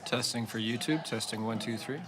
Testing for YouTube, testing 1, 2, 3.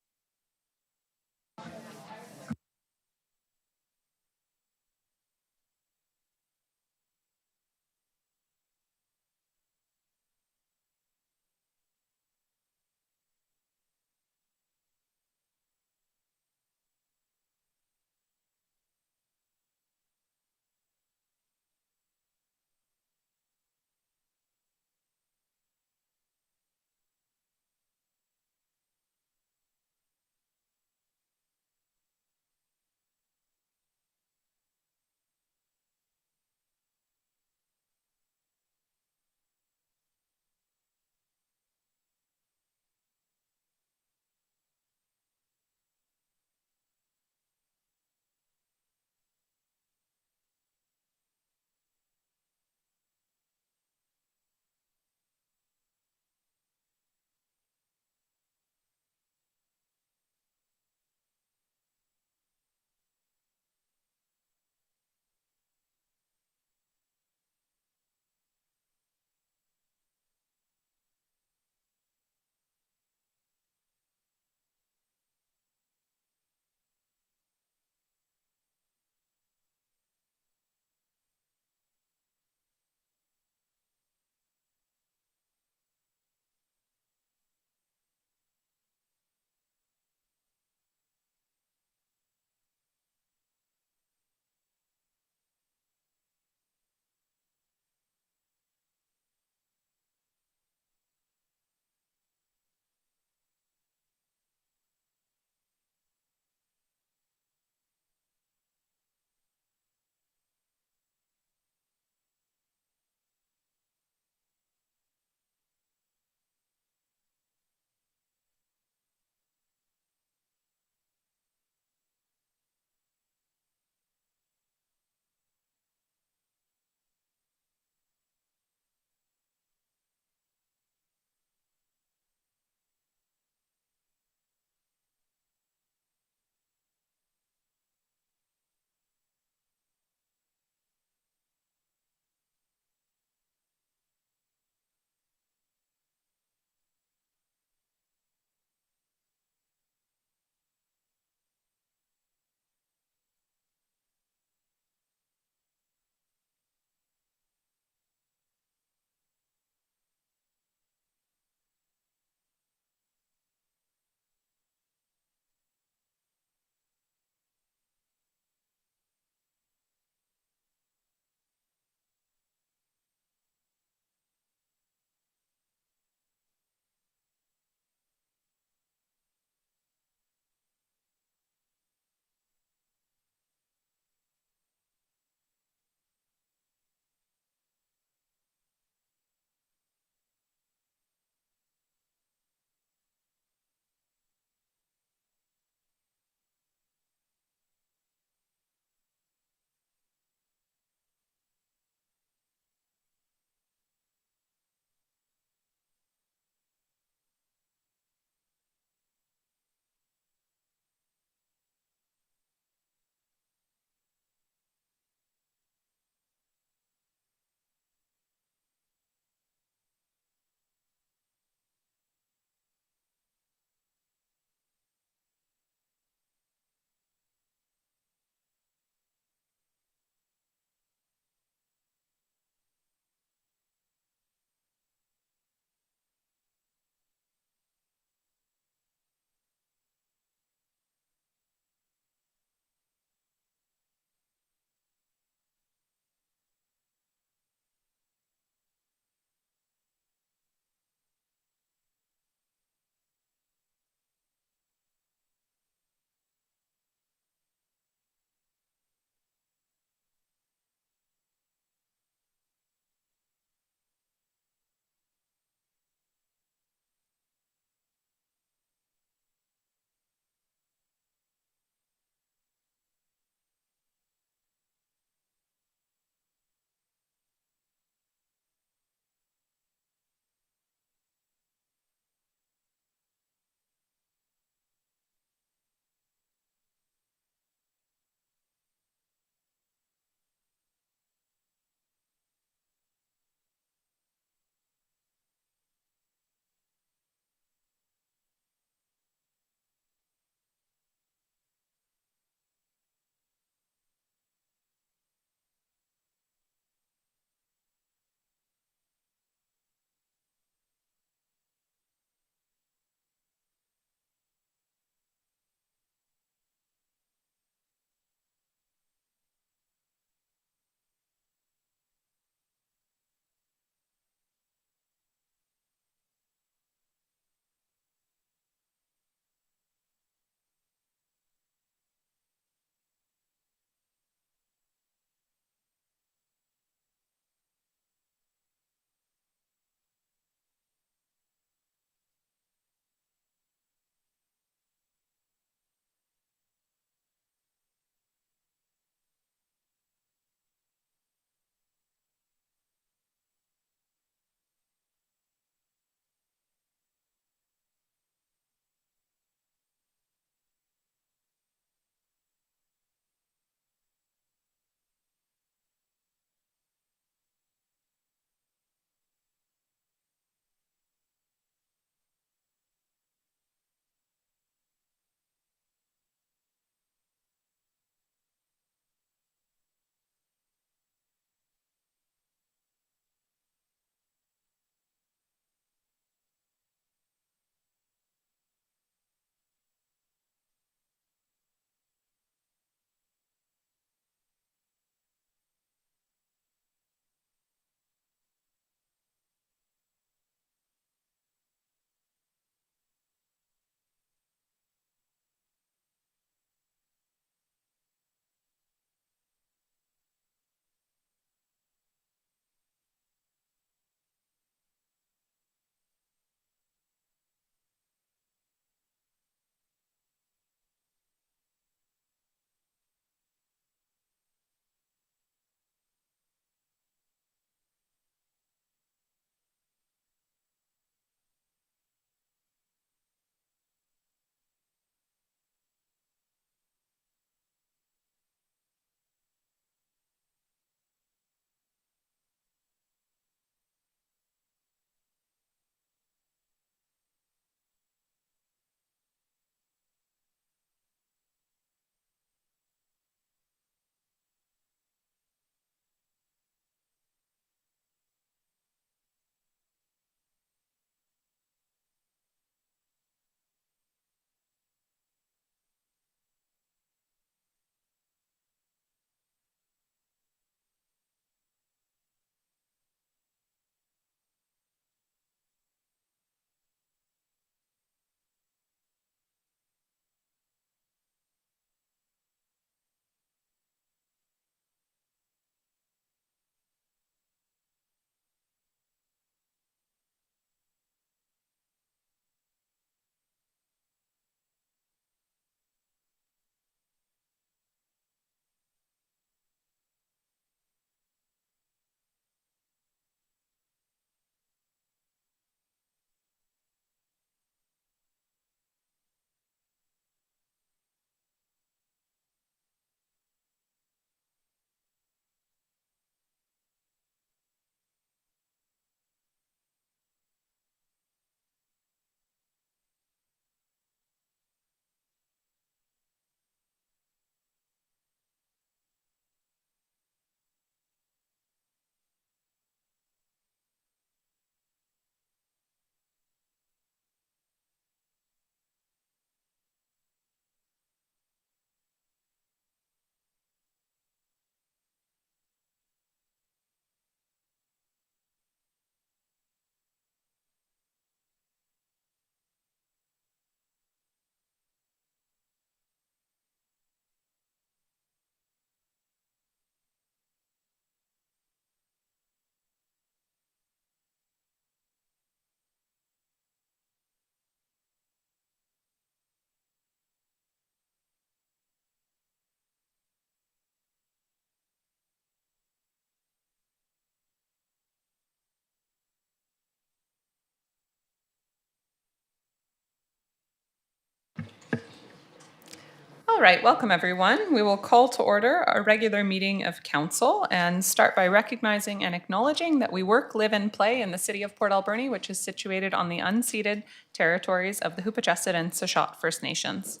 All right, welcome everyone. We will call to order a regular meeting of council and start by recognizing and acknowledging that we work, live, and play in the city of Port Alberni, which is situated on the unceded territories of the Hupachesit and Sechot First Nations.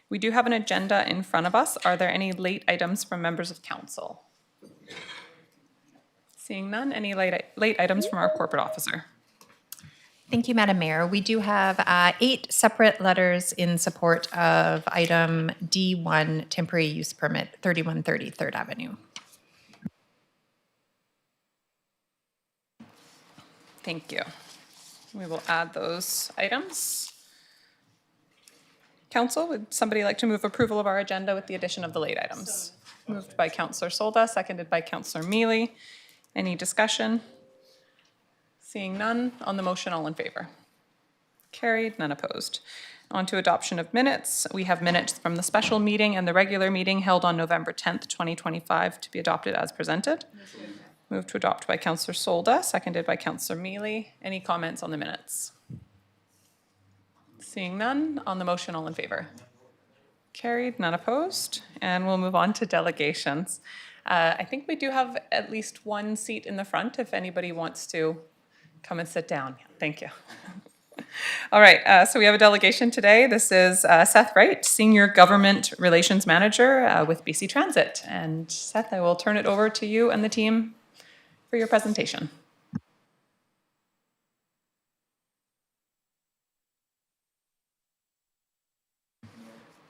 We do have an agenda in front of us. Are there any late items from members of council? Seeing none, any late items from our corporate officer? Thank you, Madam Mayor. We do have 8 separate letters in support of item D1, temporary use permit, 3130 3rd Avenue. Thank you. We will add those items. Council, would somebody like to move approval of our agenda with the addition of the late items? Moved by Councillor Solda, seconded by Councillor Mealy. Any discussion? Seeing none, on the motion, all in favor? Carried, none opposed. On to adoption of minutes. We have minutes from the special meeting and the regular meeting held on November 10th, 2025 to be adopted as presented. Moved to adopt by Councillor Solda, seconded by Councillor Mealy. Any comments on the minutes? Seeing none, on the motion, all in favor? Carried, none opposed. And we'll move on to delegations. I think we do have at least one seat in the front if anybody wants to come and sit down. Thank you. All right, so we have a delegation today. This is Seth Wright, Senior Government Relations Manager with BC Transit. And Seth, I will turn it over to you and the team for your presentation.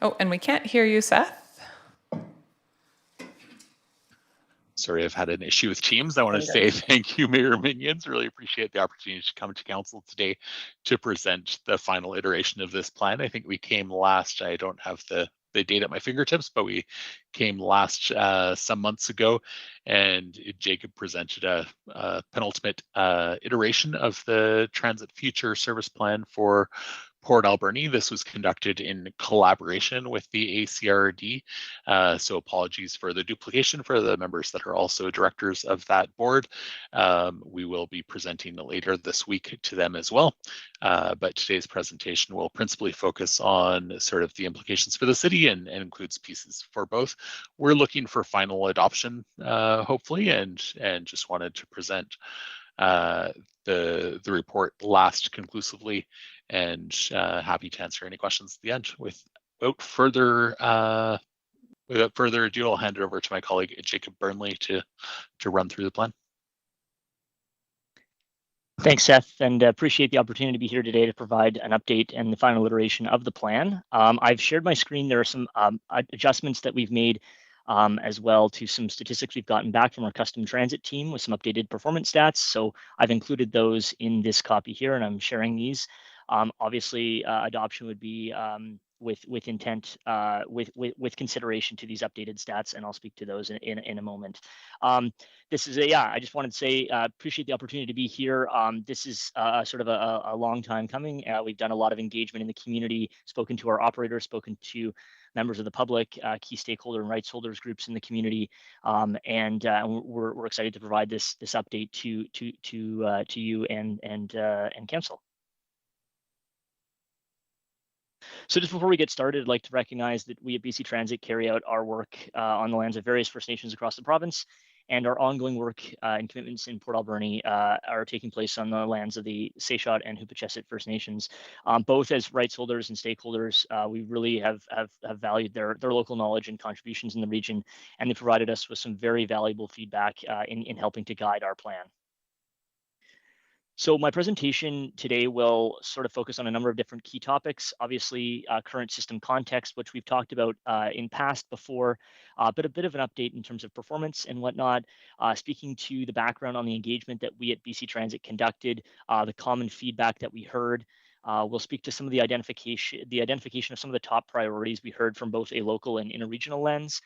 Oh, and we can't hear you, Seth. Sorry, I've had an issue with Teams. I want to say thank you, Mayor Minions. Really appreciate the opportunity to come to council today to present the final iteration of this plan. I think we came last, I don't have the date at my fingertips, but we came last some months ago, and Jacob presented a penultimate iteration of the Transit Future Service Plan for Port Alberni. This was conducted in collaboration with the ACRD, so apologies for the duplication for the members that are also directors of that board. We will be presenting later this week to them as well, but today's presentation will principally focus on sort of the implications for the city and includes pieces for both. We're looking for final adoption, hopefully, and just wanted to present the report last conclusively, and happy to answer any questions at the end. Without further ado, I'll hand it over to my colleague Jacob Burnley to run through the plan. Thanks, Seth, and appreciate the opportunity to be here today to provide an update and the final iteration of the plan. I've shared my screen. There are some adjustments that we've made as well to some statistics we've gotten back from our custom transit team with some updated performance stats. So I've included those in this copy here, and I'm sharing these. Obviously, adoption would be with intent, with consideration to these updated stats, and I'll speak to those in a moment. This is I just wanted to say appreciate the opportunity to be here. This is sort of a long time coming. We've done a lot of engagement in the community, spoken to our operators, spoken to members of the public, key stakeholder and rights holders groups in the community, and we're excited to provide this update to you and council. So just before we get started, I'd like to recognize that we at BC Transit carry out our work on the lands of various First Nations across the province, and our ongoing work and commitments in Port Alberni are taking place on the lands of the Sechot and Hupachesit First Nations. Both as rights holders and stakeholders, we really have valued their local knowledge and contributions in the region, and they provided us with some very valuable feedback in helping to guide our plan. So my presentation today will sort of focus on a number of different key topics. Obviously, current system context, which we've talked about in past before, but a bit of an update in terms of performance and whatnot, speaking to the background on the engagement that we at BC Transit conducted, the common feedback that we heard. We'll speak to some of the identification of some of the top priorities we heard from both a local and interregional lens.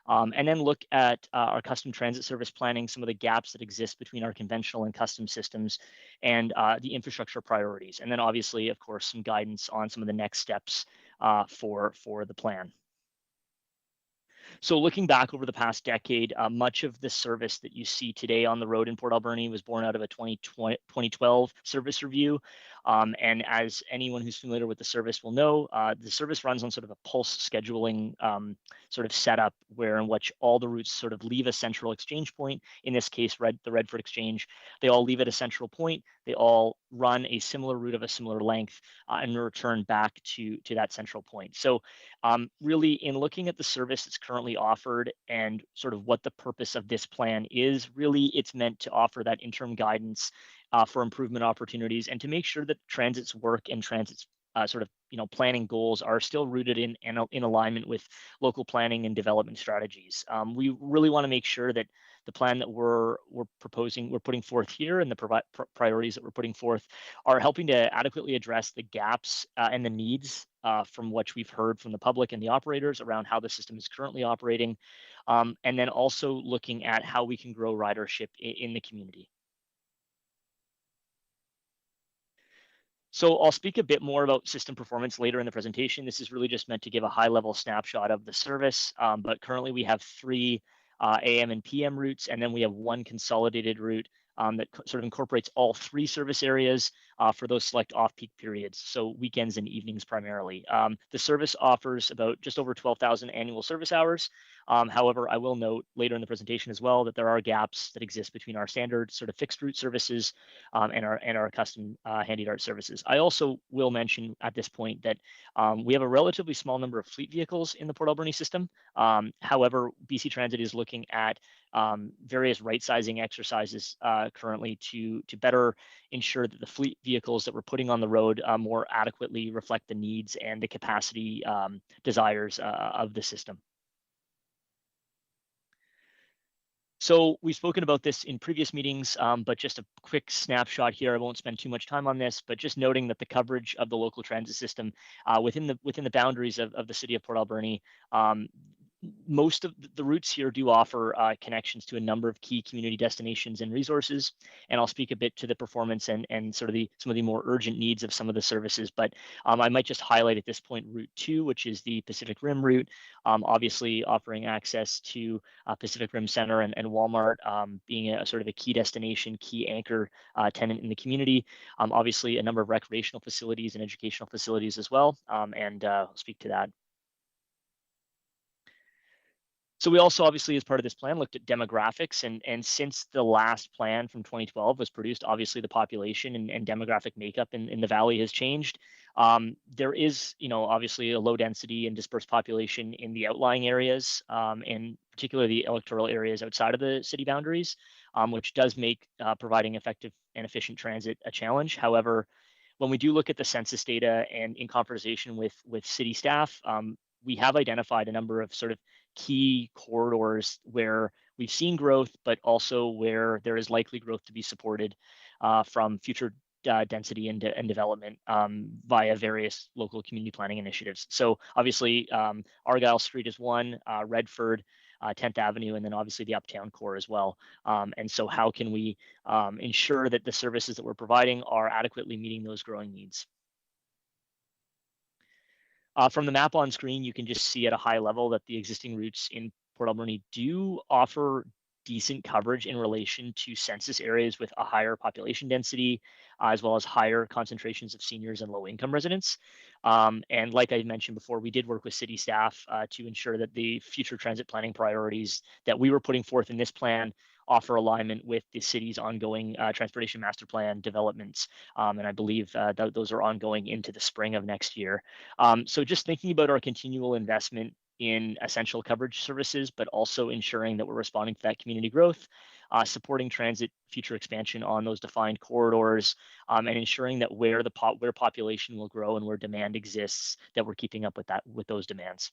And then look at our custom transit service planning, some of the gaps that exist between our conventional and custom systems, and the infrastructure priorities. And then obviously, of course, some guidance on some of the next steps for the plan. So looking back over the past decade, much of the service that you see today on the road in Port Alberni was born out of a 2012 service review. And as anyone who's familiar with the service will know, the service runs on sort of a pulse scheduling sort of setup where in which all the routes sort of leave a central exchange point. In this case, the Redford Exchange, they all leave at a central point. They all run a similar route of a similar length and return back to that central point. So really, in looking at the service that's currently offered and sort of what the purpose of this plan is, really it's meant to offer that interim guidance for improvement opportunities and to make sure that transit's work and transit's sort of planning goals are still rooted in alignment with local planning and development strategies. We really want to make sure that the plan that we're putting forth here, and the priorities that we're putting forth are helping to adequately address the gaps and the needs from what we've heard from the public and the operators around how the system is currently operating, and then also looking at how we can grow ridership in the community. So I'll speak a bit more about system performance later in the presentation. This is really just meant to give a high-level snapshot of the service, but currently we have 3 AM and PM routes, and then we have 1 consolidated route that sort of incorporates all 3 service areas for those select off-peak periods, so weekends and evenings primarily. The service offers about just over 12,000 annual service hours. However, I will note later in the presentation as well that there are gaps that exist between our standard sort of fixed route services and our custom handy dart services. I also will mention at this point that we have a relatively small number of fleet vehicles in the Port Alberni system. However, BC Transit is looking at various right-sizing exercises currently to better ensure that the fleet vehicles that we're putting on the road more adequately reflect the needs and the capacity desires of the system. So we've spoken about this in previous meetings, but just a quick snapshot here. I won't spend too much time on this, but just noting that the coverage of the local transit system within the boundaries of the city of Port Alberni, most of the routes here do offer connections to a number of key community destinations and resources. And I'll speak a bit to the performance and sort of some of the more urgent needs of some of the services. But I might just highlight at this point Route 2, which is the Pacific Rim route, obviously offering access to Pacific Rim Center and Walmart, being a sort of a key destination, key anchor tenant in the community. Obviously, a number of recreational facilities and educational facilities as well, and I'll speak to that. So we also obviously, as part of this plan, looked at demographics, and since the last plan from 2012 was produced, obviously the population and demographic makeup in the valley has changed. There is, obviously a low density and dispersed population in the outlying areas, and particularly the electoral areas outside of the city boundaries, which does make providing effective and efficient transit a challenge. However, when we do look at the census data and in conversation with city staff, we have identified a number of sort of key corridors where we've seen growth, but also where there is likely growth to be supported from future density and development via various local community planning initiatives. So obviously, Argyle Street is one, Redford, 10th Avenue, and then obviously the Uptown core as well. And so how can we ensure that the services that we're providing are adequately meeting those growing needs? From the map on screen, you can just see at a high level that the existing routes in Port Alberni do offer decent coverage in relation to census areas with a higher population density, as well as higher concentrations of seniors and low-income residents. And like I mentioned before, we did work with city staff to ensure that the future transit planning priorities that we were putting forth in this plan offer alignment with the city's ongoing transportation master plan developments. And I believe those are ongoing into the spring of next year. So just thinking about our continual investment in essential coverage services, but also ensuring that we're responding to that community growth, supporting transit future expansion on those defined corridors, and ensuring that where population will grow and where demand exists, that we're keeping up with those demands.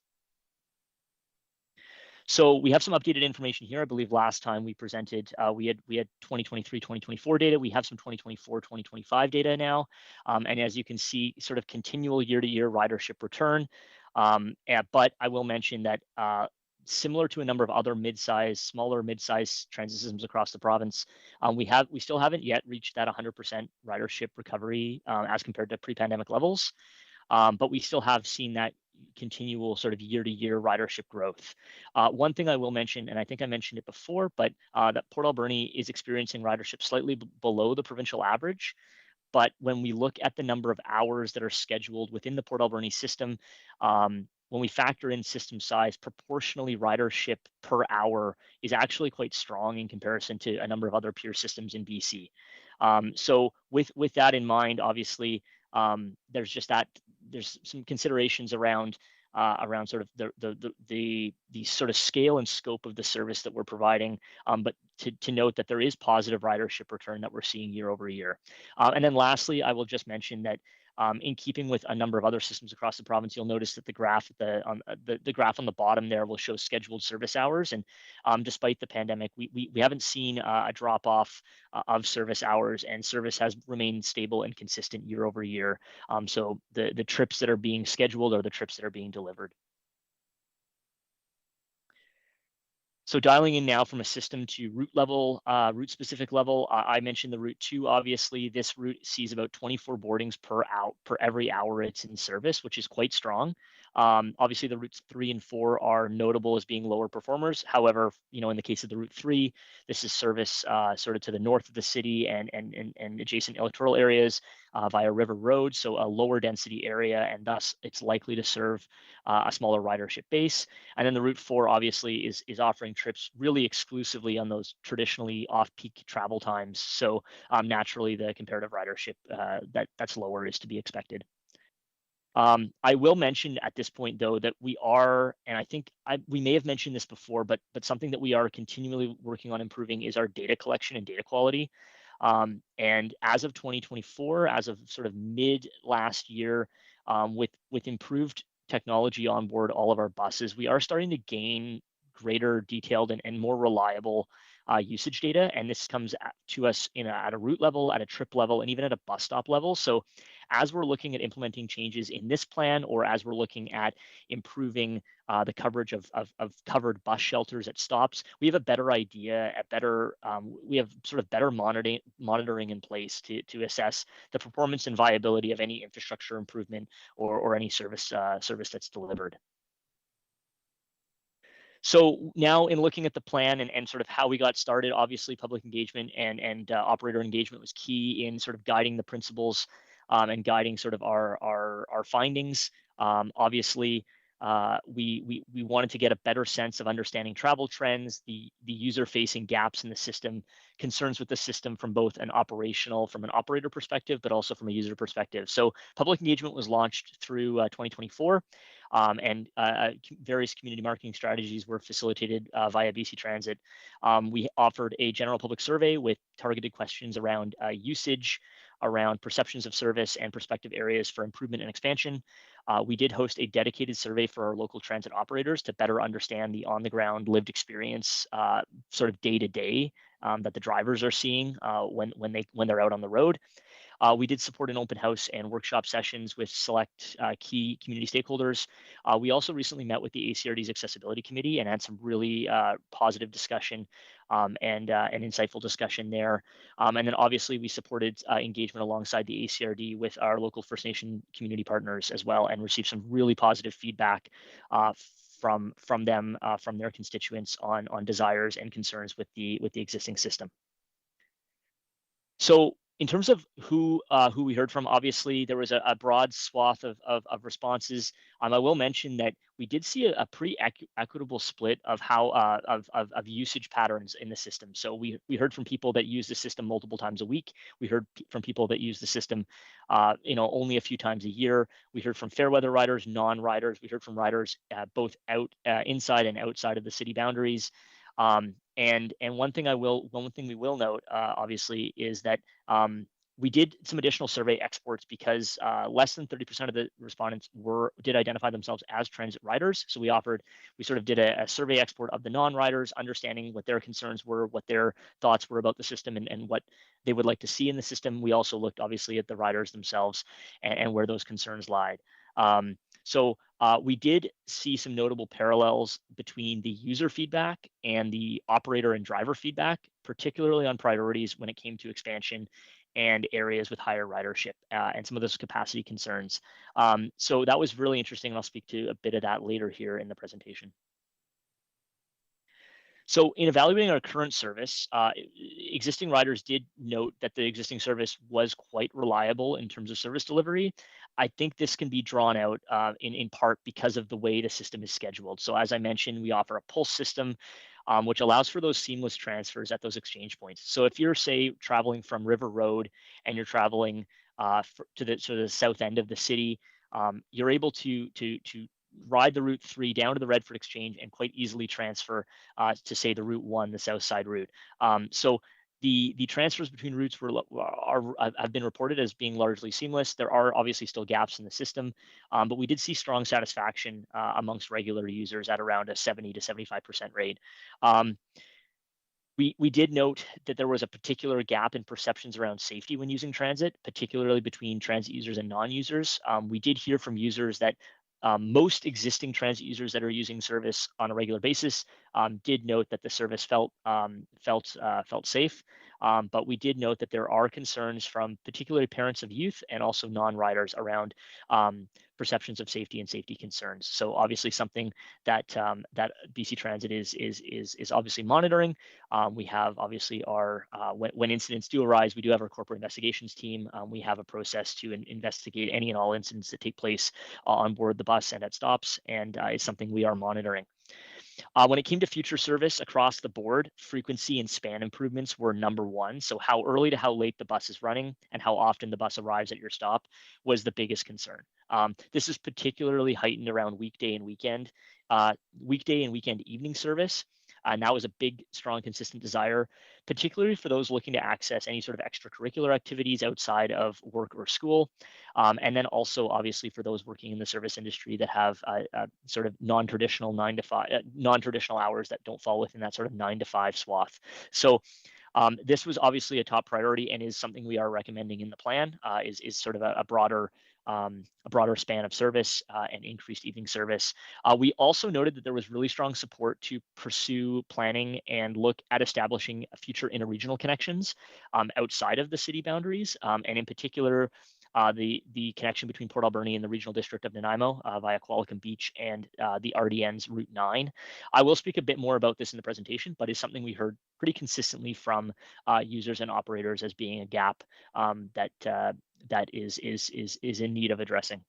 So we have some updated information here. I believe last time we presented, we had 2023, 2024 data. We have some 2024, 2025 data now. And as you can see, sort of continual year-to-year ridership return. But I will mention that similar to a number of other smaller mid-size transit systems across the province, we still haven't yet reached that 100% ridership recovery as compared to pre-pandemic levels. But we still have seen that continual sort of year-to-year ridership growth. One thing I will mention, and I think I mentioned it before, but that Port Alberni is experiencing ridership slightly below the provincial average. But when we look at the number of hours that are scheduled within the Port Alberni system, when we factor in system size, proportionally ridership per hour is actually quite strong in comparison to a number of other peer systems in BC. So with that in mind, obviously, there's some considerations around sort of the sort of scale and scope of the service that we're providing, but to note that there is positive ridership return that we're seeing year over year. And then lastly, I will just mention that in keeping with a number of other systems across the province, you'll notice that the graph the graph on the bottom there will show scheduled service hours. And despite the pandemic, we haven't seen a drop off of service hours, and service has remained stable and consistent year over year. So the trips that are being scheduled are the trips that are being delivered. So dialing in now from a system to route level, route specific level, I mentioned the route 2. Obviously, this route sees about 24 boardings per every hour it's in service, which is quite strong. Obviously, the routes 3 and 4 are notable as being lower performers. However, in the case of the route 3, this is service sort of to the north of the city and adjacent electoral areas via River Road, so a lower density area, and thus it's likely to serve a smaller ridership base. And then the route 4 obviously is offering trips really exclusively on those traditionally off-peak travel times. So naturally, the comparative ridership that's lower is to be expected. I will mention at this point, though, that we are, and I think we may have mentioned this before, but something that we are continually working on improving is our data collection and data quality. And as of 2024, as of sort of mid last year, with improved technology on board all of our buses, we are starting to gain greater detailed and more reliable usage data. And this comes to us at a route level, at a trip level, and even at a bus stop level. So as we're looking at implementing changes in this plan, or as we're looking at improving the coverage of covered bus shelters at stops, we have a better idea, we have sort of better monitoring in place to assess the performance and viability of any infrastructure improvement or any service that's delivered. So now in looking at the plan and sort of how we got started, obviously public engagement and operator engagement was key in sort of guiding the principles and guiding sort of our findings. Obviously, we wanted to get a better sense of understanding travel trends, the user-facing gaps in the system, concerns with the system from both from an operator perspective, but also from a user perspective. So public engagement was launched through 2024. And various community marketing strategies were facilitated via BC Transit. We offered a general public survey with targeted questions around usage, around perceptions of service, and prospective areas for improvement and expansion. We did host a dedicated survey for our local transit operators to better understand the on-the-ground lived experience, sort of day-to-day, that the drivers are seeing when they're out on the road. We did support an open house and workshop sessions with select key community stakeholders. We also recently met with the ACRD's Accessibility Committee and had some really positive discussion and insightful discussion there. And then obviously we supported engagement alongside the ACRD with our local First Nation community partners as well, and received some really positive feedback from them, from their constituents on desires and concerns with the existing system. So in terms of who we heard from, obviously there was a broad swath of responses. I will mention that we did see a pretty equitable split of how of usage patterns in the system. So we heard from people that use the system multiple times a week. We heard from people that use the system, only a few times a year. We heard from fair weather riders, non-riders. We heard from riders both inside and outside of the city boundaries. And one thing we will note, obviously, is that we did some additional survey exports because less than 30% of the respondents did identify themselves as transit riders. So we sort of did a survey export of the non-riders, understanding what their concerns were, what their thoughts were about the system, and what they would like to see in the system. We also looked obviously at the riders themselves and where those concerns lied. So we did see some notable parallels between the user feedback and the operator and driver feedback, particularly on priorities when it came to expansion and areas with higher ridership and some of those capacity concerns. So that was really interesting, and I'll speak to a bit of that later here in the presentation. So in evaluating our current service, existing riders did note that the existing service was quite reliable in terms of service delivery. I think this can be drawn out in part because of the way the system is scheduled. So as I mentioned, we offer a pulse system, which allows for those seamless transfers at those exchange points. So if you're, say, traveling from River Road and you're traveling to the south end of the city, you're able to ride the Route 3 down to the Redford Exchange and quite easily transfer to, say, the Route 1, the south side route. So the transfers between routes have been reported as being largely seamless. There are obviously still gaps in the system, but we did see strong satisfaction amongst regular users at around a 70 to 75% rate. We did note that there was a particular gap in perceptions around safety when using transit, particularly between transit users and non-users. We did hear from users that most existing transit users that are using service on a regular basis did note that the service felt safe. But we did note that there are concerns from particularly parents of youth and also non-riders around perceptions of safety and safety concerns. So obviously something that that BC Transit is obviously monitoring. We have obviously our when incidents do arise, we do have our corporate investigations team. We have a process to investigate any and all incidents that take place on board the bus and at stops, and it's something we are monitoring. When it came to future service across the board, frequency and span improvements were number one. So how early to how late the bus is running and how often the bus arrives at your stop was the biggest concern. This is particularly heightened around weekday and weekend evening service. And that was a big, strong, consistent desire, particularly for those looking to access any sort of extracurricular activities outside of work or school. And then also, obviously, for those working in the service industry that have sort of non-traditional 9 to 5, non-traditional hours that don't fall within that sort of 9 to 5 swath. So this was obviously a top priority and is something we are recommending in the plan, is sort of a broader span of service and increased evening service. We also noted that there was really strong support to pursue planning and look at establishing future interregional connections outside of the city boundaries, and in particular, the connection between Port Alberni and the regional district of Nanaimo via Qualicum Beach and the RDN's Route 9. I will speak a bit more about this in the presentation, but it's something we heard pretty consistently from users and operators as being a gap that is in need of addressing.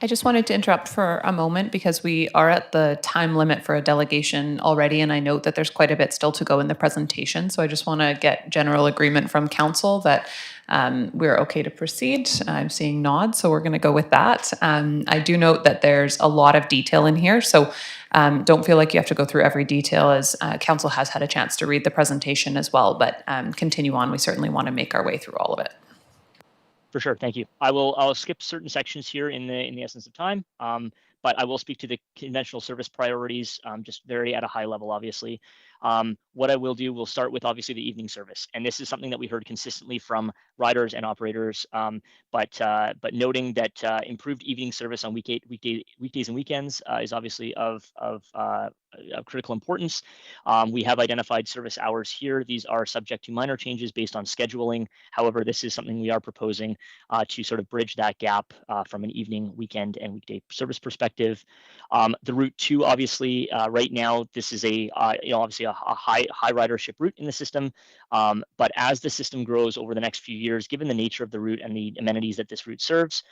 I just wanted to interrupt for a moment because we are at the time limit for a delegation already, and I note that there's quite a bit still to go in the presentation. So I just want to get general agreement from council that we're okay to proceed. I'm seeing nods, so we're going to go with that. I do note that there's a lot of detail in here, so don't feel like you have to go through every detail, as council has had a chance to read the presentation as well, but continue on. We certainly want to make our way through all of it. For sure, thank you. I'll skip certain sections here in the essence of time, but I will speak to the conventional service priorities, just very at a high level, obviously. What I will do, we'll start with obviously the evening service, and this is something that we heard consistently from riders and operators. But noting that improved evening service on weekdays and weekends is obviously of critical importance. We have identified service hours here. These are subject to minor changes based on scheduling. However, this is something we are proposing to sort of bridge that gap from an evening, weekend, and weekday service perspective. The Route 2, obviously, right now, this is obviously a high ridership route in the system. But as the system grows over the next few years, given the nature of the route and the amenities that this route serves,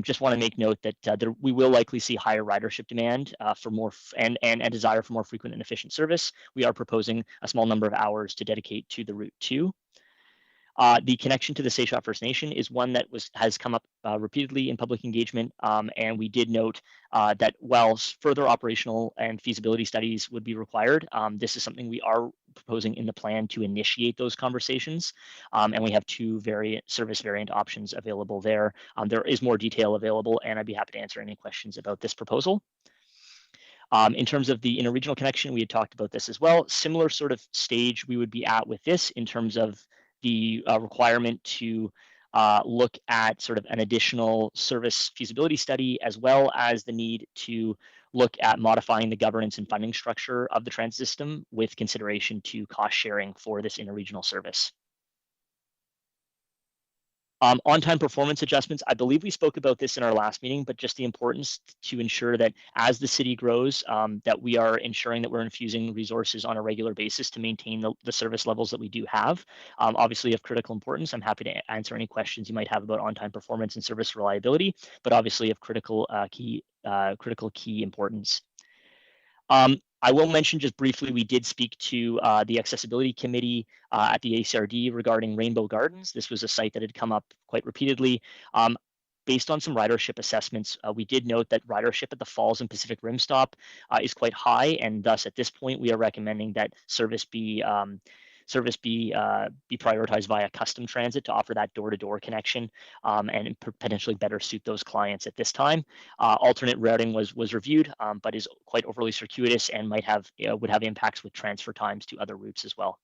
just want to make note that we will likely see higher ridership demand for more and a desire for more frequent and efficient service. We are proposing a small number of hours to dedicate to the Route 2. The connection to the Seychelles First Nation is one that has come up repeatedly in public engagement, and we did note that while further operational and feasibility studies would be required, this is something we are proposing in the plan to initiate those conversations, and we have two service variant options available there. There is more detail available, and I'd be happy to answer any questions about this proposal. In terms of the interregional connection, we had talked about this as well. Similar sort of stage we would be at with this in terms of the requirement to look at sort of an additional service feasibility study, as well as the need to look at modifying the governance and funding structure of the transit system with consideration to cost sharing for this interregional service. On-time performance adjustments, I believe we spoke about this in our last meeting, but just the importance to ensure that as the city grows, that we are ensuring that we're infusing resources on a regular basis to maintain the service levels that we do have. Obviously of critical importance. I'm happy to answer any questions you might have about on-time performance and service reliability, but obviously of critical key importance. I will mention just briefly, we did speak to the accessibility committee at the ACRD regarding Rainbow Gardens. This was a site that had come up quite repeatedly. Based on some ridership assessments, we did note that ridership at the Falls and Pacific Rim stop is quite high, and thus at this point we are recommending that service be prioritized via custom transit to offer that door-to-door connection and potentially better suit those clients at this time. Alternate routing was reviewed, but is quite overly circuitous and would have impacts with transfer times to other routes as well.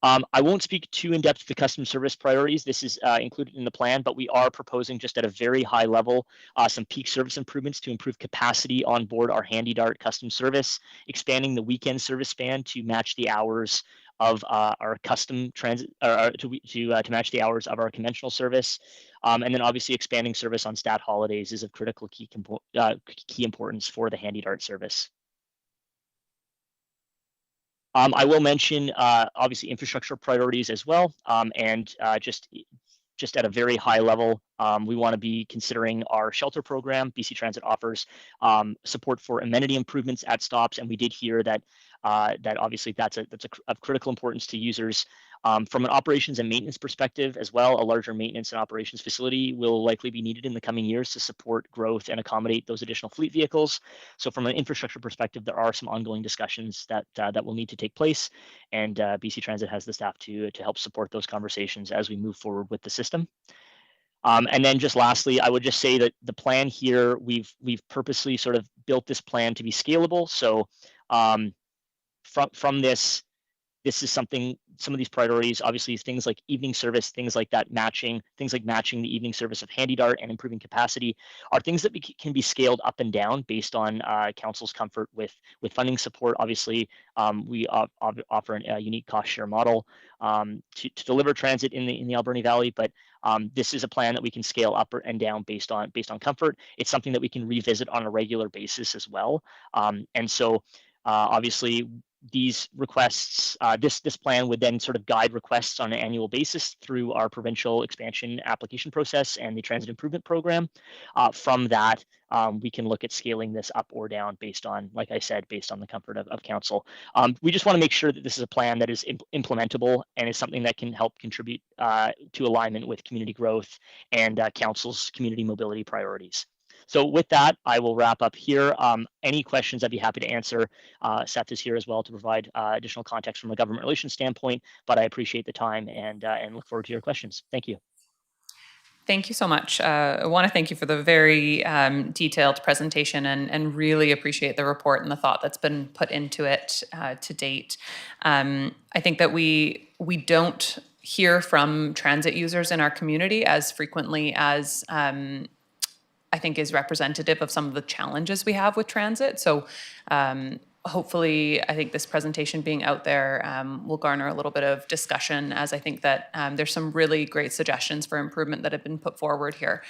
I won't speak too in depth to the customer service priorities. This is included in the plan, but we are proposing just at a very high level some peak service improvements to improve capacity on board our Handy Dart custom service, expanding the weekend service span to match the hours of our custom transit, to match the hours of our conventional service, and then obviously expanding service on stat holidays is of critical key importance for the Handy Dart service. I will mention obviously infrastructure priorities as well, and just at a very high level, we want to be considering our shelter program. BC Transit offers support for amenity improvements at stops, and we did hear that obviously that's of critical importance to users. From an operations and maintenance perspective as well, a larger maintenance and operations facility will likely be needed in the coming years to support growth and accommodate those additional fleet vehicles. So from an infrastructure perspective, there are some ongoing discussions that will need to take place, and BC Transit has the staff to help support those conversations as we move forward with the system. And then just lastly, I would just say that the plan here, we've purposely sort of built this plan to be scalable. So from this is some of these priorities, obviously things like evening service, things like matching the evening service of Handy Dart and improving capacity are things that can be scaled up and down based on council's comfort with funding support. Obviously, we offer a unique cost share model to deliver transit in the Alberni Valley, but this is a plan that we can scale up and down based on comfort. It's something that we can revisit on a regular basis as well. And so obviously, these requests, this plan would then sort of guide requests on an annual basis through our provincial expansion application process and the transit improvement program. From that, we can look at scaling this up or down based on, like I said, based on the comfort of council. We just want to make sure that this is a plan that is implementable and is something that can help contribute to alignment with community growth and council's community mobility priorities. So with that, I will wrap up here. Any questions I'd be happy to answer. Seth is here as well to provide additional context from a government relations standpoint, but I appreciate the time and look forward to your questions. Thank you. Thank you so much. I want to thank you for the very detailed presentation and really appreciate the report and the thought that's been put into it to date. I think that we don't hear from transit users in our community as frequently as I think is representative of some of the challenges we have with transit. So hopefully, I think this presentation being out there will garner a little bit of discussion, as I think that there's some really great suggestions for improvement that have been put forward here.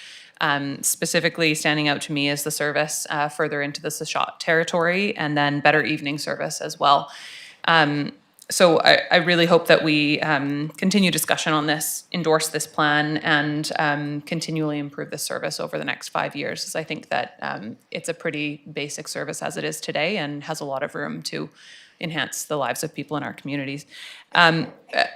Specifically standing out to me is the service further into the Sashot territory, and then better evening service as well. So I really hope that we continue discussion on this, endorse this plan, and continually improve the service over the next 5 years, as I think that it's a pretty basic service as it is today and has a lot of room to enhance the lives of people in our communities.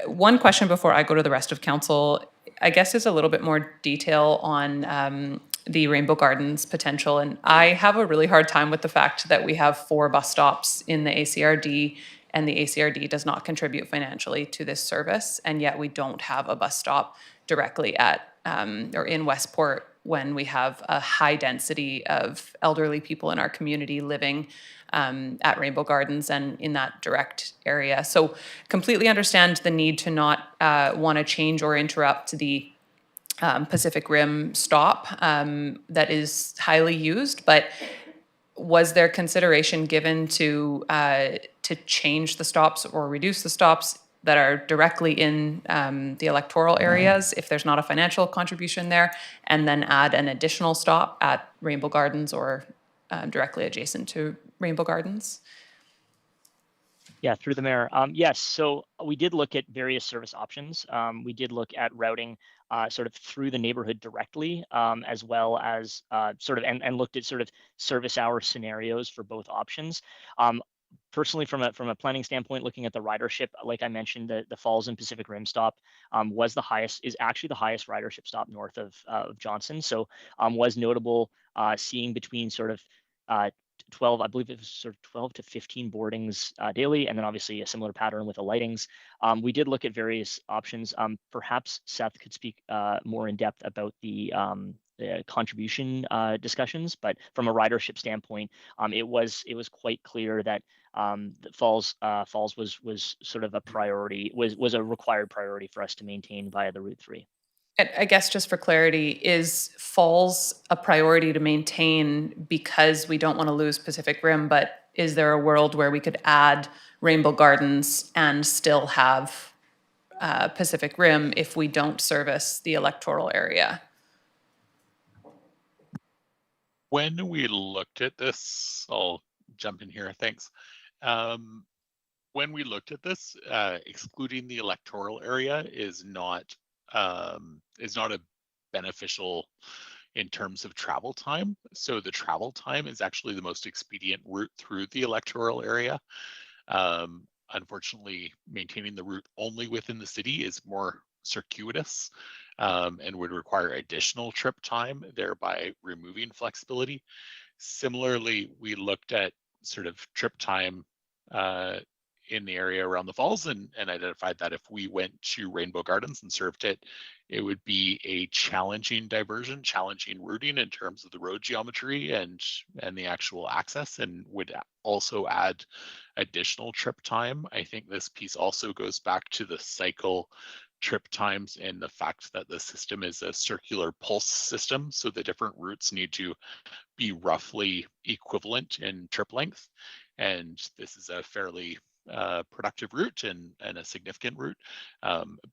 One question before I go to the rest of council, I guess, is a little bit more detail on the Rainbow Gardens potential. And I have a really hard time with the fact that we have 4 bus stops in the ACRD, and the ACRD does not contribute financially to this service, and yet we don't have a bus stop directly at or in Westport when we have a high density of elderly people in our community living at Rainbow Gardens and in that direct area. So completely understand the need to not want to change or interrupt the Pacific Rim stop that is highly used, but was there consideration given to change the stops or reduce the stops that are directly in the electoral areas, if there's not a financial contribution there, and then add an additional stop at Rainbow Gardens or directly adjacent to Rainbow Gardens. Yeah, through the mayor. Yes, so we did look at various service options. We did look at routing sort of through the neighborhood directly, as well as sort of and looked at sort of service hour scenarios for both options. Personally, from a planning standpoint, looking at the ridership, like I mentioned, the Falls and Pacific Rim stop is actually the highest ridership stop north of Johnson. So was notable seeing between sort of 12, I believe it was sort of 12 to 15 boardings daily, and then obviously a similar pattern with the lightings. We did look at various options. Perhaps Seth could speak more in depth about the contribution discussions, but from a ridership standpoint, it was quite clear that Falls was sort of a priority, was a required priority for us to maintain via the Route 3. I guess just for clarity, is Falls a priority to maintain because we don't want to lose Pacific Rim, but is there a world where we could add Rainbow Gardens and still have Pacific Rim if we don't service the electoral area? When we looked at this, I'll jump in here, thanks. When we looked at this, excluding the electoral area is not a beneficial in terms of travel time. So the travel time is actually the most expedient route through the electoral area. Unfortunately, maintaining the route only within the city is more circuitous and would require additional trip time, thereby removing flexibility. Similarly, we looked at sort of trip time in the area around the falls and identified that if we went to Rainbow Gardens and served it, it would be a challenging diversion, challenging routing in terms of the road geometry and the actual access, and would also add additional trip time. I think this piece also goes back to the cycle trip times and the fact that the system is a circular pulse system. So the different routes need to be roughly equivalent in trip length. And this is a fairly productive route and a significant route.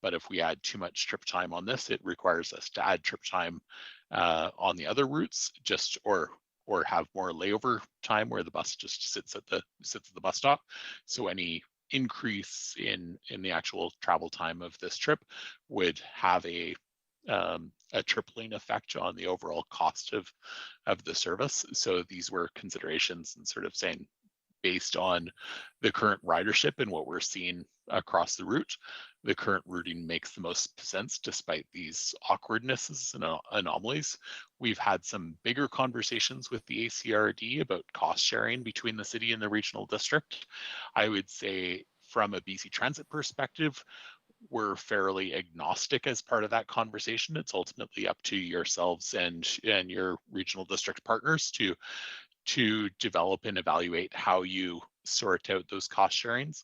But if we add too much trip time on this, it requires us to add trip time on the other routes, just or have more layover time where the bus just sits at the bus stop. So any increase in the actual travel time of this trip would have a tripling effect on the overall cost of the service. So these were considerations and sort of saying, based on the current ridership and what we're seeing across the route, the current routing makes the most sense despite these awkwardnesses and anomalies. We've had some bigger conversations with the ACRD about cost sharing between the city and the regional district. I would say from a BC Transit perspective, we're fairly agnostic as part of that conversation. It's ultimately up to yourselves and your regional district partners to develop and evaluate how you sort out those cost sharings.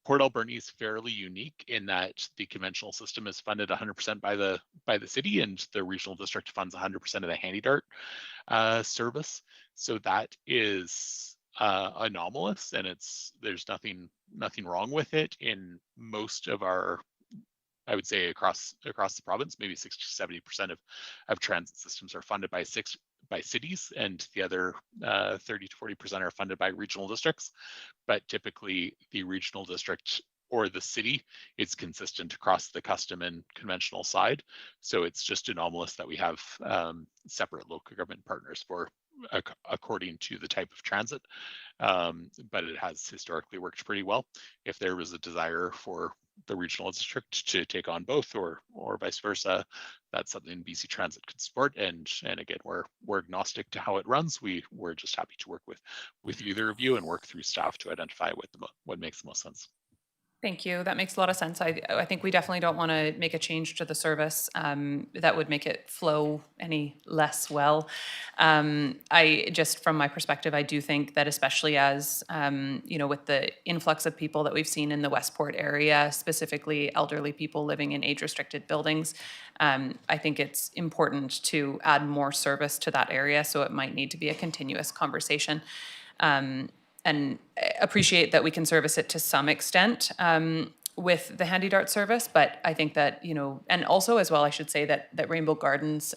Port Alberni is fairly unique in that the conventional system is funded 100% by the city, and the regional district funds 100% of the Handy Dart service. So that is anomalous, and there's nothing wrong with it. In most of our, I would say across the province, maybe 60 to 70% of transit systems are funded by cities, and the other 30 to 40% are funded by regional districts. But typically the regional district or the city is consistent across the custom and conventional side. So it's just anomalous that we have separate local government partners for according to the type of transit. But it has historically worked pretty well. If there was a desire for the regional district to take on both or vice versa, that's something BC Transit could support. And again, we're agnostic to how it runs. We're just happy to work with either of you and work through staff to identify what makes the most sense. Thank you. That makes a lot of sense. I think we definitely don't want to make a change to the service that would make it flow any less well. I just, from my perspective, I do think that especially as, with the influx of people that we've seen in the Westport area, specifically elderly people living in age-restricted buildings, I think it's important to add more service to that area. So it might need to be a continuous conversation. And appreciate that we can service it to some extent with the Handy Dart service, but I think that, you know, and also as well, I should say that Rainbow Gardens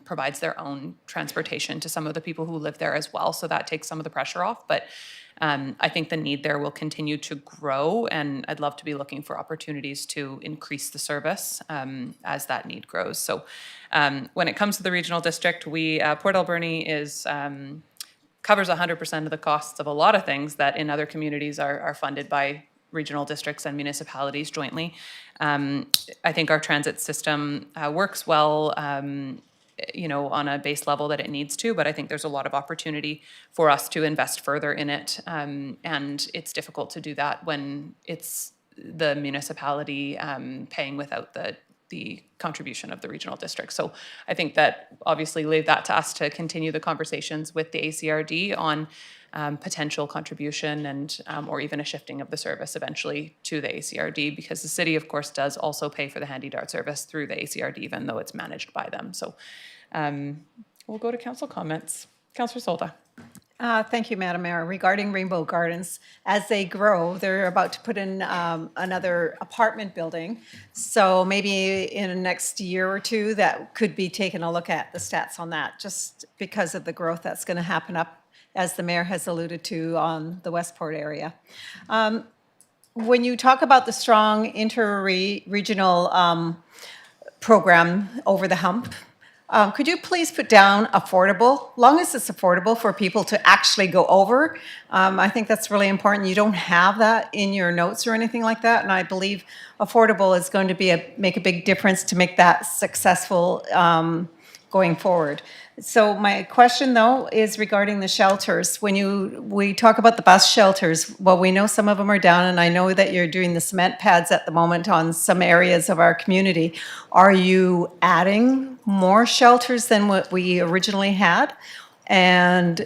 provides their own transportation to some of the people who live there as well, so that takes some of the pressure off. But I think the need there will continue to grow, and I'd love to be looking for opportunities to increase the service as that need grows. So when it comes to the regional district, Port Alberni is covers 100% of the costs of a lot of things that in other communities are funded by regional districts and municipalities jointly. I think our transit system works well, you know, on a base level that it needs to, but I think there's a lot of opportunity for us to invest further in it. And it's difficult to do that when it's the municipality paying without the contribution of the regional district. So I think that obviously leave that to us to continue the conversations with the ACRD on potential contribution and or even a shifting of the service eventually to the ACRD, because the city of course does also pay for the Handy Dart service through the ACRD, even though it's managed by them. So we'll go to council comments. Councillor Solda. Thank you, Madam Mayor. Regarding Rainbow Gardens, as they grow, they're about to put in another apartment building. So maybe in the next year or two, that could be taken a look at, the stats on that, just because of the growth that's going to happen up, as the mayor has alluded to, on the Westport area. When you talk about the strong inter-regional program over the hump, could you please put down affordable, long as it's affordable for people to actually go over? I think that's really important. You don't have that in your notes or anything like that, and I believe affordable is going to make a big difference to make that successful going forward. So my question though is regarding the shelters. When we talk about the bus shelters, well, we know some of them are down, and I know that you're doing the cement pads at the moment on some areas of our community. Are you adding more shelters than what we originally had? And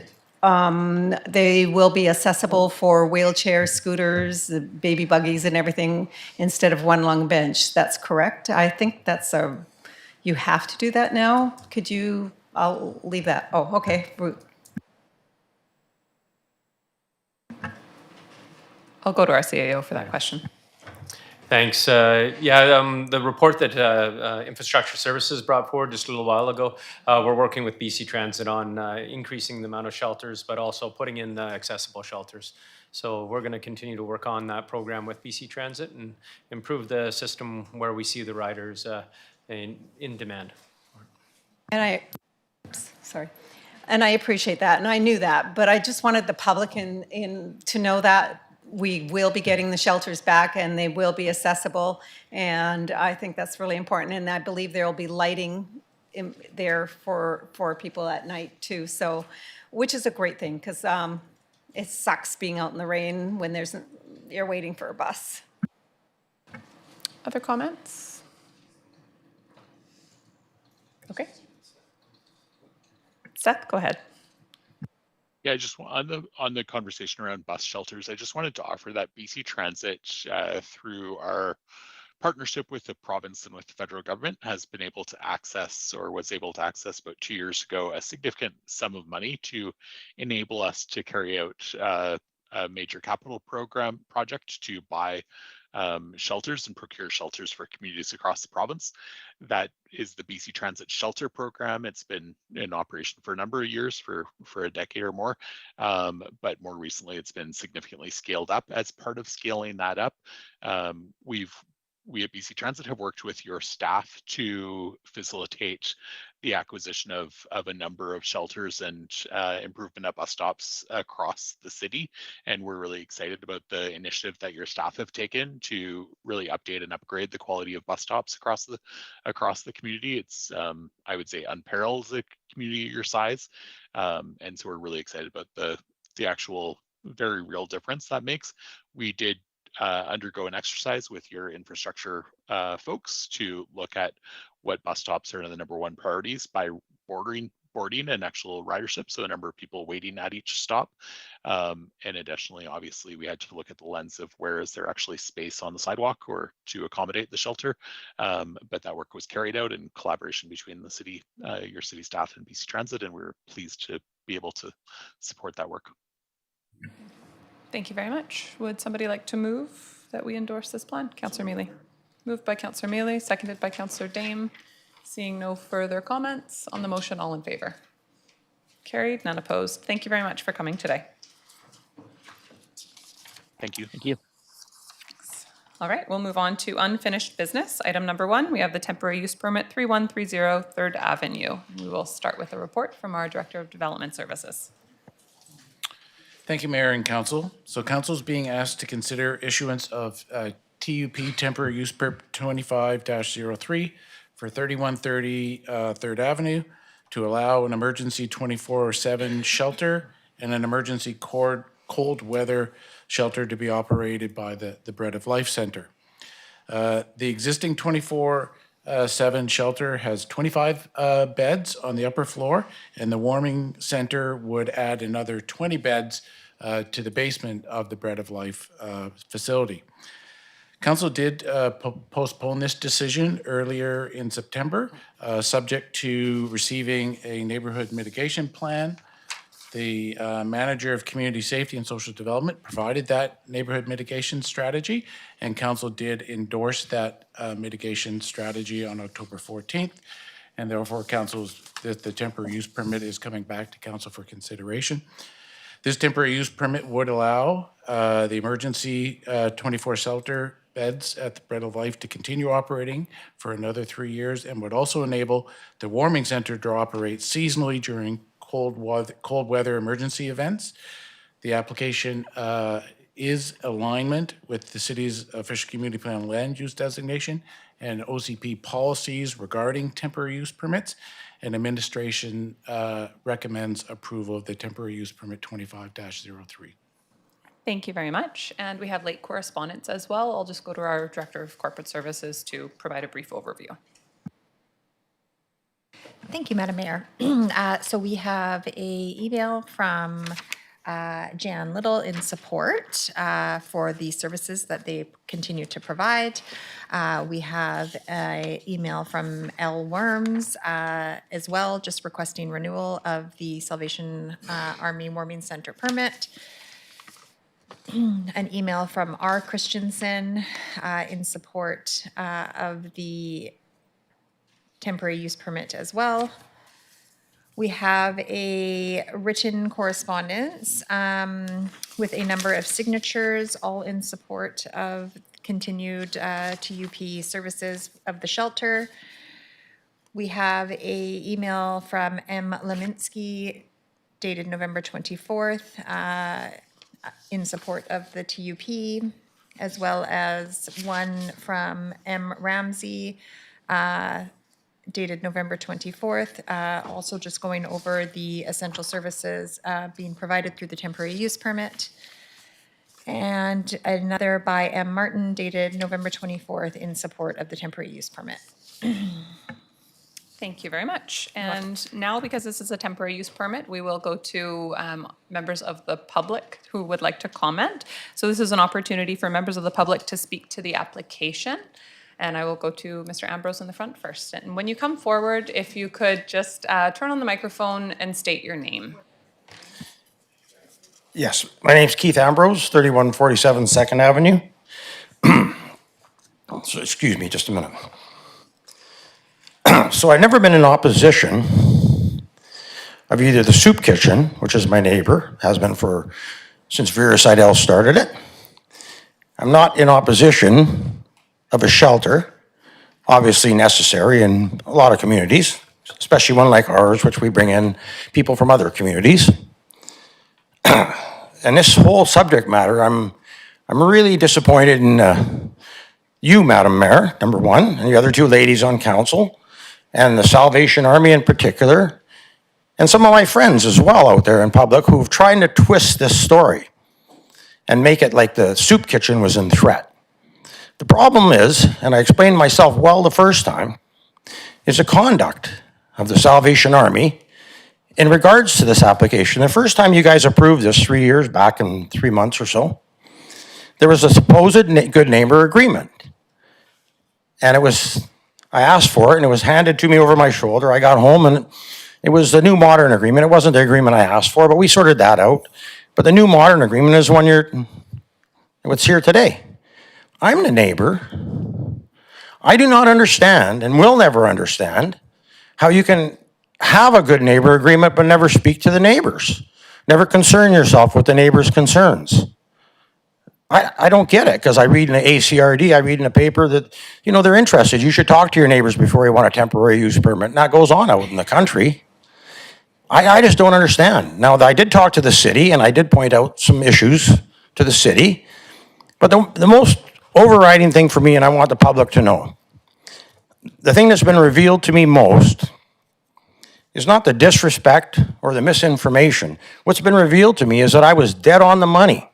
they will be accessible for wheelchairs, scooters, baby buggies and everything instead of one long bench. That's correct? I think you have to do that now. I'll leave that. Oh, okay. I'll go to our CAO for that question. Thanks. The report that Infrastructure Services brought forward just a little while ago, we're working with BC Transit on increasing the amount of shelters, but also putting in accessible shelters. So we're going to continue to work on that program with BC Transit and improve the system where we see the riders in demand. And I appreciate that, and I knew that, but I just wanted the public to know that we will be getting the shelters back and they will be accessible, and I think that's really important, and I believe there will be lighting there for people at night too, so, which is a great thing, because it sucks being out in the rain when you're waiting for a bus. Other comments? Okay. Seth, go ahead. Yeah, just on the conversation around bus shelters, I just wanted to offer that BC Transit, through our partnership with the province and with the federal government, has been able to access, or was able to access about 2 years ago, a significant sum of money to enable us to carry out a major capital project to buy shelters and procure shelters for communities across the province. That is the BC Transit Shelter Program. It's been in operation for a number of years, for a decade or more, but more recently it's been significantly scaled up. As part of scaling that up, we at BC Transit have worked with your staff to facilitate the acquisition of a number of shelters and improvement of bus stops across the city. And we're really excited about the initiative that your staff have taken to really update and upgrade the quality of bus stops across the community. It's, I would say, unparalleled as a community your size. And so we're really excited about the actual very real difference that makes. We did undergo an exercise with your infrastructure folks to look at what bus stops are the number one priorities by boarding and actual ridership, so a number of people waiting at each stop. And additionally, obviously, we had to look at the lens of where is there actually space on the sidewalk or to accommodate the shelter. But that work was carried out in collaboration between the city, your city staff, and BC Transit, and we're pleased to be able to support that work. Thank you very much. Would somebody like to move that we endorse this plan? Councillor Mealy. Moved by Councillor Mealy, seconded by Councillor Dame. Seeing no further comments on the motion, all in favor? Carried, none opposed. Thank you very much for coming today. Thank you. Thank you. All right, we'll move on to unfinished business. Item number 1, we have the temporary use permit 3130 3rd Avenue. We will start with a report from our Director of Development Services. Thank you, Mayor and Council. So Council is being asked to consider issuance of TUP temporary use permit 25-03 for 3130 3rd Avenue to allow an emergency 24/7 shelter and an emergency cold weather shelter to be operated by the Bread of Life Center. The existing 24/7 shelter has 25 beds on the upper floor, and the warming center would add another 20 beds to the basement of the Bread of Life facility. Council did postpone this decision earlier in September, subject to receiving a neighborhood mitigation plan. The manager of community safety and social development provided that neighborhood mitigation strategy, and council did endorse that mitigation strategy on October 14th. And therefore, the temporary use permit is coming back to council for consideration. This temporary use permit would allow the emergency 24 shelter beds at the Bread of Life to continue operating for another 3 years, and would also enable the warming center to operate seasonally during cold weather emergency events. The application is alignment with the city's official community plan land use designation and OCP policies regarding temporary use permits, and administration recommends approval of the temporary use permit 25-03. Thank you very much. And we have late correspondence as well. I'll just go to our Director of Corporate Services to provide a brief overview. Thank you, Madam Mayor. So we have a email from Jan Little in support for the services that they continue to provide. We have an email from L. Worms as well, just requesting renewal of the Salvation Army Warming Center permit. An email from R. Christensen in support of the temporary use permit as well. We have a written correspondence with a number of signatures, all in support of continued TUP services of the shelter. We have a email from M. Leminsky dated November 24th in support of the TUP, as well as one from M. Ramsey dated November 24th, also just going over the essential services being provided through the temporary use permit. And another by M. Martin dated November 24th in support of the temporary use permit. Thank you very much. And now, because this is a temporary use permit, we will go to members of the public who would like to comment. So this is an opportunity for members of the public to speak to the application. And I will go to Mr. Ambrose in the front first. And when you come forward, if you could just turn on the microphone and state your name. Yes, my name's Keith Ambrose, 3147 2nd Avenue. So, excuse me just a minute. So I've never been in opposition of either the soup kitchen, which is my neighbor, has been since Vera Seidel started it. I'm not in opposition of a shelter, obviously necessary in a lot of communities, especially one like ours, which we bring in people from other communities. And this whole subject matter, I'm really disappointed in you, Madam Mayor, number one, and the other two ladies on council, and the Salvation Army in particular, and some of my friends as well out there in public who've tried to twist this story and make it like the soup kitchen was in threat. The problem is, and I explained myself well the first time, is the conduct of the Salvation Army in regards to this application. The first time you guys approved this 3 years back in 3 months or so, there was a supposed good neighbor agreement. And I asked for it and it was handed to me over my shoulder. I got home and it was the new modern agreement. It wasn't the agreement I asked for, but we sorted that out. But the new modern agreement is what's here today. I'm the neighbor. I do not understand and will never understand how you can have a good neighbor agreement but never speak to the neighbors. Never concern yourself with the neighbors' concerns. I don't get it, because I read in the ACRD, I read in the paper that, they're interested. You should talk to your neighbors before you want a temporary use permit. And that goes on out in the country. I just don't understand. Now, I did talk to the city, and I did point out some issues to the city. But the most overriding thing for me, and I want the public to know, the thing that's been revealed to me most is not the disrespect or the misinformation. What's been revealed to me is that I was dead on the money.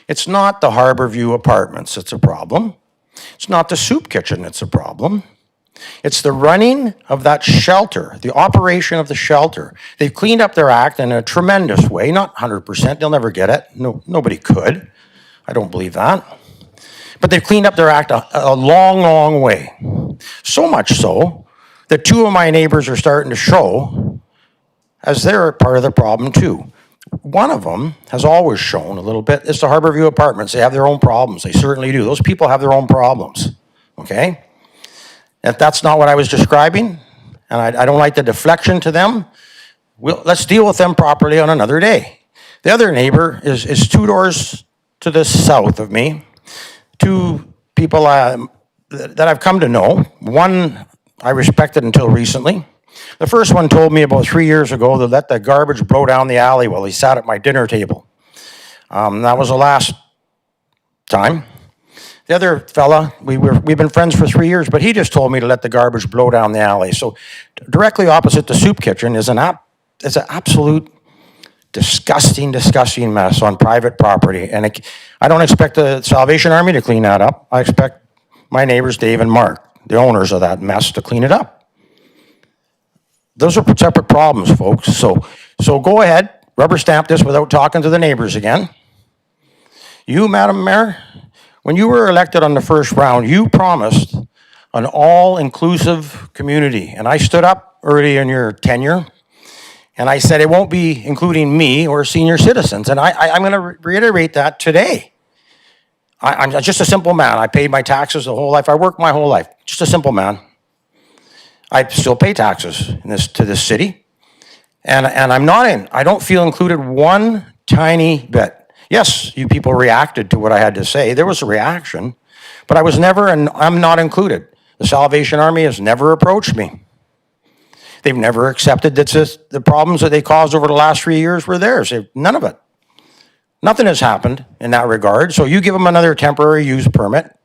It's not the Harborview Apartments that's a problem. It's not the soup kitchen that's a problem. It's the running of that shelter, the operation of the shelter. They've cleaned up their act in a tremendous way, not 100%, they'll never get it. No, nobody could. I don't believe that. But they've cleaned up their act a long, long way. So much so that two of my neighbors are starting to show as they're part of the problem too. One of them has always shown a little bit. It's the Harborview Apartments. They have their own problems. They certainly do. Those people have their own problems, okay? If that's not what I was describing, and I don't like the deflection to them, let's deal with them properly on another day. The other neighbor is 2 doors to the south of me. Two people that I've come to know. One I respected until recently. The first one told me about 3 years ago to let the garbage blow down the alley while he sat at my dinner table. That was the last time. The other fella, we've been friends for 3 years, but he just told me to let the garbage blow down the alley. So directly opposite the soup kitchen is an absolute disgusting, disgusting mess on private property. And I don't expect the Salvation Army to clean that up. I expect my neighbors, Dave and Mark, the owners of that mess, to clean it up. Those are separate problems, folks. So go ahead, rubber stamp this without talking to the neighbors again. You, Madam Mayor, when you were elected on the first round, you promised an all-inclusive community. And I stood up early in your tenure, and I said it won't be including me or senior citizens. And I'm going to reiterate that today. I'm just a simple man. I paid my taxes the whole life. I worked my whole life. Just a simple man. I still pay taxes to this city. And I don't feel included one tiny bit. Yes, you people reacted to what I had to say. There was a reaction, but I was never, and I'm not included. The Salvation Army has never approached me. They've never accepted that the problems that they caused over the last 3 years were theirs. None of it. Nothing has happened in that regard. So you give them another temporary use permit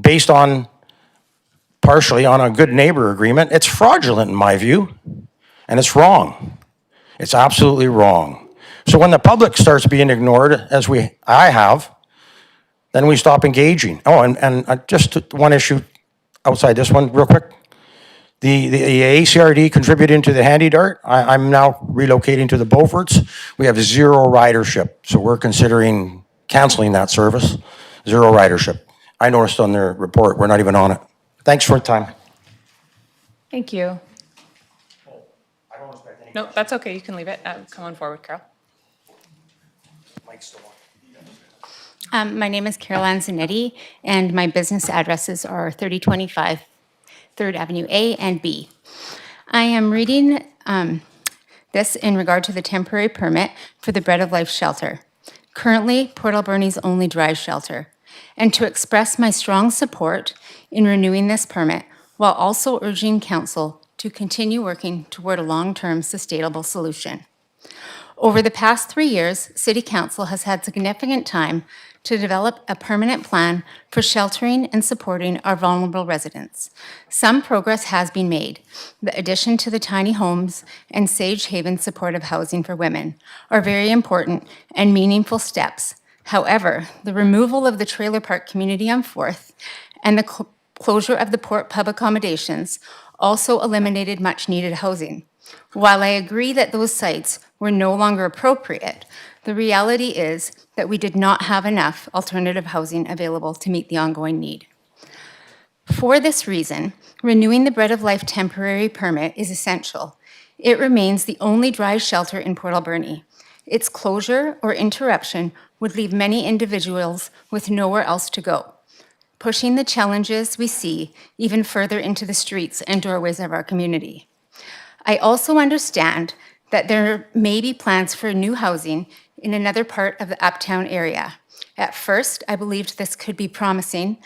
based on, partially on a good neighbor agreement. It's fraudulent in my view, and it's wrong. It's absolutely wrong. So when the public starts being ignored, as I have, then we stop engaging. Oh, and just one issue outside this one, real quick. The ACRD contributing to the Handy Dart. I'm now relocating to the Beauforts. We have 0 ridership, so we're considering canceling that service. 0 ridership. I noticed on their report, we're not even on it. Thanks for the time. Thank you. I don't expect any. No, that's okay. You can leave it. Come on forward, Carol. Mike's still on. My name is Carol Ann Zanetti, and my business addresses are 3025 3rd Avenue A and B. I am reading this in regard to the temporary permit for the Bread of Life shelter, currently Port Alberni's only dry shelter, and to express my strong support in renewing this permit while also urging council to continue working toward a long-term sustainable solution. Over the past 3 years, City Council has had significant time to develop a permanent plan for sheltering and supporting our vulnerable residents. Some progress has been made. The addition to the tiny homes and Sage Haven supportive housing for women are very important and meaningful steps. However, the removal of the trailer park community on 4th and the closure of the port pub accommodations also eliminated much needed housing. While I agree that those sites were no longer appropriate, the reality is that we did not have enough alternative housing available to meet the ongoing need. For this reason, renewing the Bread of Life temporary permit is essential. It remains the only dry shelter in Port Alberni. Its closure or interruption would leave many individuals with nowhere else to go. pushing the challenges we see even further into the streets and doorways of our community. I also understand that there may be plans for new housing in another part of the uptown area. At first, I believed this could be promising.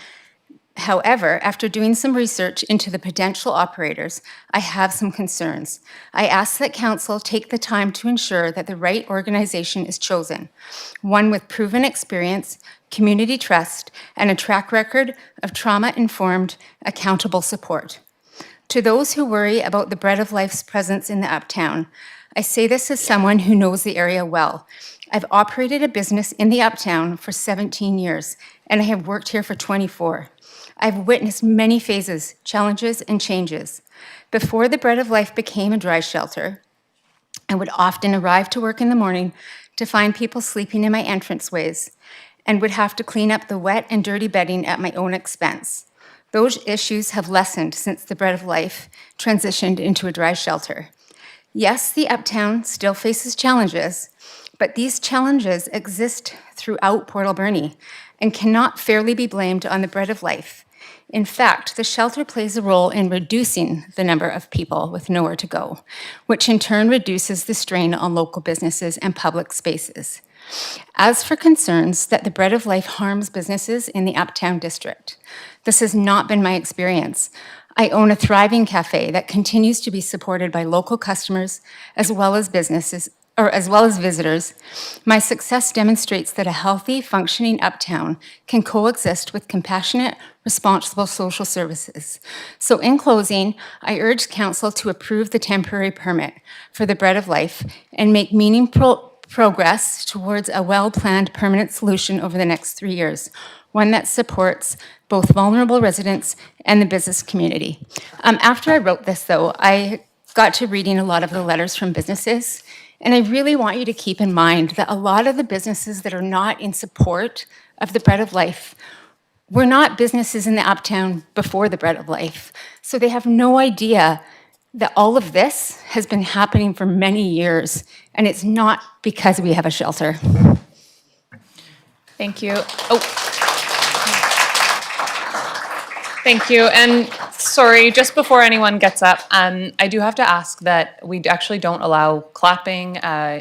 However, after doing some research into the potential operators, I have some concerns. I ask that council take the time to ensure that the right organization is chosen, one with proven experience, community trust, and a track record of trauma-informed, accountable support. To those who worry about the Bread of Life's presence in the Uptown, I say this as someone who knows the area well. I've operated a business in the Uptown for 17 years, and I have worked here for 24. I've witnessed many phases, challenges, and changes. Before the Bread of Life became a dry shelter, I would often arrive to work in the morning to find people sleeping in my entranceways and would have to clean up the wet and dirty bedding at my own expense. Those issues have lessened since the Bread of Life transitioned into a dry shelter. Yes, the Uptown still faces challenges, but these challenges exist throughout Port Alberni and cannot fairly be blamed on the Bread of Life. In fact, the shelter plays a role in reducing the number of people with nowhere to go, which in turn reduces the strain on local businesses and public spaces. As for concerns that the Bread of Life harms businesses in the Uptown district, this has not been my experience. I own a thriving cafe that continues to be supported by local customers as well as visitors. My success demonstrates that a healthy, functioning Uptown can coexist with compassionate, responsible social services. So in closing, I urge council to approve the temporary permit for the Bread of Life and make meaningful progress towards a well-planned permanent solution over the next 3 years, one that supports both vulnerable residents and the business community. After I wrote this, though, I got to reading a lot of the letters from businesses, and I really want you to keep in mind that a lot of the businesses that are not in support of the Bread of Life were not businesses in the Uptown before the Bread of Life. So they have no idea that all of this has been happening for many years, and it's not because we have a shelter. Thank you. Thank you. And sorry, just before anyone gets up, I do have to ask that we actually don't allow clapping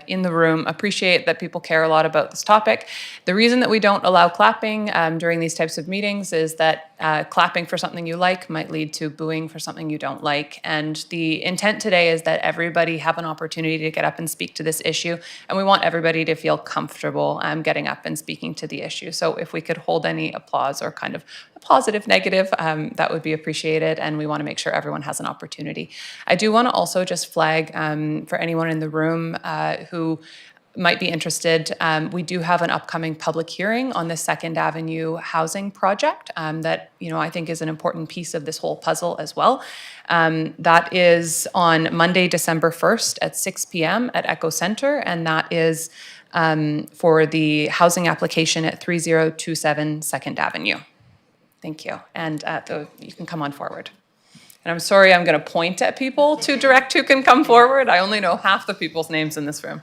in the room. Appreciate that people care a lot about this topic. The reason that we don't allow clapping during these types of meetings is that clapping for something you like might lead to booing for something you don't like. And the intent today is that everybody have an opportunity to get up and speak to this issue. And we want everybody to feel comfortable getting up and speaking to the issue. So if we could hold any applause or kind of positive, negative, that would be appreciated, and we want to make sure everyone has an opportunity. I do want to also just flag for anyone in the room who might be interested, we do have an upcoming public hearing on the 2nd Avenue housing project that I think is an important piece of this whole puzzle as well. That is on Monday, December 1st at 6 p.m. at Echo Center, and that is for the housing application at 3027 2nd Avenue. Thank you. And you can come on forward. And I'm sorry, I'm going to point at people to direct who can come forward. I only know half the people's names in this room.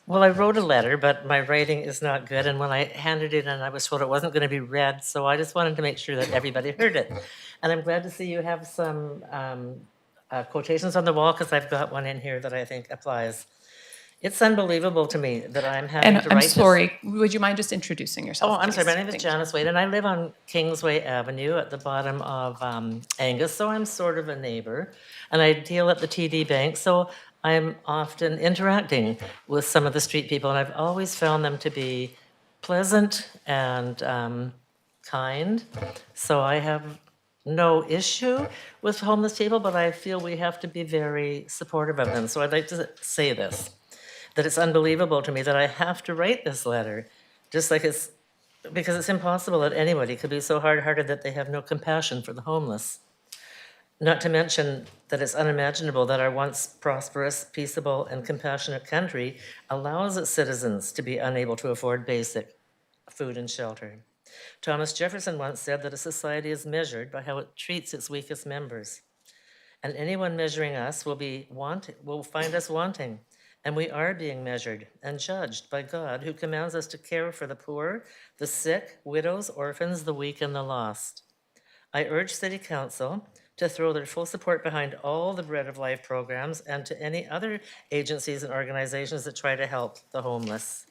Well, I wrote a letter, but my writing is not good. And when I handed it in, I was told it wasn't going to be read. So I just wanted to make sure that everybody heard it. And I'm glad to see you have some quotations on the wall, because I've got one in here that I think applies. It's unbelievable to me that I'm having to write I'm sorry, would you mind just introducing yourself? Oh, I'm sorry. My name is Thank Janice Wade, and I live on Kingsway Avenue at the bottom of Angus, so I'm sort of a neighbor. And I deal at the TD Bank, so I'm often interacting with some of the street people, and I've always found them to be pleasant and kind. So I have no issue with homeless people, but I feel we have to be very supportive of them. So I'd like to say this, that it's unbelievable to me that I have to write this letter, because it's impossible that anybody could be so hard-hearted that they have no compassion for the homeless. Not to mention that it's unimaginable that our once prosperous, peaceable, and compassionate country allows its citizens to be unable to afford basic food and shelter. Thomas Jefferson once said that a society is measured by how it treats its weakest members. And anyone measuring us will find us wanting, And we are being measured and judged by God, who commands us to care for the poor, the sick, widows, orphans, the weak, and the lost. I urge City Council to throw their full support behind all the Bread of Life programs and to any other agencies and organizations that try to help the homeless.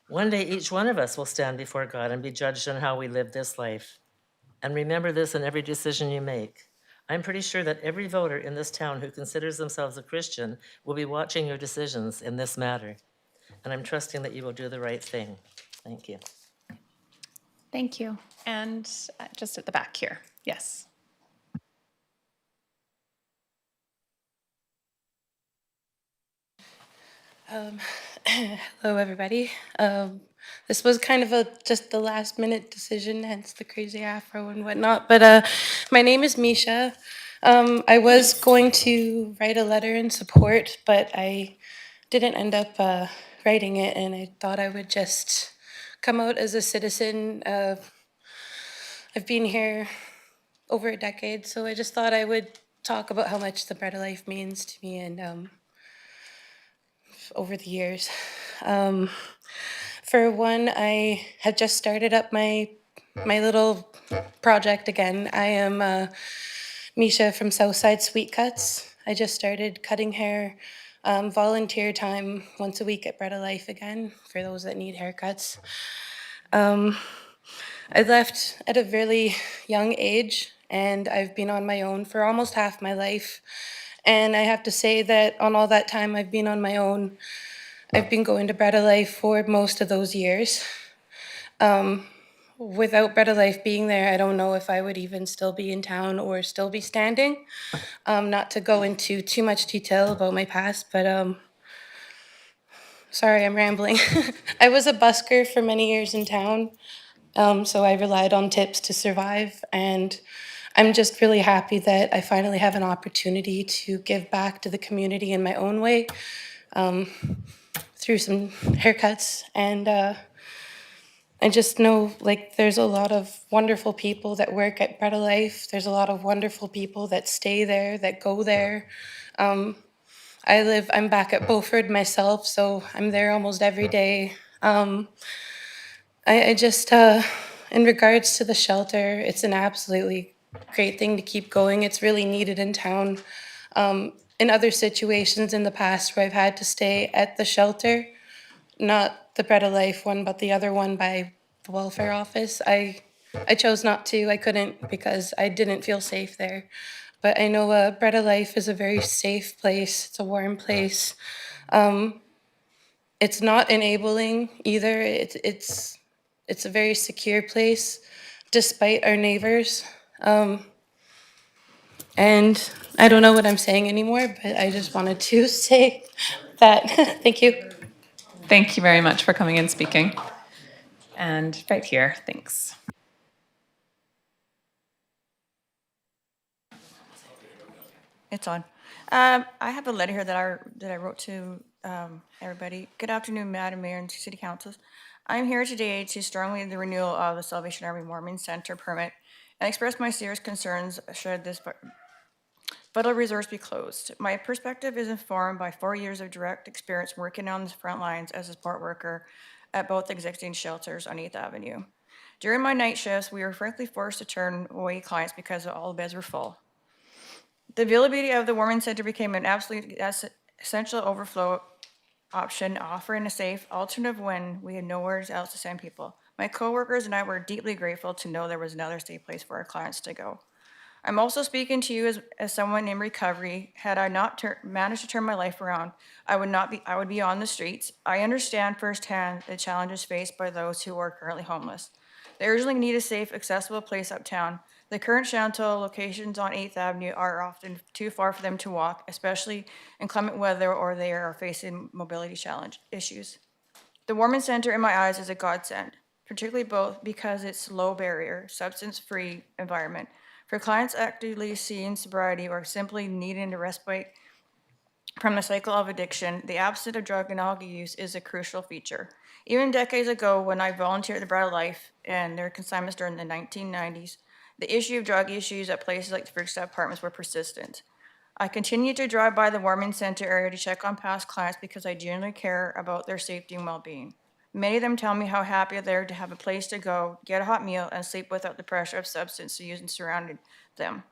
One day, each one of us will stand before God and be judged on how we live this life. And remember this in every decision you make. I'm pretty sure that every voter in this town who considers themselves a Christian will be watching your decisions in this matter. And I'm trusting that you will do the right thing. Thank you. Thank you. And just at the back here, yes. Hello, everybody. This was kind of just the last minute decision, hence the crazy afro and whatnot. But my name is Misha. I was going to write a letter in support, but I didn't end up writing it, and I thought I would just come out as a citizen. I've been here over a decade, so I just thought I would talk about how much the Bread of Life means to me and over the years. For one, I have just started up my little project again. I am Misha from Southside Sweet Cuts. I just started cutting hair, volunteer time once a week at Bread of Life again for those that need haircuts. I left at a really young age, and I've been on my own for almost half my life. And I have to say that on all that time I've been on my own, I've been going to Bread of Life for most of those years. Without Bread of Life being there, I don't know if I would even still be in town or still be standing. Not to go into too much detail about my past, but sorry, I'm rambling. I was a busker for many years in town, so I relied on tips to survive, and I'm just really happy that I finally have an opportunity to give back to the community in my own way. Through some haircuts, and I just know like there's a lot of wonderful people that work at Bread of Life. There's a lot of wonderful people that stay there, that go there. I'm back at Beaufort myself, so I'm there almost every day. I just, in regards to the shelter, it's an absolutely great thing to keep going. It's really needed in town. In other situations in the past where I've had to stay at the shelter, not the Bread of Life one, but the other one by the welfare office. I chose not to. I couldn't because I didn't feel safe there. But I know Bread of Life is a very safe place. It's a warm place. It's not enabling either. It's a very secure place, despite our neighbors. And I don't know what I'm saying anymore, but I just wanted to say that. Thank you. Thank you very much for coming and speaking. And right here, thanks. It's on. I have a letter here that I wrote to everybody. Good afternoon, Madam Mayor and City Councils. I'm here today to strongly the renewal of the Salvation Army Mormon Center permit and express my serious concerns should this vital resource be closed. My perspective is informed by 4 years of direct experience working on the front lines as a support worker at both existing shelters on 8th Avenue. During my night shifts, we were frankly forced to turn away clients because all the beds were full. The availability of the warming center became an absolute essential overflow option, offering a safe alternative when we had nowhere else to send people. My coworkers and I were deeply grateful to know there was another safe place for our clients to go. I'm also speaking to you as someone in recovery. Had I not managed to turn my life around, I would be on the streets. I understand firsthand the challenges faced by those who are currently homeless. They urgently need a safe, accessible place uptown. The current shelter locations on 8th Avenue are often too far for them to walk, especially in climate weather or they are facing mobility challenge issues. The Warming Center, in my eyes, is a godsend, particularly both because it's low barrier, substance-free environment. For clients actively seeking sobriety or simply needing a respite from the cycle of addiction, the absence of drug and alcohol use is a crucial feature. Even decades ago, when I volunteered at the Bread of Life and their consignments during the 1990s, the issue of drug issues at places like the Frickstaff Apartments were persistent. I continue to drive by the Warming Center area to check on past clients because I genuinely care about their safety and well-being. Many of them tell me how happy they are to have a place to go, get a hot meal, and sleep without the pressure of substance use and surrounding them.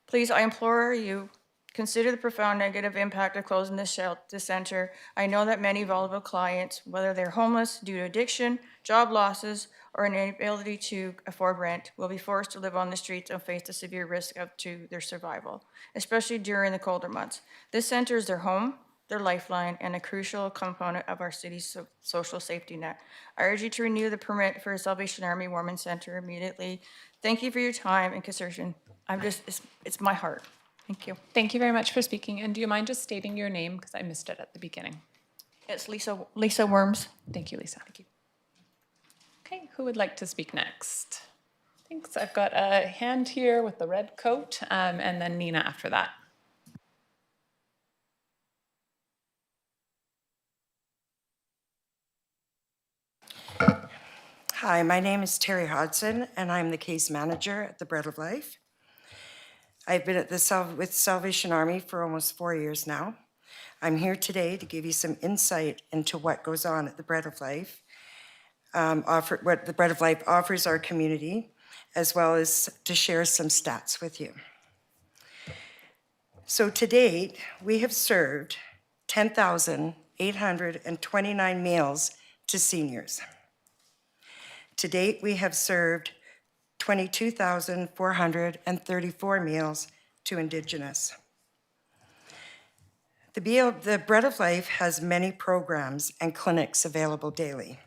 Please, I implore you, consider the profound negative impact of closing this center. I know that many vulnerable clients, whether they're homeless due to addiction, job losses, or an inability to afford rent, will be forced to live on the streets and face the severe risk to their survival, especially during the colder months. This center is their home, their lifeline, and a crucial component of our city's social safety net. I urge you to renew the permit for Salvation Army Warming Center immediately. Thank you for your time and consideration. It's my heart. Thank you. Thank you very much for speaking. And do you mind just stating your name, because I missed it at the beginning? It's Lisa Worms. Thank you, Lisa. Thank you. Okay, who would like to speak next? Thanks. I've got a hand here with the red coat, and then Nina after that. Hi, my name is Terry Hodson, and I'm the case manager at the Bread of Life. I've been with Salvation Army for almost 4 years now. I'm here today to give you some insight into what goes on at the Bread of Life, what the Bread of Life offers our community, as well as to share some stats with you. So to date, we have served 10,829 meals to seniors. To date, we have served 22,434 meals to Indigenous. The Bread of Life has many programs and clinics available daily.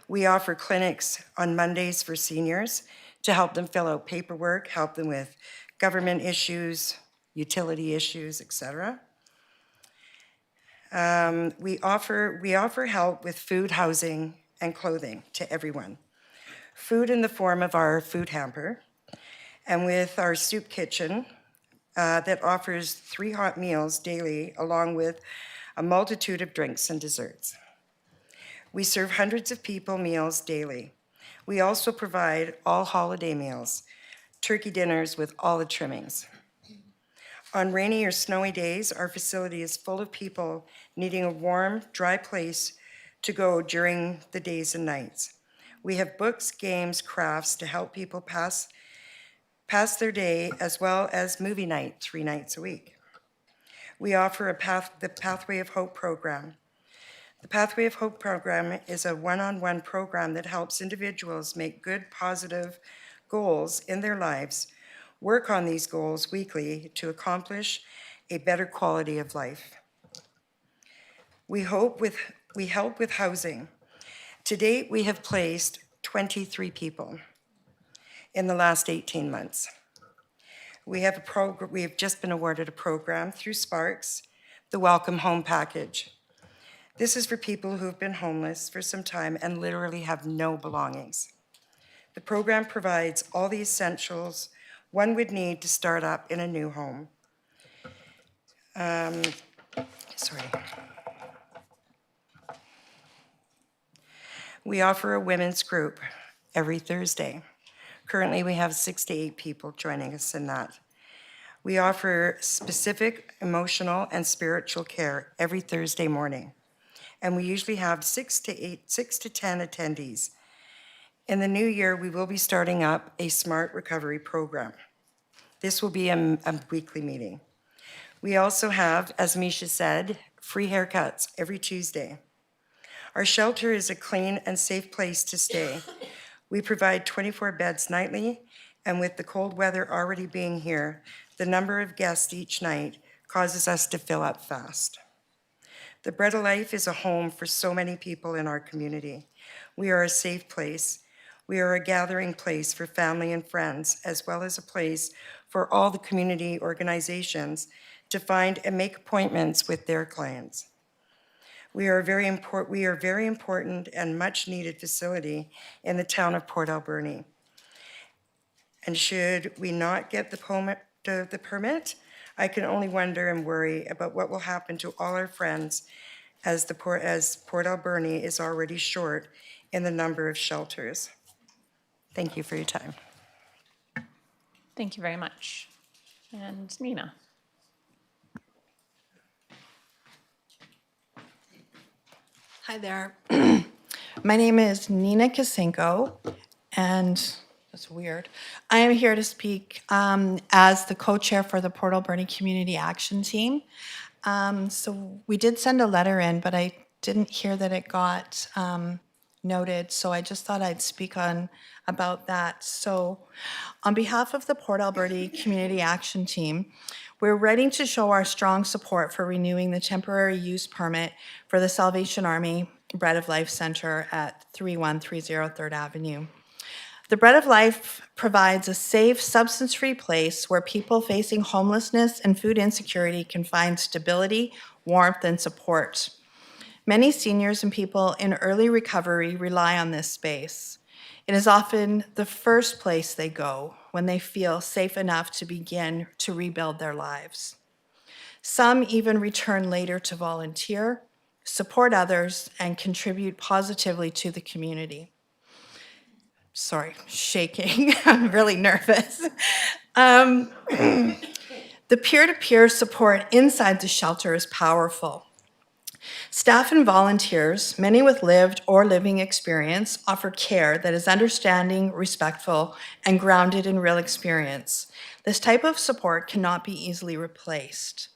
We offer clinics on Mondays for seniors to help them fill out paperwork, help them with government issues, utility issues, etc. We offer help with food, housing, and clothing to everyone. Food in the form of our food hamper, and with our soup kitchen that offers 3 hot meals daily, along with a multitude of drinks and desserts. We serve hundreds of people meals daily. We also provide all holiday meals, turkey dinners with all the trimmings. On rainy or snowy days, our facility is full of people needing a warm, dry place to go during the days and nights. We have books, games, crafts to help people pass their day, as well as movie night 3 nights a week. We offer the Pathway of Hope program. The Pathway of Hope program is a one-on-one program that helps individuals make good, positive goals in their lives, work on these goals weekly to accomplish a better quality of life. We help with housing. To date, we have placed 23 people in the last 18 months. We have just been awarded a program through Sparks, the Welcome Home Package. This is for people who have been homeless for some time and literally have no belongings. The program provides all the essentials one would need to start up in a new home. We offer a women's group every Thursday. Currently, we have 6 to 8 people joining us in that. We offer specific emotional and spiritual care every Thursday morning, and we usually have 6 to 10 attendees. In the new year, we will be starting up a Smart Recovery program. This will be a weekly meeting. We also have, as Misha said, free haircuts every Tuesday. Our shelter is a clean and safe place to stay. We provide 24 beds nightly, and with the cold weather already being here, the number of guests each night causes us to fill up fast. The Bread of Life is a home for so many people in our community. We are a safe place. We are a gathering place for family and friends, as well as a place for all the community organizations to find and make appointments with their clients. We are a very important and much needed facility in the town of Port Alberni. And should we not get the permit, I can only wonder and worry about what will happen to all our friends as Port Alberni is already short in the number of shelters. Thank you for your time. Thank you very much. And Nina. Hi there. My name is Nina Kasinko, and that's weird. I am here to speak as the co-chair for the Port Alberni Community Action Team. So we did send a letter in, but I didn't hear that it got noted, so I just thought I'd speak on about that. So on behalf of the Port Alberni Community Action Team, we're writing to show our strong support for renewing the temporary use permit for the Salvation Army Bread of Life Center at 3130 3rd Avenue. The Bread of Life provides a safe, substance-free place where people facing homelessness and food insecurity can find stability, warmth, and support. Many seniors and people in early recovery rely on this space. It is often the first place they go when they feel safe enough to begin to rebuild their lives. Some even return later to volunteer, support others, and contribute positively to the community. Sorry, shaking. I'm really nervous. The peer-to-peer support inside the shelter is powerful. Staff and volunteers, many with lived or living experience, offer care that is understanding, respectful, and grounded in real experience. This type of support cannot be easily replaced.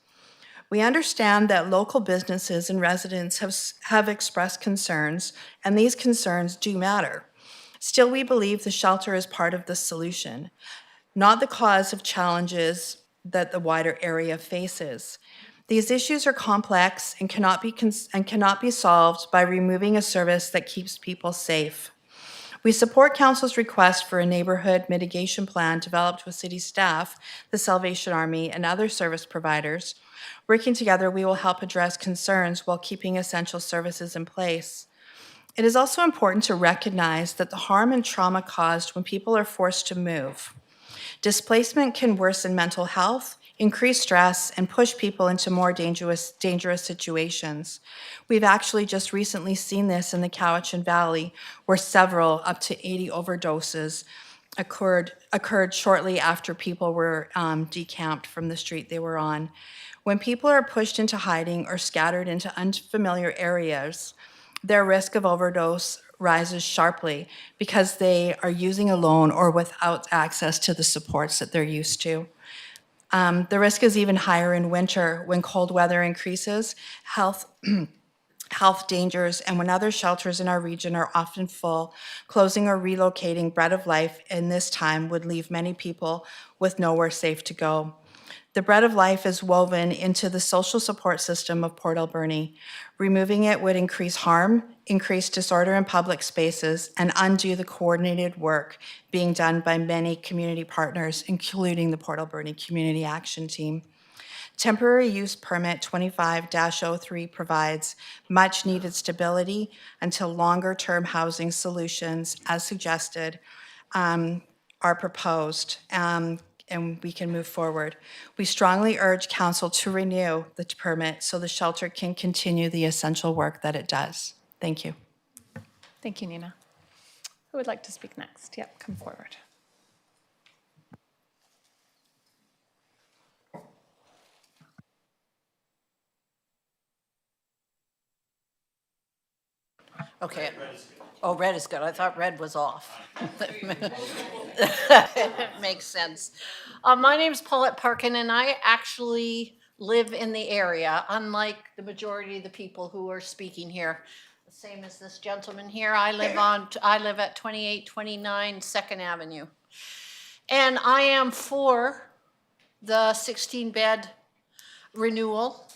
We understand that local businesses and residents have expressed concerns, and these concerns do matter. Still, we believe the shelter is part of the solution, not the cause of challenges that the wider area faces. These issues are complex and cannot be solved by removing a service that keeps people safe. We support Council's request for a neighborhood mitigation plan developed with city staff, the Salvation Army, and other service providers. Working together, we will help address concerns while keeping essential services in place. It is also important to recognize that the harm and trauma caused when people are forced to move. Displacement can worsen mental health, increase stress, and push people into more dangerous situations. We've actually just recently seen this in the Cowichan Valley, where several, up to 80 overdoses occurred shortly after people were decamped from the street they were on. When people are pushed into hiding or scattered into unfamiliar areas, their risk of overdose rises sharply because they are using alone or without access to the supports that they're used to. The risk is even higher in winter when cold weather increases, health dangers, and when other shelters in our region are often full. Closing or relocating Bread of Life in this time would leave many people with nowhere safe to go. The Bread of Life is woven into the social support system of Port Alberni. Removing it would increase harm, increase disorder in public spaces, and undo the coordinated work being done by many community partners, including the Port Alberni Community Action Team. Temporary Use Permit 25-03 provides much-needed stability until longer-term housing solutions, as suggested, are proposed, and we can move forward. We strongly urge Council to renew the permit so the shelter can continue the essential work that it does. Thank you. Thank you, Nina. Who would like to speak next? Yep, come forward. Okay. Oh, red is good. I thought red was off. Makes sense. My name's Paulette Parkin, and I actually live in the area, unlike the majority of the people who are speaking here. The same as this gentleman here. I live at 2829 2nd Avenue. And I am for the 16-bed renewal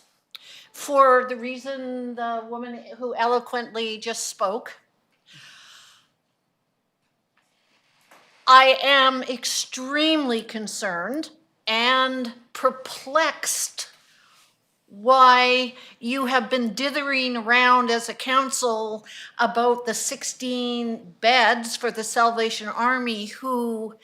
for the reason the woman who eloquently just spoke. I am extremely concerned and perplexed why you have been dithering around as a council about the 16 beds for the Salvation Army, who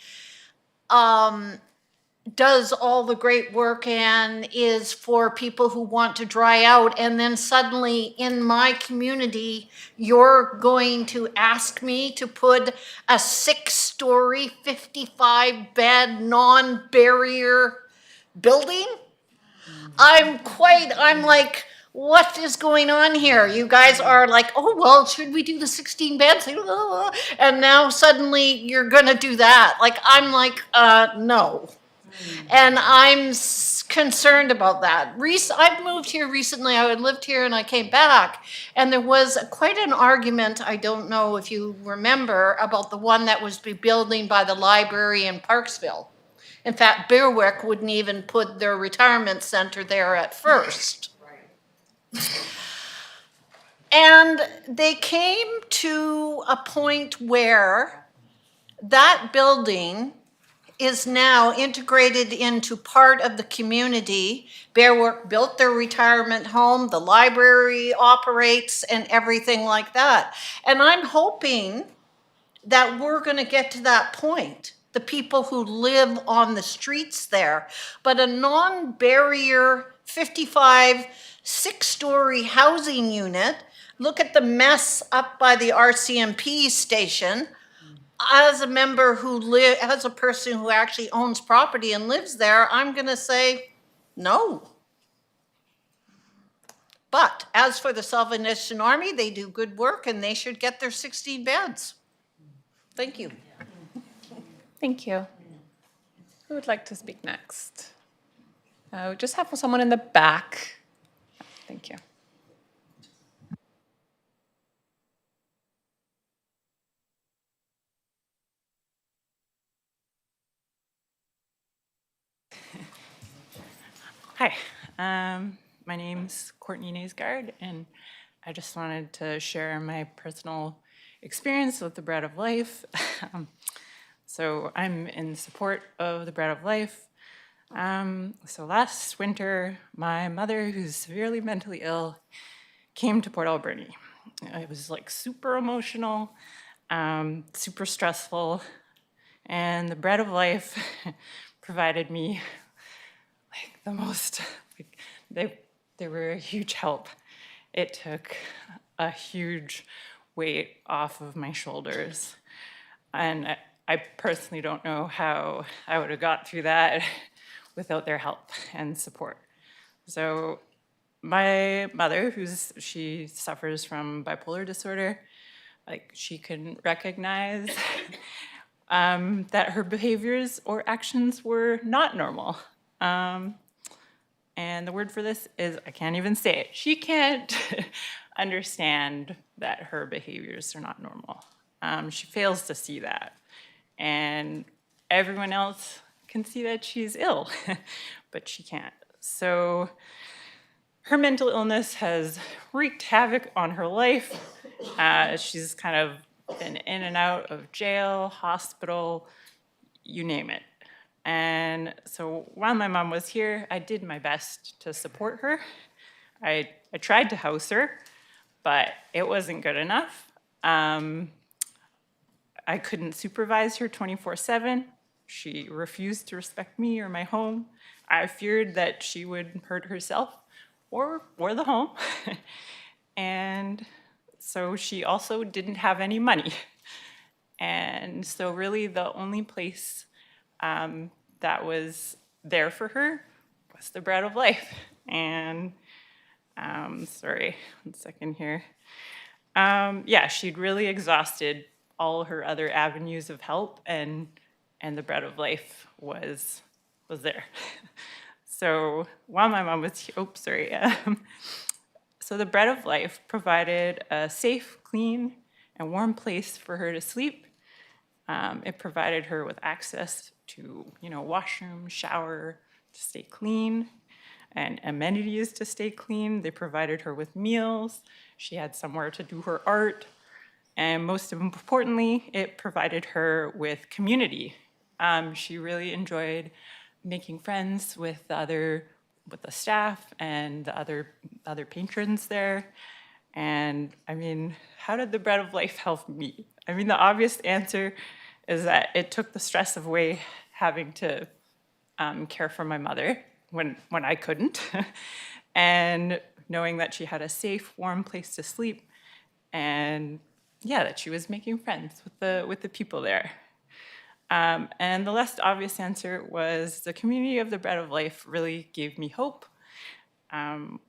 does all the great work and is for people who want to dry out. And then suddenly in my community, you're going to ask me to put a 6-story, 55-bed, non-barrier building? I'm like, what is going on here? You guys are like, oh, well, should we do the 16 beds? And now suddenly you're going to do that. Like, I'm like, no. And I'm concerned about that. I've moved here recently. I had lived here and I came back. And there was quite an argument, I don't know if you remember, about the one that was building by the library in Parksville. In fact, Berwick wouldn't even put their retirement center there at first. And they came to a point where that building is now integrated into part of the community. Berwick built their retirement home, the library operates, and everything like that. And I'm hoping that we're going to get to that point, the people who live on the streets there. But a non-barrier 55 six-story housing unit, look at the mess up by the RCMP station. As a member as a person who actually owns property and lives there, I'm going to say no. But as for the Salvation Army, they do good work and they should get their 16 beds. Thank you. Thank you. Who would like to speak next? We just have someone in the back. Thank you. Hi, my name's Courtney Naysgard, and I just wanted to share my personal experience with the Bread of Life. So I'm in support of the Bread of Life. So last winter, my mother, who's severely mentally ill, came to Port Alberni. It was like super emotional, super stressful, and the Bread of Life provided me the most, they were a huge help. It took a huge weight off of my shoulders. And I personally don't know how I would have got through that without their help and support. So my mother, she suffers from bipolar disorder, like she can recognize that her behaviors or actions were not normal. And the word for this is, I can't even say it. She can't understand that her behaviors are not normal. She fails to see that. And everyone else can see that she's ill, but she can't. So her mental illness has wreaked havoc on her life. She's kind of been in and out of jail, hospital, you name it. And so while my mom was here, I did my best to support her. I tried to house her, but it wasn't good enough. I couldn't supervise her 24/7. She refused to respect me or my home. I feared that she would hurt herself or the home. And so she also didn't have any money. And so really the only place that was there for her was the Bread of Life. And sorry, 1 second here. Yeah, she'd really exhausted all her other avenues of help, and the Bread of Life was there. So while my mom was, so the Bread of Life provided a safe, clean, and warm place for her to sleep. It provided her with access to, washroom, shower, to stay clean, and amenities to stay clean. They provided her with meals. She had somewhere to do her art. And most importantly, it provided her with community. She really enjoyed making friends with the staff and the other patrons there. And I mean, how did the Bread of Life help me? I mean, the obvious answer is that it took the stress away having to care for my mother when I couldn't. And knowing that she had a safe, warm place to sleep, and that she was making friends with the people there. And the less obvious answer was the community of the Bread of Life really gave me hope.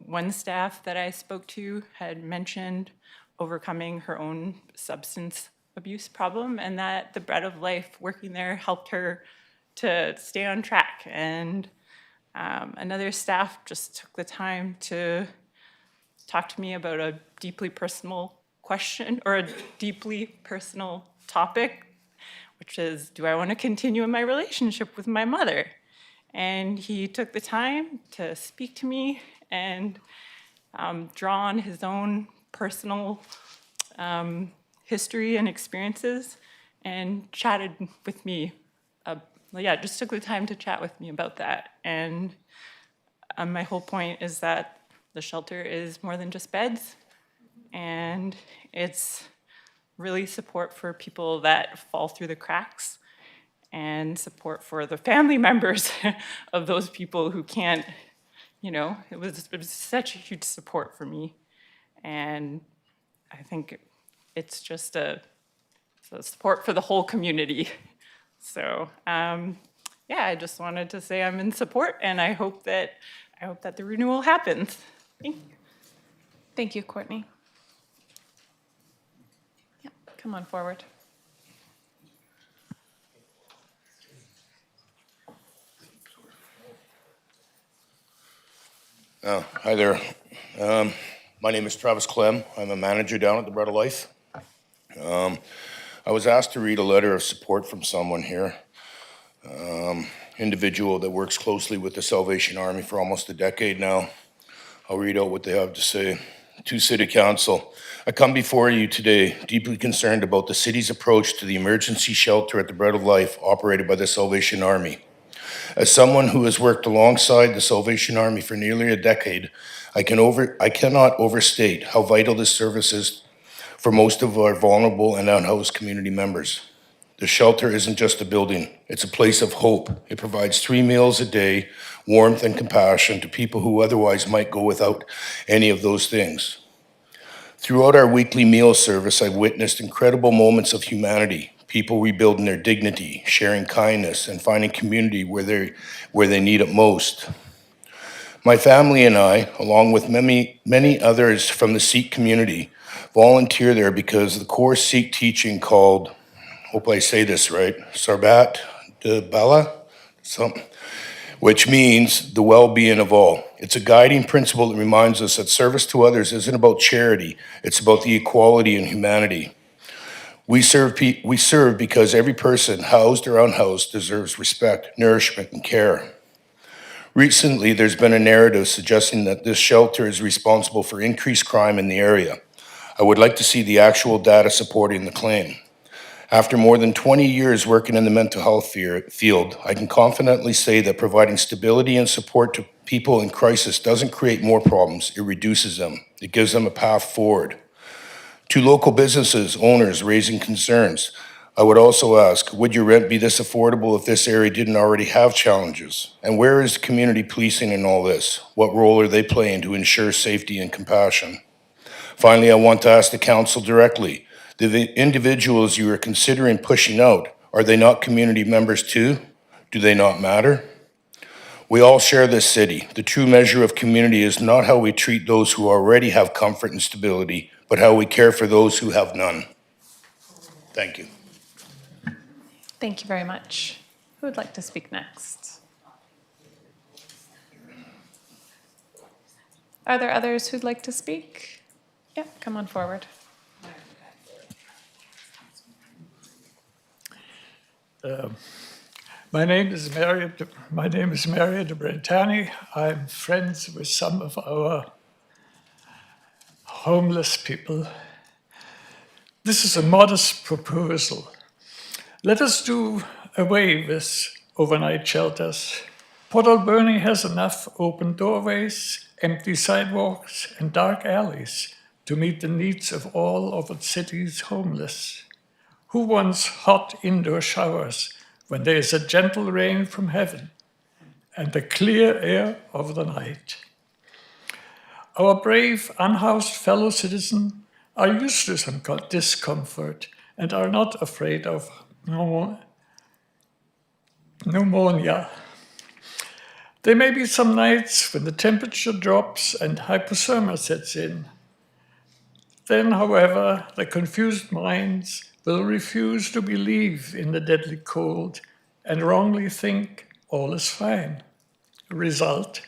One staff that I spoke to had mentioned overcoming her own substance abuse problem, and that the Bread of Life working there helped her to stay on track. And another staff just took the time to talk to me about a deeply personal question or a deeply personal topic, which is, do I want to continue in my relationship with my mother? And he took the time to speak to me and draw on his own personal history and experiences and chatted with me. Just took the time to chat with me about that. And my whole point is that the shelter is more than just beds, and it's really support for people that fall through the cracks and support for the family members of those people who can't, it was such a huge support for me. And I think it's just a support for the whole community. So I just wanted to say I'm in support, and I hope that the renewal happens. Thank you. Thank you, Courtney. Yeah, come on forward. Hi there. My name is Travis Clem. I'm a manager down at the Bread of Life. I was asked to read a letter of support from someone here, individual that works closely with the Salvation Army for almost a decade now. I'll read out what they have to say. To City Council, I come before you today deeply concerned about the city's approach to the emergency shelter at the Bread of Life operated by the Salvation Army. As someone who has worked alongside the Salvation Army for nearly a decade, I cannot overstate how vital this service is for most of our vulnerable and unhoused community members. The shelter isn't just a building, it's a place of hope. It provides 3 meals a day, warmth and compassion to people who otherwise might go without any of those things. Throughout our weekly meal service, I've witnessed incredible moments of humanity, people rebuilding their dignity, sharing kindness, and finding community where they need it most. My family and I, along with many others from the Sikh community, volunteer there because the core Sikh teaching called, hope I say this right, Sarbat de Bala, which means the well-being of all. It's a guiding principle that reminds us that service to others isn't about charity, it's about the equality and humanity. We serve because every person, housed or unhoused, deserves respect, nourishment, and care. Recently, there's been a narrative suggesting that this shelter is responsible for increased crime in the area. I would like to see the actual data supporting the claim. After more than 20 years working in the mental health field, I can confidently say that providing stability and support to people in crisis doesn't create more problems, it reduces them. It gives them a path forward. To local businesses, owners raising concerns, I would also ask, would your rent be this affordable if this area didn't already have challenges? And where is community policing in all this? What role are they playing to ensure safety and compassion? Finally, I want to ask the council directly, the individuals you are considering pushing out, are they not community members too? Do they not matter? We all share this city. The true measure of community is not how we treat those who already have comfort and stability, but how we care for those who have none. Thank you. Thank you very much. Who would like to speak next? Are there others who'd like to speak? Yeah, come on forward. My name is Mario de Brentani. I'm friends with some of our homeless people. This is a modest proposal. Let us do away with overnight shelters. Port Alberni has enough open doorways, empty sidewalks, and dark alleys to meet the needs of all of its city's homeless. Who wants hot indoor showers when there is a gentle rain from heaven and the clear air of the night? Our brave, unhoused fellow citizens are used to some discomfort and are not afraid of pneumonia. There may be some nights when the temperature drops and hypothermia sets in. Then, however, the confused minds will refuse to believe in the deadly cold and wrongly think all is fine. Result,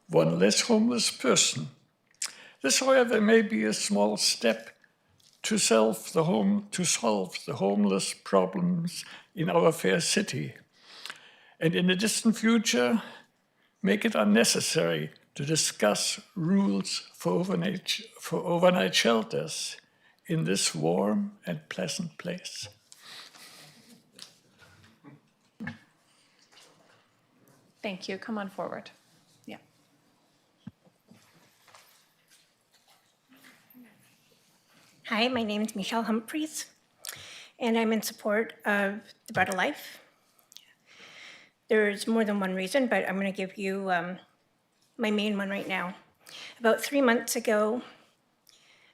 one less homeless person. This, however, may be a small step to solve the homeless problems in our fair city. And in the distant future, make it unnecessary to discuss rules for overnight shelters in this warm and pleasant place. Thank you. Come on forward. Yeah. Hi, my name is Michelle Humphreys, and I'm in support of the Bread of Life. There's more than one reason, but I'm going to give you my main one right now. About 3 months ago,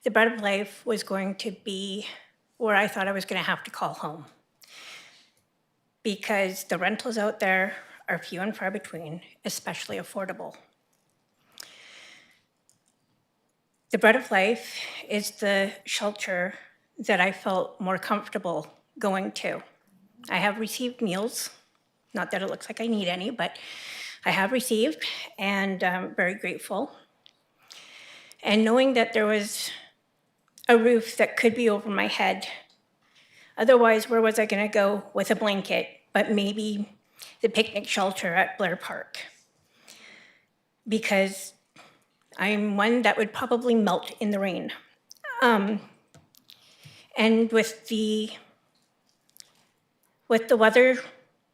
the Bread of Life was going to be where I thought I was going to have to call home, because the rentals out there are few and far between, especially affordable. The Bread of Life is the shelter that I felt more comfortable going to. I have received meals, not that it looks like I need any, but I have received, and I'm very grateful. And knowing that there was a roof that could be over my head. Otherwise, where was I going to go with a blanket? But maybe the picnic shelter at Blair Park. Because I'm one that would probably melt in the rain. And with the weather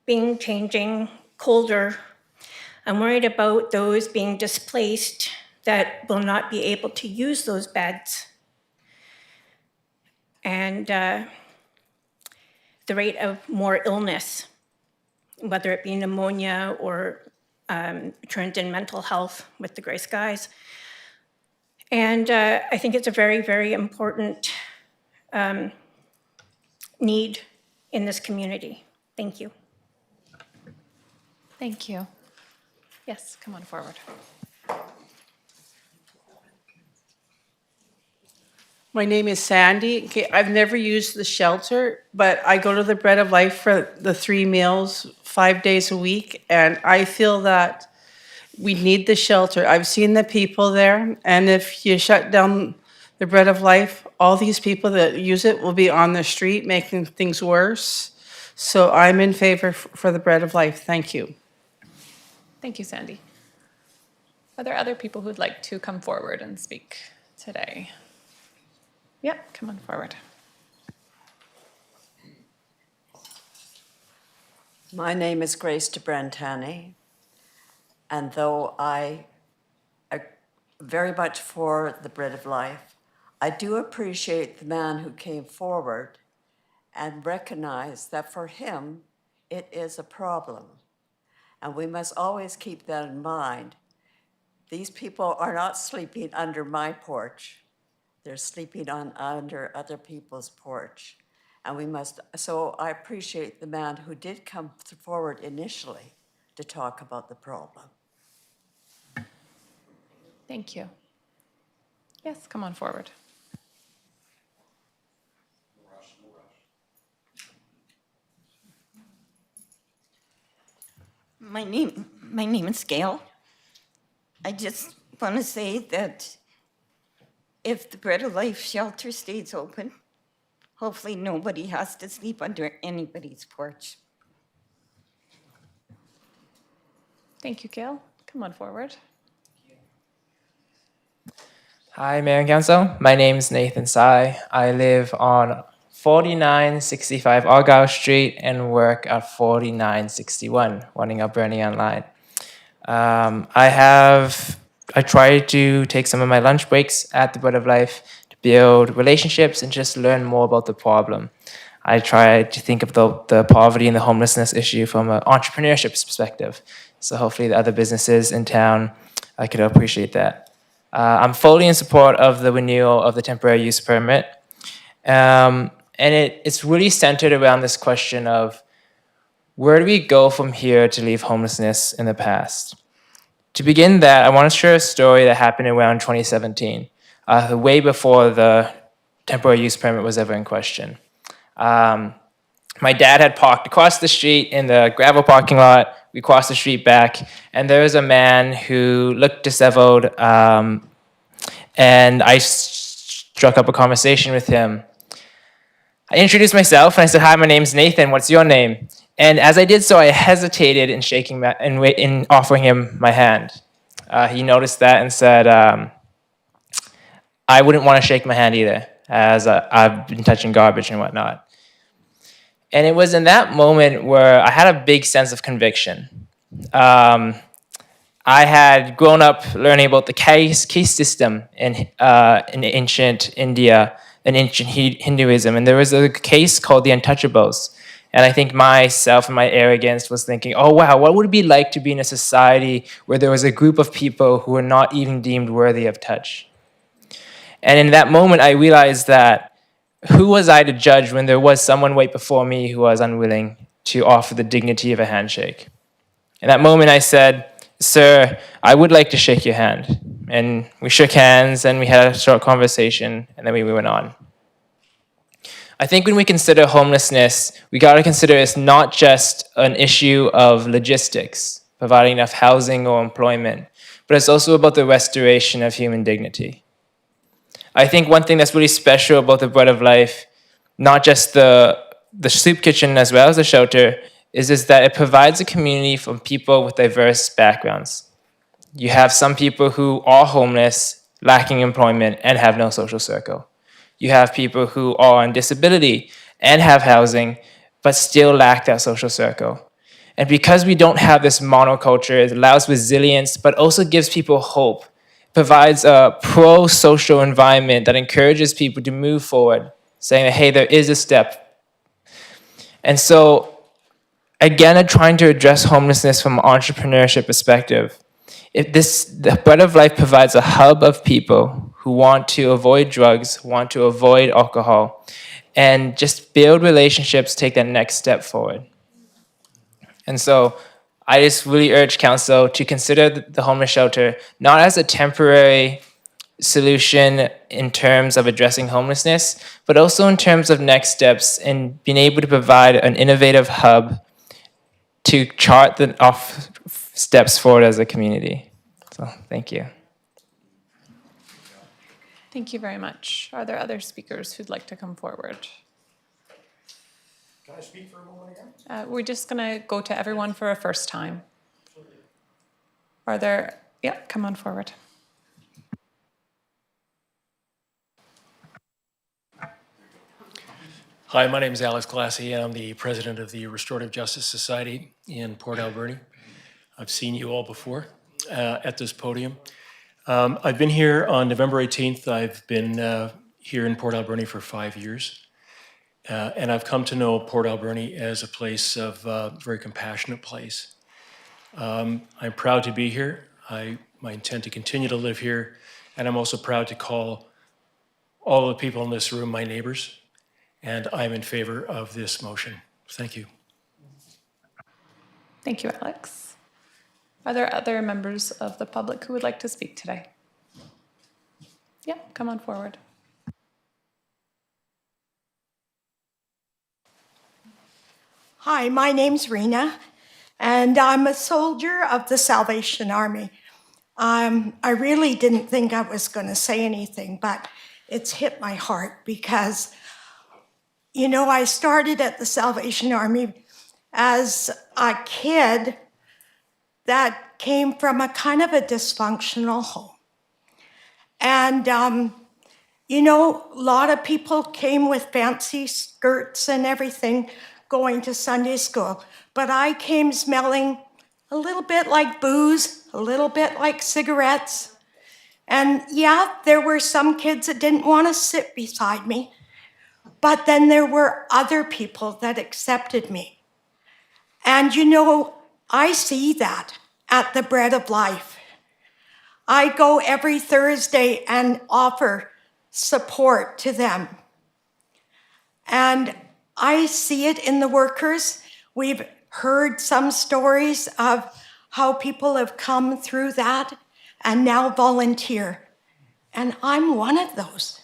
being changing, colder, I'm worried about those being displaced that will not be able to use those beds. And the rate of more illness, whether it be pneumonia or trend in mental health with the gray skies. And I think it's a very, very important need in this community. Thank you. Thank you. Yes, come on forward. My name is Sandy. Okay, I've never used the shelter, but I go to the Bread of Life for the 3 meals, 5 days a week, and I feel that we need the shelter. I've seen the people there, and if you shut down the Bread of Life, all these people that use it will be on the street making things worse. So I'm in favor for the Bread of Life. Thank you. Thank you, Sandy. Are there other people who'd like to come forward and speak today? Yep, come on forward. My name is Grace DeBrentani, and though I am very much for the Bread of Life, I do appreciate the man who came forward and recognized that for him, it is a problem. And we must always keep that in mind. These people are not sleeping under my porch. They're sleeping under other people's porch. And we must, so I appreciate the man who did come forward initially to talk about the problem. Thank you. Yes, come on forward. My name is Gail. I just want to say that if the Bread of Life shelter stays open, hopefully nobody has to sleep under anybody's porch. Thank you, Gail. Come on forward. Hi, Mayor and Council. My name is Nathan Sai. I live on 4965 Argyle Street and work at 4961, running Alberni online. I try to take some of my lunch breaks at the Bread of Life to build relationships and just learn more about the problem. I try to think of the poverty and the homelessness issue from an entrepreneurship perspective. So hopefully the other businesses in town could appreciate that. I'm fully in support of the renewal of the temporary use permit. And it's really centered around this question of where do we go from here to leave homelessness in the past? To begin that, I want to share a story that happened around 2017, way before the temporary use permit was ever in question. My dad had parked across the street in the gravel parking lot. We crossed the street back, and there was a man who looked disheveled, and I struck up a conversation with him. I introduced myself, and I said, "Hi, my name's Nathan. What's your name?" And as I did so, I hesitated in in offering him my hand. He noticed that and said, "I wouldn't want to shake my hand either, as I've been touching garbage and whatnot." And it was in that moment where I had a big sense of conviction. I had grown up learning about the caste system in ancient India and ancient Hinduism, and there was a case called the Untouchables. And I think myself and my arrogance was thinking, oh wow, what would it be like to be in a society where there was a group of people who were not even deemed worthy of touch? And in that moment, I realized that who was I to judge when there was someone right before me who was unwilling to offer the dignity of a handshake? In that moment, I said, "Sir, I would like to shake your hand." And we shook hands and we had a short conversation and then we went on. I think when we consider homelessness, we got to consider it's not just an issue of logistics, providing enough housing or employment, but it's also about the restoration of human dignity. I think one thing that's really special about the Bread of Life, not just the soup kitchen as well as the shelter, is that it provides a community for people with diverse backgrounds. You have some people who are homeless, lacking employment, and have no social circle. You have people who are on disability and have housing, but still lack that social circle. And because we don't have this monoculture, it allows resilience, but also gives people hope, provides a pro-social environment that encourages people to move forward, saying that, hey, there is a step. And so, again, I'm trying to address homelessness from an entrepreneurship perspective. The Bread of Life provides a hub of people who want to avoid drugs, want to avoid alcohol, and just build relationships, take that next step forward. And so I just really urge council to consider the homeless shelter not as a temporary solution in terms of addressing homelessness, but also in terms of next steps and being able to provide an innovative hub to chart the off steps forward as a community. So thank you. Thank you very much. Are there other speakers who'd like to come forward? Can I speak for a moment again? We're just going to go to everyone for a first time. Are there, yeah, come on forward. Hi, my name is Alex Glassy. I'm the president of the Restorative Justice Society in Port Alberni. I've seen you all before at this podium. I've been here on November 18th. I've been here in Port Alberni for 5 years. And I've come to know Port Alberni as a place of very compassionate place. I'm proud to be here. I intend to continue to live here. And I'm also proud to call all the people in this room my neighbors. And I'm in favor of this motion. Thank you. Thank you, Alex. Are there other members of the public who would like to speak today? Yeah, come on forward. Hi, my name's Rena, and I'm a soldier of the Salvation Army. I really didn't think I was going to say anything, but it's hit my heart because, you know, I started at the Salvation Army as a kid that came from a kind of a dysfunctional home. And, you know, a lot of people came with fancy skirts and everything going to Sunday school, but I came smelling a little bit like booze, a little bit like cigarettes. And yeah, there were some kids that didn't want to sit beside me, but then there were other people that accepted me. And you know, I see that at the Bread of Life. I go every Thursday and offer support to them. And I see it in the workers. We've heard some stories of how people have come through that and now volunteer. And I'm one of those.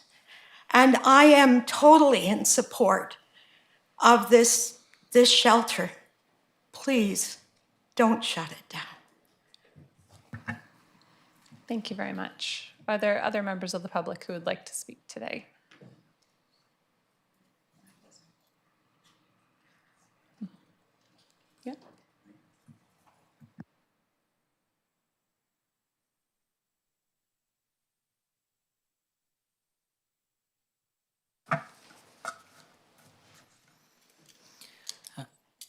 And I am totally in support of this shelter. Please don't shut it down. Thank you very much. Are there other members of the public who would like to speak today? Yeah.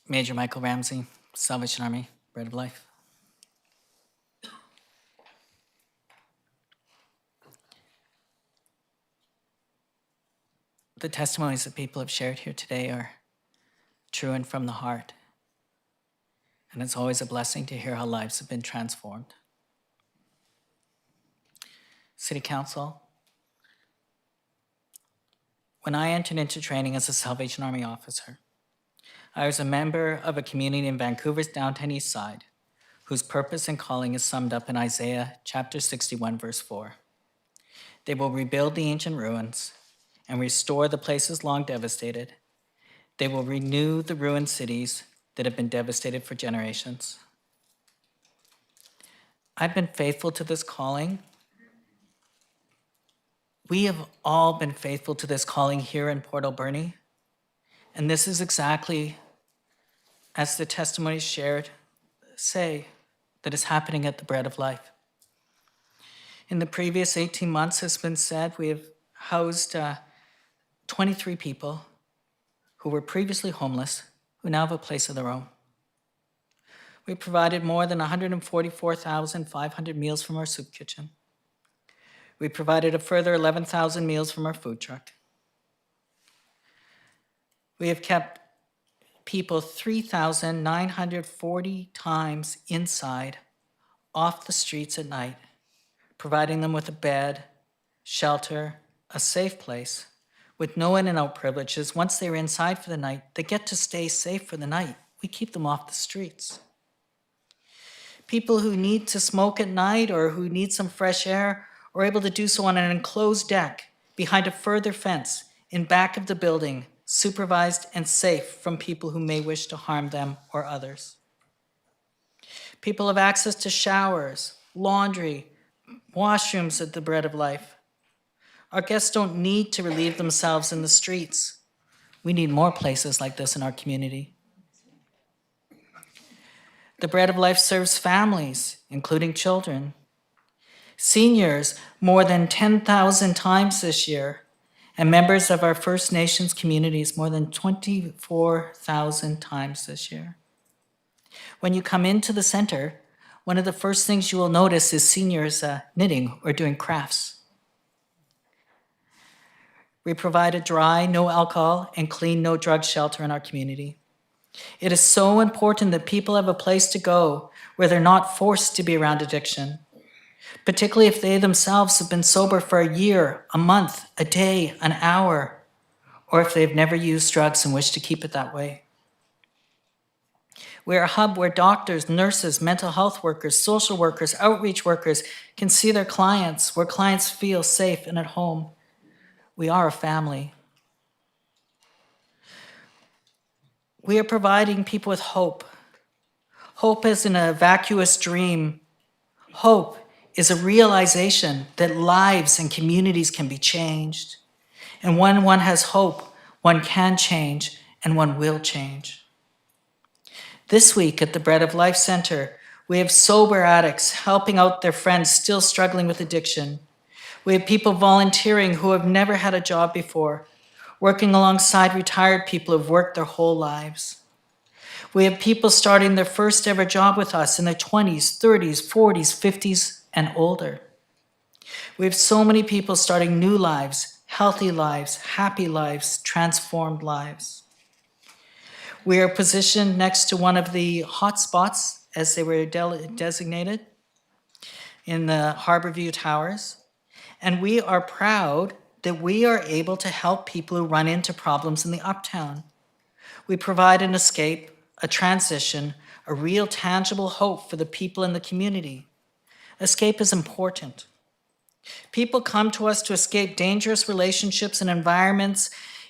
Major Michael Ramsey, Salvation Army, Bread of Life. The testimonies that people have shared here today are true and from the heart. And it's always a blessing to hear how lives have been transformed. City Council, when I entered into training as a Salvation Army officer, I was a member of a community in Vancouver's downtown east side whose purpose and calling is summed up in Isaiah chapter 61, verse 4. They will rebuild the ancient ruins and restore the places long devastated. They will renew the ruined cities that have been devastated for generations. I've been faithful to this calling. We have all been faithful to this calling here in Port Alberni. And this is exactly as the testimonies shared say that is happening at the Bread of Life. In the previous 18 months, as has been said, we have housed 23 people who were previously homeless, who now have a place of their own. We provided more than 144,500 meals from our soup kitchen. We provided a further 11,000 meals from our food truck. We have kept people 3,940 times inside, off the streets at night, providing them with a bed, shelter, a safe place, with no in and out privileges. Once they are inside for the night, they get to stay safe for the night. We keep them off the streets. People who need to smoke at night or who need some fresh air are able to do so on an enclosed deck behind a further fence in back of the building, supervised and safe from people who may wish to harm them or others. People have access to showers, laundry, washrooms at the Bread of Life. Our guests don't need to relieve themselves in the streets. We need more places like this in our community. The Bread of Life serves families, including children. Seniors more than 10,000 times this year, and members of our First Nations communities more than 24,000 times this year. When you come into the center, one of the first things you will notice is seniors knitting or doing crafts. We provide a dry, no alcohol, and clean, no drug shelter in our community. It is so important that people have a place to go where they're not forced to be around addiction, particularly if they themselves have been sober for a year, a month, a day, an hour, or if they've never used drugs and wish to keep it that way. We're a hub where doctors, nurses, mental health workers, social workers, outreach workers can see their clients, where clients feel safe and at home. We are a family. We are providing people with hope. Hope isn't a vacuous dream. Hope is a realization that lives and communities can be changed. And when one has hope, one can change and one will change. This week at the Bread of Life Center, we have sober addicts helping out their friends still struggling with addiction. We have people volunteering who have never had a job before, working alongside retired people who've worked their whole lives. We have people starting their first ever job with us in their 20s, 30s, 40s, 50s, and older. We have so many people starting new lives, healthy lives, happy lives, transformed lives. We are positioned next to one of the hot spots, as they were designated, in the Harborview Towers. And we are proud that we are able to help people who run into problems in the Uptown. We provide an escape, a transition, a real tangible hope for the people in the community. Escape is important. People come to us to escape dangerous relationships and environments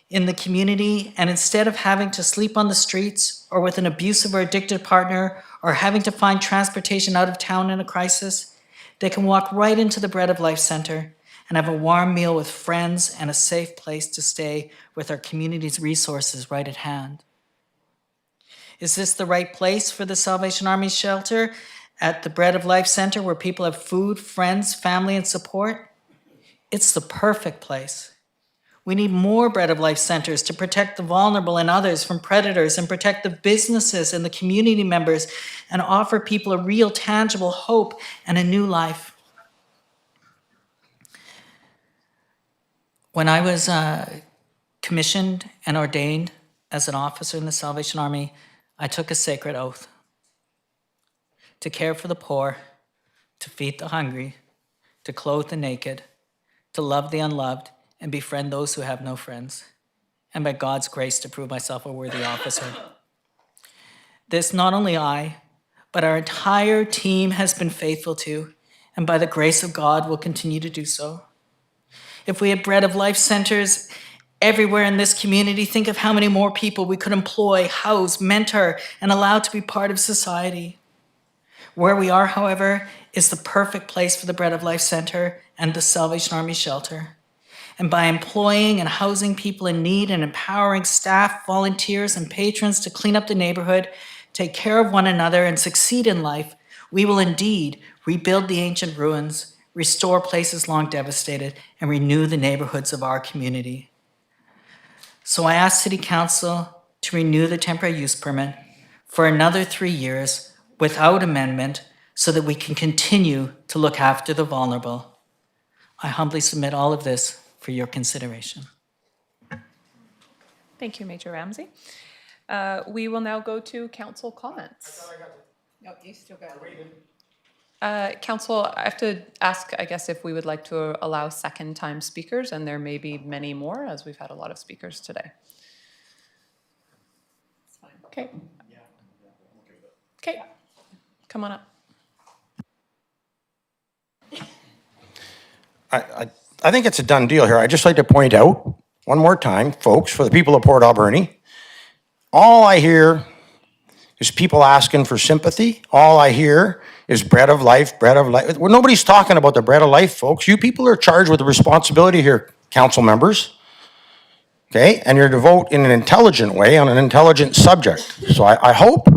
in the community, and instead of having to sleep on the streets or with an abusive or addicted partner or having to find transportation out of town in a crisis, they can walk right into the Bread of Life Center and have a warm meal with friends and a safe place to stay with our community's resources right at hand. Is this the right place for the Salvation Army shelter at the Bread of Life Center where people have food, friends, family, and support? It's the perfect place. We need more Bread of Life centers to protect the vulnerable and others from predators and protect the businesses and the community members and offer people a real tangible hope and a new life. When I was commissioned and ordained as an officer in the Salvation Army, I took a sacred oath to care for the poor, to feed the hungry, to clothe the naked, to love the unloved, and befriend those who have no friends, and by God's grace to prove myself a worthy officer. This not only I, but our entire team has been faithful to, and by the grace of God will continue to do so. If we had Bread of Life centers everywhere in this community, think of how many more people we could employ, house, mentor, and allow to be part of society. Where we are, however, is the perfect place for the Bread of Life Center and the Salvation Army shelter. And by employing and housing people in need and empowering staff, volunteers, and patrons to clean up the neighborhood, take care of one another, and succeed in life, we will indeed rebuild the ancient ruins, restore places long devastated, and renew the neighborhoods of our community. So I ask City Council to renew the temporary use permit for another 3 years without amendment so that we can continue to look after the vulnerable. I humbly submit all of this for your consideration. Thank you, Major Ramsey. We will now go to council comments. No, you still got it. Council, I have to ask, I guess, if we would like to allow second-time speakers, and there may be many more, as we've had a lot of speakers today. Okay. Okay, come on up. I think it's a done deal here. I'd just like to point out one more time, folks, for the people of Port Alberni, all I hear is people asking for sympathy. All I hear is bread of life, bread of life. Well, nobody's talking about the bread of life, folks. You people are charged with the responsibility here, council members. Okay, and you're to vote in an intelligent way on an intelligent subject. So I hope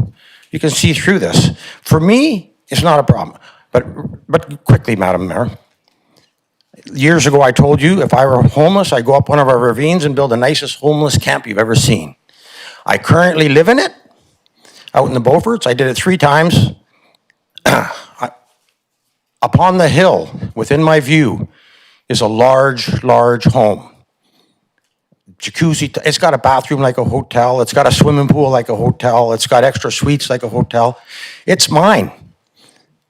you can see through this. For me, it's not a problem. But quickly, Madam Mayor. Years ago, I told you if I were homeless, I'd go up one of our ravines and build the nicest homeless camp you've ever seen. I currently live in it, out in the Beauforts. I did it 3 times. Upon the hill, within my view, is a large, large home. Jacuzzi, it's got a bathroom like a hotel. It's got a swimming pool like a hotel. It's got extra suites like a hotel. It's mine,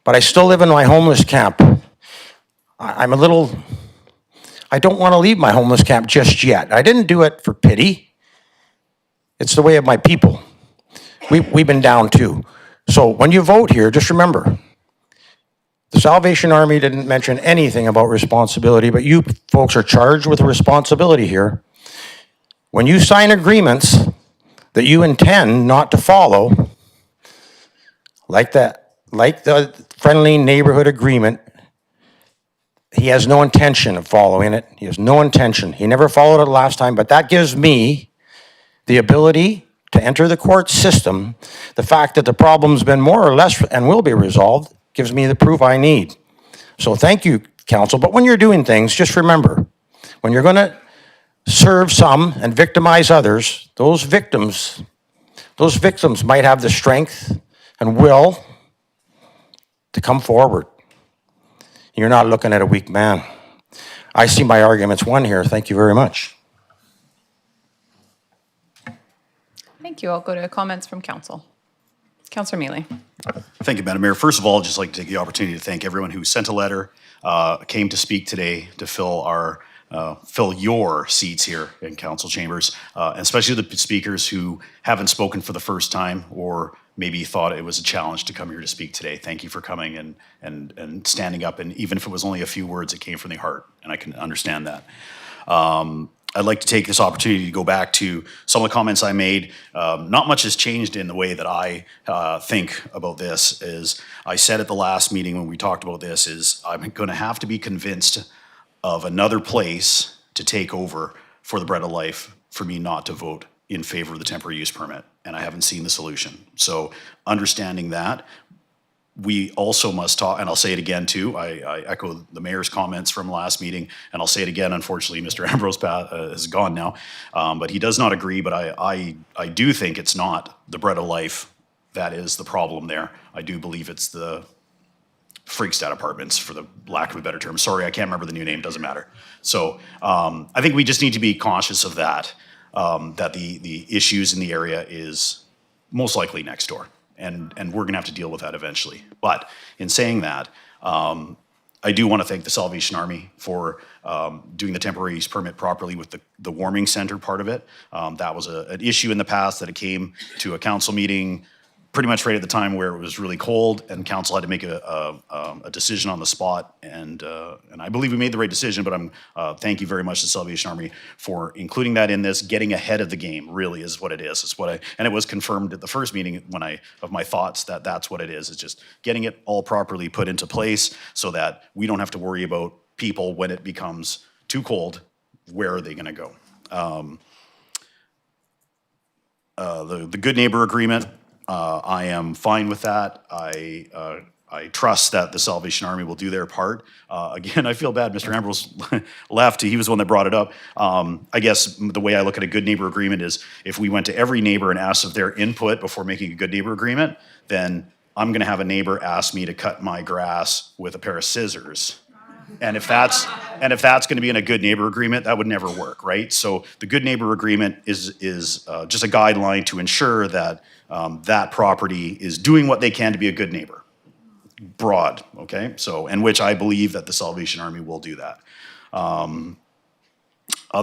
but I still live in my homeless camp. I don't want to leave my homeless camp just yet. I didn't do it for pity. It's the way of my people. We've been down too. So when you vote here, just remember, the Salvation Army didn't mention anything about responsibility, but you folks are charged with a responsibility here. When you sign agreements that you intend not to follow, like the friendly neighborhood agreement, he has no intention of following it. He has no intention. He never followed it last time, but that gives me the ability to enter the court system. The fact that the problem's been more or less and will be resolved gives me the proof I need. So thank you, council. But when you're doing things, just remember, when you're going to serve some and victimize others, those victims might have the strength and will to come forward. You're not looking at a weak man. I see my arguments won here. Thank you very much. Thank you. I'll go to comments from council. Councillor Mealy. Thank you, Madam Mayor. First of all, I'd just like to take the opportunity to thank everyone who sent a letter, came to speak today to fill your seats here in council chambers, especially the speakers who haven't spoken for the first time or maybe thought it was a challenge to come here to speak today. Thank you for coming and standing up, and even if it was only a few words, it came from the heart, and I can understand that. I'd like to take this opportunity to go back to some of the comments I made. Not much has changed in the way that I think about this. Is I said at the last meeting when we talked about this is I'm going to have to be convinced of another place to take over for the Bread of Life for me not to vote in favor of the temporary use permit, and I haven't seen the solution. So understanding that, we also must talk, and I'll say it again too, I echo the mayor's comments from last meeting, and I'll say it again, unfortunately, Mr. Ambrose is gone now, but he does not agree, but I do think it's not the Bread of Life that is the problem there. I do believe it's the Freakstad Apartments, for the lack of a better term. Sorry, I can't remember the new name, doesn't matter. So I think we just need to be conscious of that, that the issues in the area is most likely next door. And we're gonna have to deal with that eventually. But in saying that, I do wanna thank the Salvation Army for doing the temporary use permit properly with the warming center part of it. That was an issue in the past that it came to a council meeting pretty much right at the time where it was really cold, and council had to make a decision on the spot, and I believe we made the right decision, but thank you very much to the Salvation Army for including that in this, getting ahead of the game, really is what it is. It's and it was confirmed at the first meeting of my thoughts that that's what it is. It's just getting it all properly put into place so that we don't have to worry about people when it becomes too cold, where are they gonna go? The Good Neighbor Agreement, I am fine with that. I trust that the Salvation Army will do their part. Again, I feel bad Mr. Ambrose left. He was the one that brought it up. I guess the way I look at a Good Neighbor Agreement is if we went to every neighbor and asked of their input before making a Good Neighbor Agreement, then I'm gonna have a neighbor ask me to cut my grass with a pair of scissors. And if that's going to be in a Good Neighbor Agreement, that would never work, right? So the Good Neighbor Agreement is just a guideline to ensure that that property is doing what they can to be a good neighbor. Broad, okay? So, and which I believe that the Salvation Army will do that. Other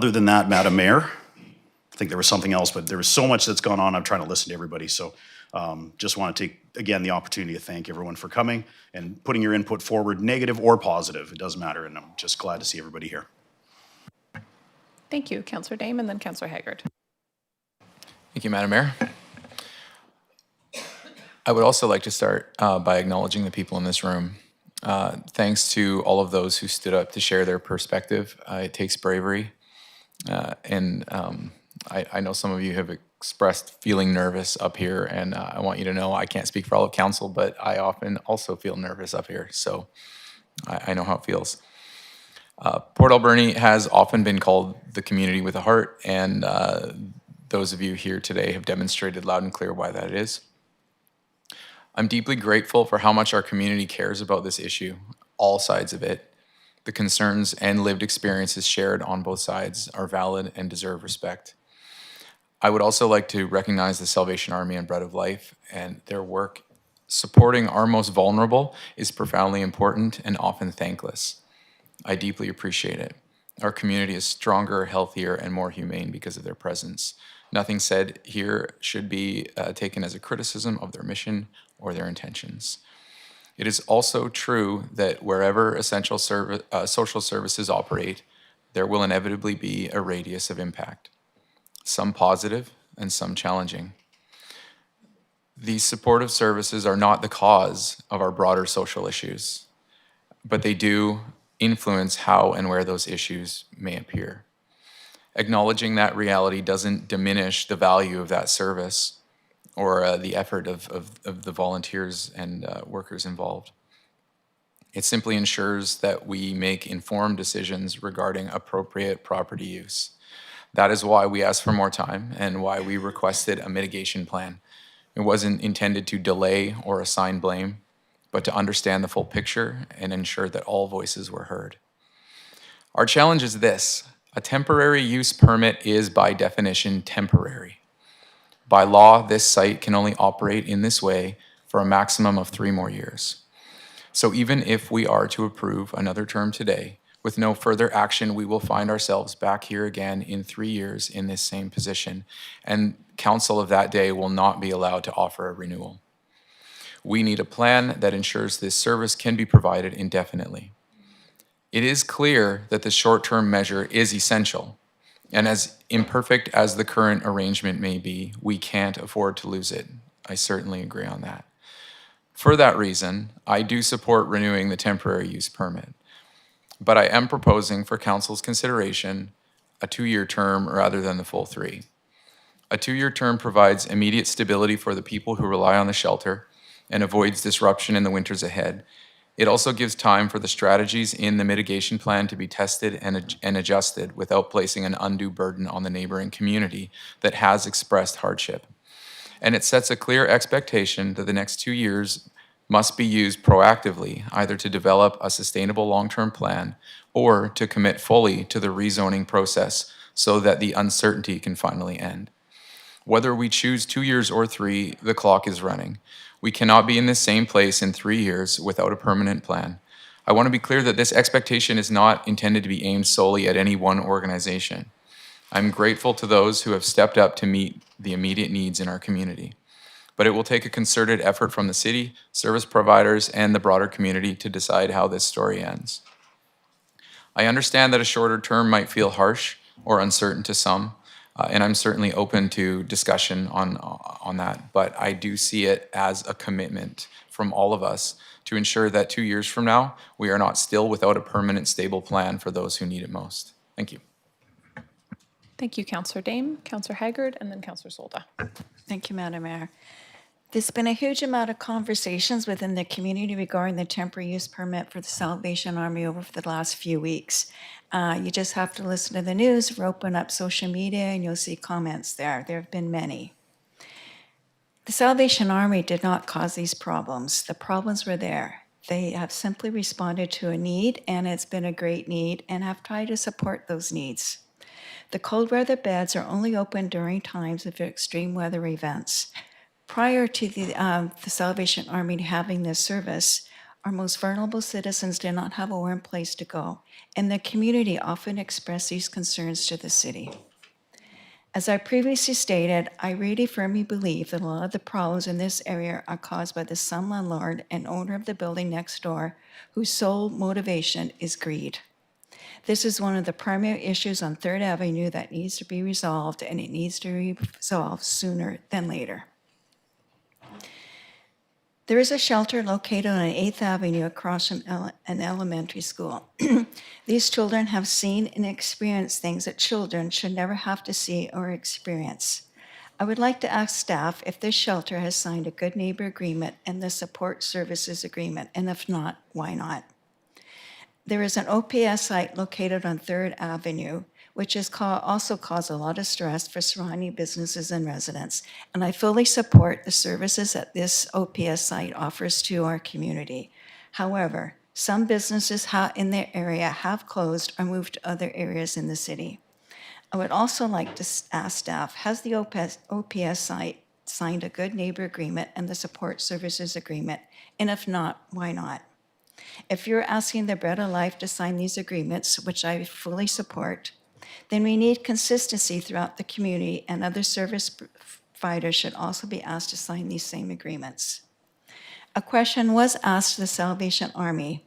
than that, Madam Mayor, I think there was something else, but there was so much that's gone on. I'm trying to listen to everybody. So just want to take, again, the opportunity to thank everyone for coming and putting your input forward, negative or positive. It doesn't matter. And I'm just glad to see everybody here. Thank you, Councillor Dame, and then Councillor Haggard. Thank you, Madam Mayor. I would also like to start by acknowledging the people in this room. Thanks to all of those who stood up to share their perspective. It takes bravery. I know some of you have expressed feeling nervous up here, and I want you to know I can't speak for all of council, but I often also feel nervous up here, so I know how it feels. Port Alberni has often been called the community with a heart, and those of you here today have demonstrated loud and clear why that is. I'm deeply grateful for how much our community cares about this issue, all sides of it. The concerns and lived experiences shared on both sides are valid and deserve respect. I would also like to recognize the Salvation Army and Bread of Life, and their work supporting our most vulnerable is profoundly important and often thankless. I deeply appreciate it. Our community is stronger, healthier, and more humane because of their presence. Nothing said here should be taken as a criticism of their mission or their intentions. It is also true that wherever essential social services operate, there will inevitably be a radius of impact, some positive and some challenging. These supportive services are not the cause of our broader social issues, but they do influence how and where those issues may appear. Acknowledging that reality doesn't diminish the value of that service or the effort of the volunteers and workers involved. It simply ensures that we make informed decisions regarding appropriate property use. That is why we asked for more time and why we requested a mitigation plan. It wasn't intended to delay or assign blame, but to understand the full picture and ensure that all voices were heard. Our challenge is this: a temporary use permit is by definition temporary. By law, this site can only operate in this way for a maximum of 3 more years. So even if we are to approve another term today, with no further action, we will find ourselves back here again in 3 years in this same position, and council of that day will not be allowed to offer a renewal. We need a plan that ensures this service can be provided indefinitely. It is clear that the short-term measure is essential, and as imperfect as the current arrangement may be, we can't afford to lose it. I certainly agree on that. For that reason, I do support renewing the temporary use permit, but I am proposing for council's consideration a 2-year term rather than the full 3. A 2-year term provides immediate stability for the people who rely on the shelter and avoids disruption in the winters ahead. It also gives time for the strategies in the mitigation plan to be tested and adjusted without placing an undue burden on the neighboring community that has expressed hardship. And it sets a clear expectation that the next 2 years must be used proactively, either to develop a sustainable long-term plan or to commit fully to the rezoning process so that the uncertainty can finally end. Whether we choose 2 years or 3, the clock is running. We cannot be in the same place in 3 years without a permanent plan. I want to be clear that this expectation is not intended to be aimed solely at any one organization. I'm grateful to those who have stepped up to meet the immediate needs in our community. But it will take a concerted effort from the city, service providers, and the broader community to decide how this story ends. I understand that a shorter term might feel harsh or uncertain to some, and I'm certainly open to discussion on that, but I do see it as a commitment from all of us to ensure that 2 years from now, we are not still without a permanent, stable plan for those who need it most. Thank you. Thank you, Councillor Dame, Councillor Haggard, and then Councillor Solda. Thank you, Madam Mayor. There's been a huge amount of conversations within the community regarding the temporary use permit for the Salvation Army over the last few weeks. You just have to listen to the news or open up social media and you'll see comments there. There have been many. The Salvation Army did not cause these problems. The problems were there. They have simply responded to a need, and it's been a great need, and have tried to support those needs. The cold weather beds are only open during times of extreme weather events. Prior to the Salvation Army having this service, our most vulnerable citizens did not have a warm place to go, and the community often expressed these concerns to the city. As I previously stated, I really firmly believe that a lot of the problems in this area are caused by the some landlord and owner of the building next door, whose sole motivation is greed. This is one of the primary issues on 3rd Avenue that needs to be resolved, and it needs to be resolved sooner than later. There is a shelter located on 8th Avenue across from an elementary school. These children have seen and experienced things that children should never have to see or experience. I would like to ask staff if this shelter has signed a good neighbor agreement and the support services agreement, and if not, why not? There is an OPS site located on 3rd Avenue, which has also caused a lot of stress for surrounding businesses and residents, and I fully support the services that this OPS site offers to our community. However, some businesses in their area have closed or moved to other areas in the city. I would also like to ask staff, has the OPS site signed a good neighbor agreement and the support services agreement? And if not, why not? If you're asking the Bread of Life to sign these agreements, which I fully support, then we need consistency throughout the community, and other service providers should also be asked to sign these same agreements. A question was asked to the Salvation Army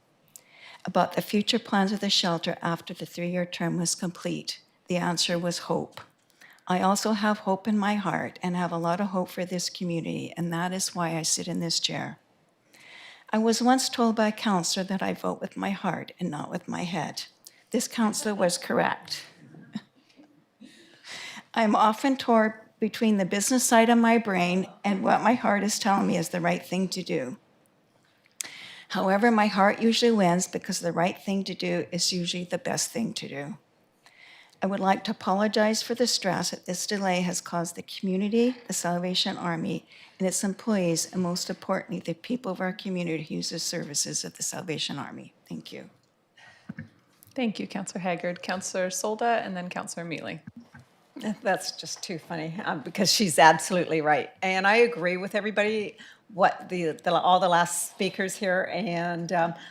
about the future plans of the shelter after the 3-year term was complete. The answer was hope. I also have hope in my heart and have a lot of hope for this community, and that is why I sit in this chair. I was once told by a counselor that I vote with my heart and not with my head. This counselor was correct. I'm often torn between the business side of my brain and what my heart is telling me is the right thing to do. However, my heart usually wins because the right thing to do is usually the best thing to do. I would like to apologize for the stress that this delay has caused the community, the Salvation Army, and its employees, and most importantly, the people of our community who use the services of the Salvation Army. Thank you. Thank you, Councillor Haggard. Councillor Solda, and then Councillor Mealy. That's just too funny because she's absolutely right. And I agree with everybody what all the last speakers here, and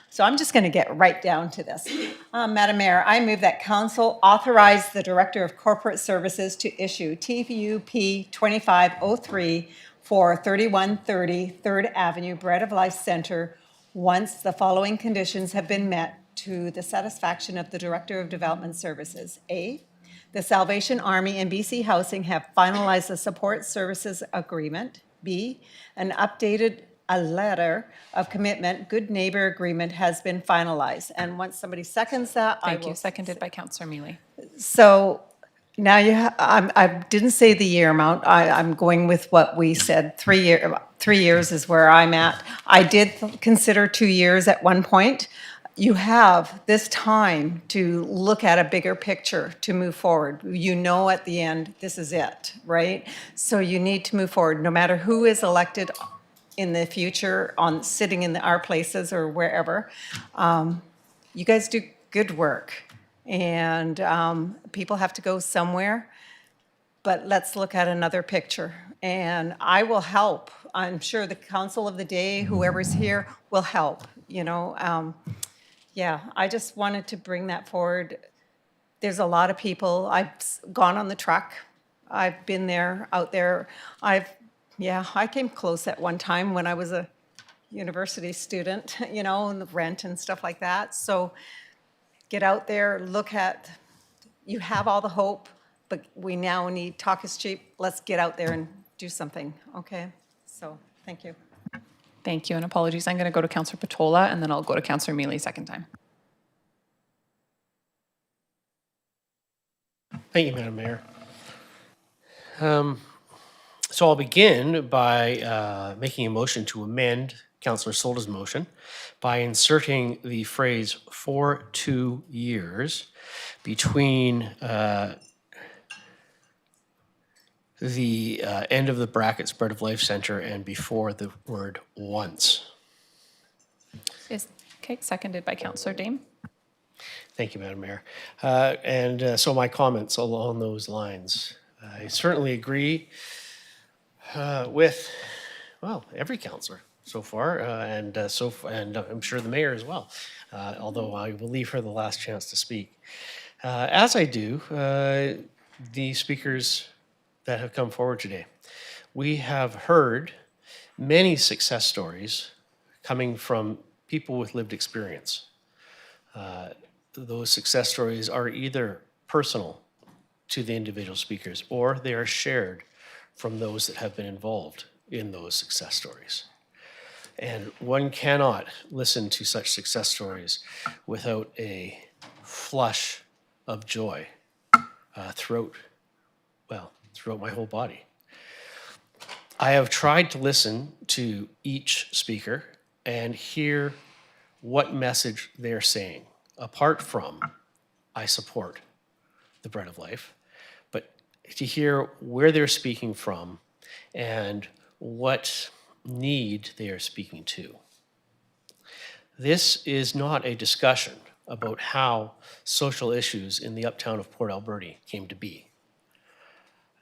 so I'm just going to get right down to this. Madam Mayor, I move that council authorize the Director of Corporate Services to issue TUP 2503 for 3130 3rd Avenue Bread of Life Center once the following conditions have been met to the satisfaction of the Director of Development Services. A, the Salvation Army and BC Housing have finalized the support services agreement. B, an updated letter of commitment, good neighbor agreement has been finalized. And once somebody seconds that, Thank you. Seconded by Councillor Mealy. So now I didn't say the year amount. I'm going with what we said. 3 years is where I'm at. I did consider 2 years at one point. You have this time to look at a bigger picture to move forward. You know at the end, this is it, right? So you need to move forward, no matter who is elected in the future, sitting in our places or wherever. You guys do good work, and people have to go somewhere, but let's look at another picture. And I will help. I'm sure the council of the day, whoever's here, will help, you know. Yeah, I just wanted to bring that forward. There's a lot of people. I've gone on the truck. I've been there, out there. I came close at one time when I was a university student, you know, and the rent and stuff like that. So get out there, look at, you have all the hope, but we now need, talk is cheap. Let's get out there and do something, okay? So, thank you. Thank you, and apologies. I'm going to go to Councillor Patola, and then I'll go to Councillor Mealy second time. Thank you, Madam Mayor. So I'll begin by making a motion to amend Councillor Solda's motion by inserting the phrase "for 2 years" between the end of the brackets Bread of Life Center and before the word once. Okay, seconded by Councillor Dame. Thank you, Madam Mayor. So my comments along those lines. I certainly agree with, well, every councillor so far, and I'm sure the mayor as well, although I will leave her the last chance to speak. As I do, the speakers that have come forward today. We have heard many success stories coming from people with lived experience. Those success stories are either personal to the individual speakers or they are shared from those that have been involved in those success stories. And one cannot listen to such success stories without a flush of joy throughout my whole body. I have tried to listen to each speaker and hear what message they're saying, apart from, I support the Bread of Life, but to hear where they're speaking from and what need they are speaking to. This is not a discussion about how social issues in the uptown of Port Alberni came to be.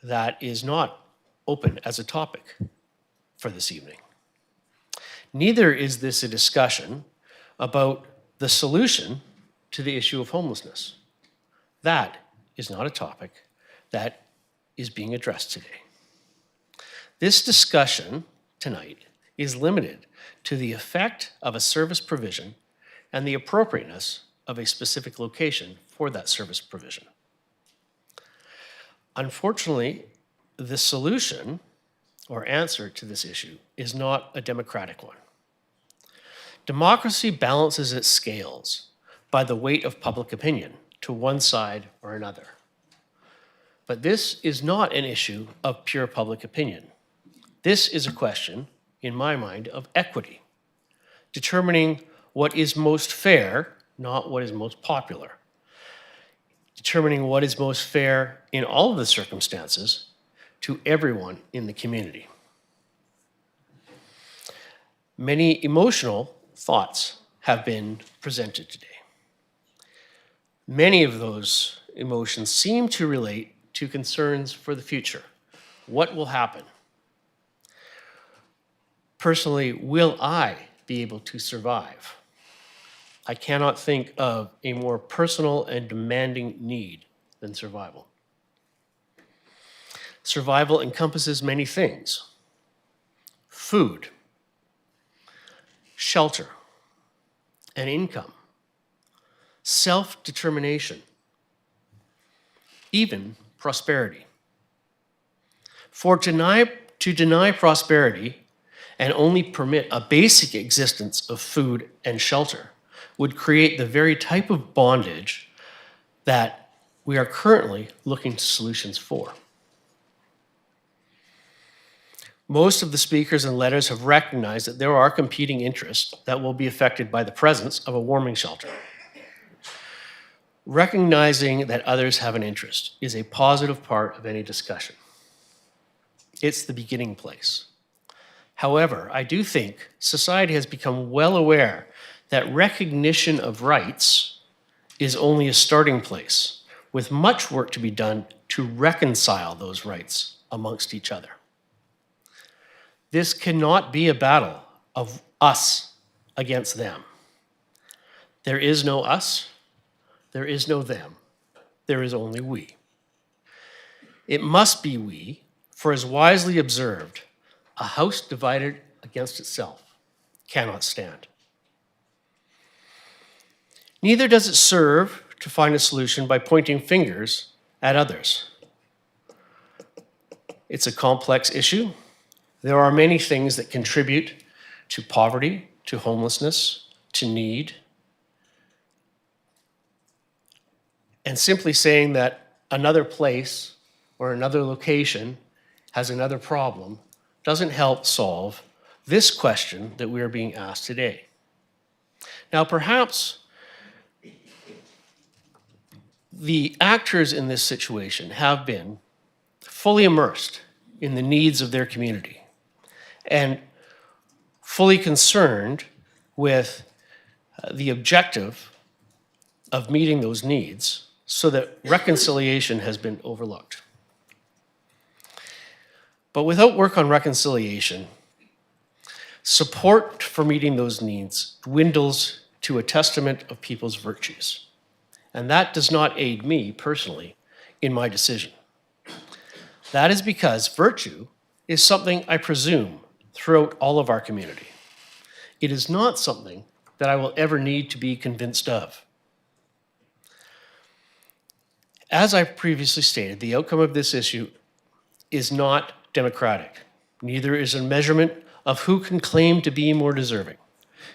That is not open as a topic for this evening. Neither is this a discussion about the solution to the issue of homelessness. That is not a topic that is being addressed today. This discussion tonight is limited to the effect of a service provision and the appropriateness of a specific location for that service provision. Unfortunately, the solution or answer to this issue is not a democratic one. Democracy balances its scales by the weight of public opinion to one side or another. But this is not an issue of pure public opinion. This is a question, in my mind, of equity, determining what is most fair, not what is most popular. Determining what is most fair in all of the circumstances to everyone in the community. Many emotional thoughts have been presented today. Many of those emotions seem to relate to concerns for the future. What will happen? Personally, will I be able to survive? I cannot think of a more personal and demanding need than survival. Survival encompasses many things: food, shelter, an income, self-determination, even prosperity. To deny prosperity and only permit a basic existence of food and shelter would create the very type of bondage that we are currently looking to solutions for. Most of the speakers and letters have recognized that there are competing interests that will be affected by the presence of a warming shelter. Recognizing that others have an interest is a positive part of any discussion. It's the beginning place. However, I do think society has become well aware that recognition of rights is only a starting place, with much work to be done to reconcile those rights amongst each other. This cannot be a battle of us against them. There is no us, there is no them, there is only we. It must be we, for as wisely observed, a house divided against itself cannot stand. Neither does it serve to find a solution by pointing fingers at others. It's a complex issue. There are many things that contribute to poverty, to homelessness, to need. And simply saying that another place or another location has another problem doesn't help solve this question that we are being asked today. Now, perhaps the actors in this situation have been fully immersed in the needs of their community and fully concerned with the objective of meeting those needs, so that reconciliation has been overlooked. But without work on reconciliation, support for meeting those needs dwindles to a testament of people's virtues. And that does not aid me personally in my decision. That is because virtue is something I presume throughout all of our community. It is not something that I will ever need to be convinced of. As I previously stated, the outcome of this issue is not democratic. Neither is a measurement of who can claim to be more deserving.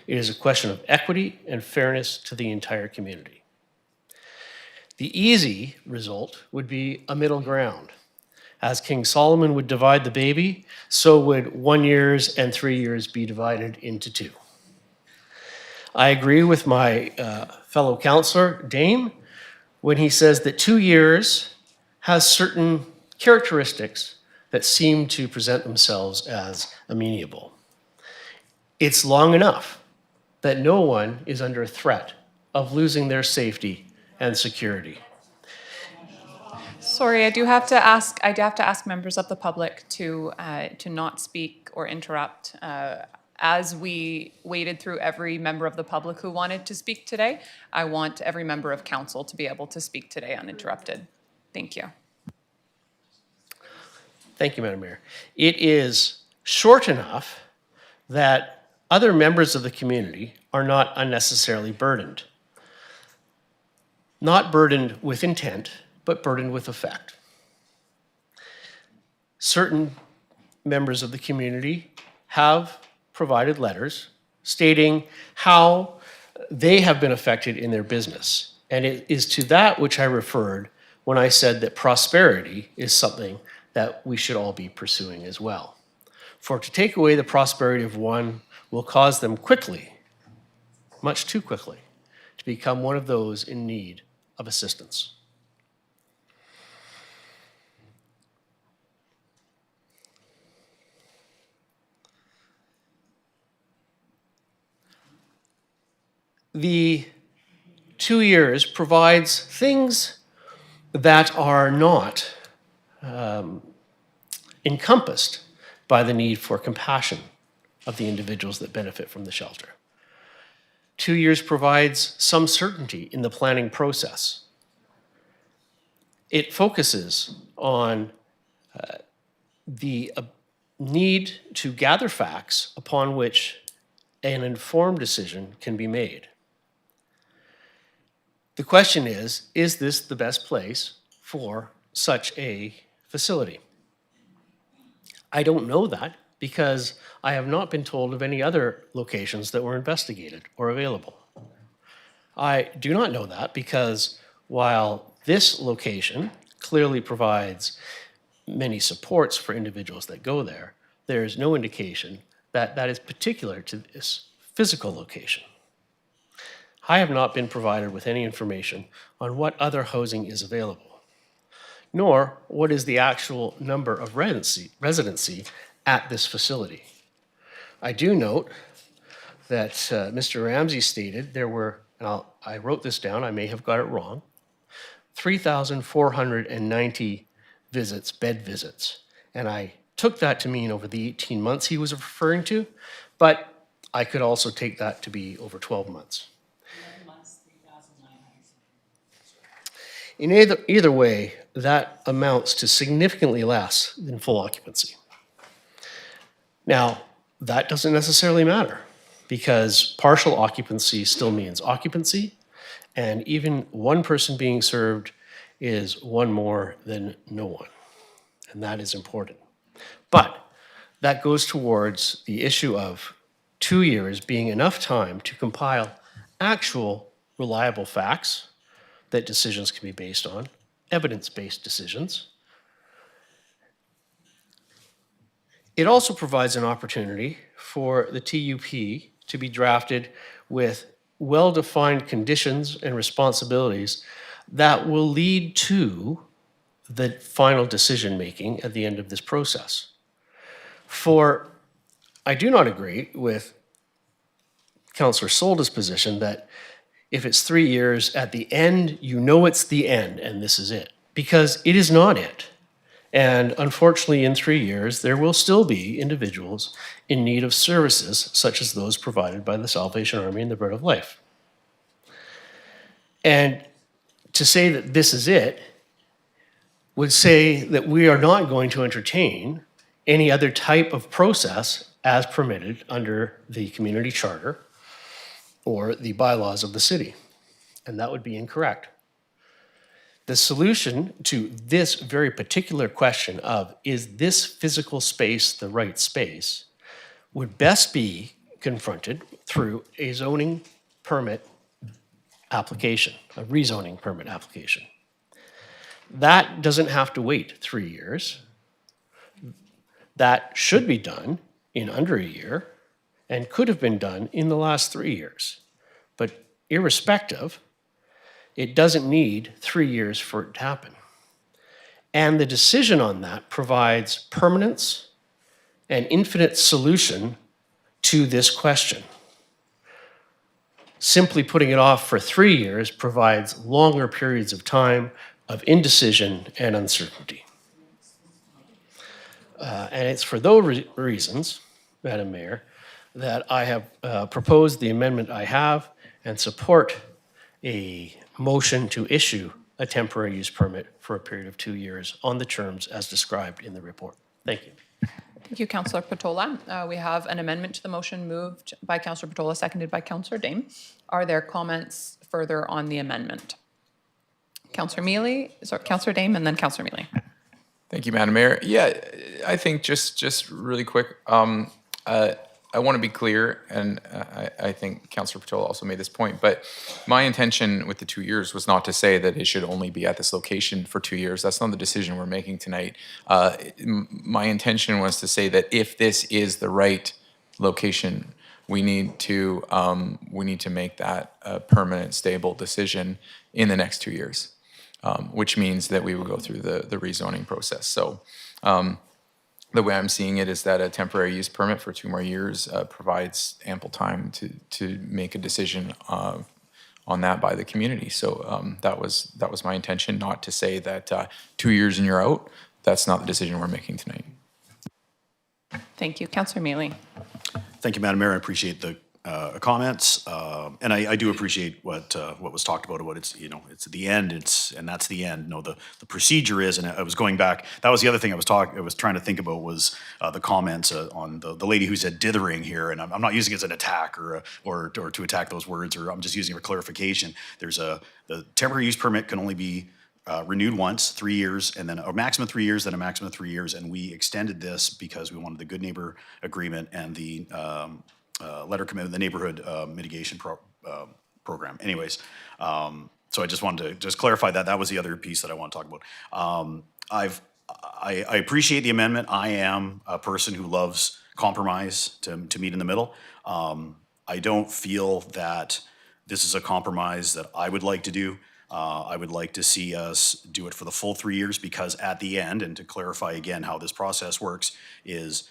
It is a question of equity and fairness to the entire community. The easy result would be a middle ground. As King Solomon would divide the baby, so would 1 year and 3 years be divided into 2. I agree with my fellow councillor, Dame, when he says that 2 years has certain characteristics that seem to present themselves as amenable. It's long enough that no one is under threat of losing their safety and security. Sorry, I do have to ask members of the public to not speak or interrupt. As we waded through every member of the public who wanted to speak today, I want every member of council to be able to speak today uninterrupted. Thank you. Thank you, Madam Mayor. It is short enough that other members of the community are not unnecessarily burdened. Not burdened with intent, but burdened with effect. Certain members of the community have provided letters stating how they have been affected in their business. And it is to that which I referred when I said that prosperity is something that we should all be pursuing as well. For to take away the prosperity of one will cause them quickly, much too quickly, to become one of those in need of assistance. The 2 years provides things that are not encompassed by the need for compassion of the individuals that benefit from the shelter. 2 years provides some certainty in the planning process. It focuses on the need to gather facts upon which an informed decision can be made. The question is this the best place for such a facility? I don't know that because I have not been told of any other locations that were investigated or available. I do not know that because while this location clearly provides many supports for individuals that go there, there is no indication that that is particular to this physical location. I have not been provided with any information on what other housing is available, nor what is the actual number of residency at this facility. I do note that Mr. Ramsey stated there were, and I wrote this down, I may have got it wrong, 3,490 visits, bed visits. And I took that to mean over the 18 months he was referring to, but I could also take that to be over 12 months. In either way, that amounts to significantly less than full occupancy. Now, that doesn't necessarily matter because partial occupancy still means occupancy, and even one person being served is one more than no one, and that is important. But that goes towards the issue of 2 years being enough time to compile actual reliable facts that decisions can be based on, evidence-based decisions. It also provides an opportunity for the TUP to be drafted with well-defined conditions and responsibilities that will lead to the final decision-making at the end of this process. For I do not agree with Councillor Solda's position that if it's 3 years at the end, you know it's the end and this is it, because it is not it. And unfortunately, in 3 years, there will still be individuals in need of services such as those provided by the Salvation Army and the Bread of Life. And to say that this is it would say that we are not going to entertain any other type of process as permitted under the community charter or the bylaws of the city. And that would be incorrect. The solution to this very particular question of, is this physical space the right space, would best be confronted through a zoning permit application, a rezoning permit application. That doesn't have to wait 3 years. That should be done in under a year and could have been done in the last 3 years. But irrespective, it doesn't need 3 years for it to happen. And the decision on that provides permanence and infinite solution to this question. Simply putting it off for 3 years provides longer periods of time of indecision and uncertainty. And it's for those reasons, Madam Mayor, that I have proposed the amendment I have and support a motion to issue a temporary use permit for a period of 2 years on the terms as described in the report. Thank you. Thank you, Councillor Patola. We have an amendment to the motion moved by Councillor Patola, seconded by Councillor Dame. Are there comments further on the amendment? Councillor Dame, and then Councillor Mealy. Thank you, Madam Mayor. Yeah, I think just really quick, I want to be clear, and I think Councillor Patola also made this point, but my intention with the 2 years was not to say that it should only be at this location for 2 years. That's not the decision we're making tonight. My intention was to say that if this is the right location, we need to make that a permanent, stable decision in the next 2 years, which means that we will go through the rezoning process. So. The way I'm seeing it is that a temporary use permit for 2 more years provides ample time to make a decision on that by the community. So that was my intention, not to say that 2 years and you're out. That's not the decision we're making tonight. Thank you. Councillor Mealy. Thank you, Madam Mayor. I appreciate the comments, and I do appreciate what was talked about it's, you know, it's the end, and that's the end. No, the procedure is, and I was going back, that was the other thing I was trying to think about was the comments on the lady who said dithering here, and I'm not using it as an attack or to attack those words, or I'm just using it for clarification. The temporary use permit can only be renewed once, 3 years, and then a maximum of 3 years, then a maximum of 3 years, and we extended this because we wanted the good neighbor agreement and the letter commitment, the neighborhood mitigation program. Anyways, so I just wanted to just clarify that. That was the other piece that I want to talk about. I appreciate the amendment. I am a person who loves compromise to meet in the middle. I don't feel that this is a compromise that I would like to do. I would like to see us do it for the full 3 years, because at the end, and to clarify again how this process works, is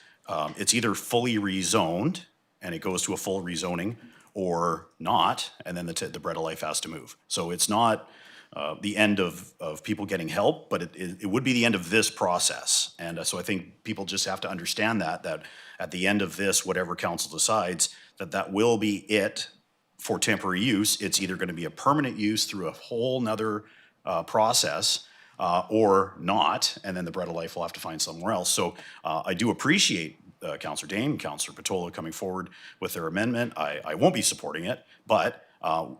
it's either fully rezoned and it goes to a full rezoning, or not, and then the Bread of Life has to move. So it's not the end of people getting help, but it would be the end of this process. And so I think people just have to understand that at the end of this, whatever council decides, that will be it for temporary use. It's either going to be a permanent use through a whole nother process, or not, and then the Bread of Life will have to find somewhere else. So I do appreciate Councillor Dane, Councillor Patola coming forward with their amendment. I won't be supporting it, but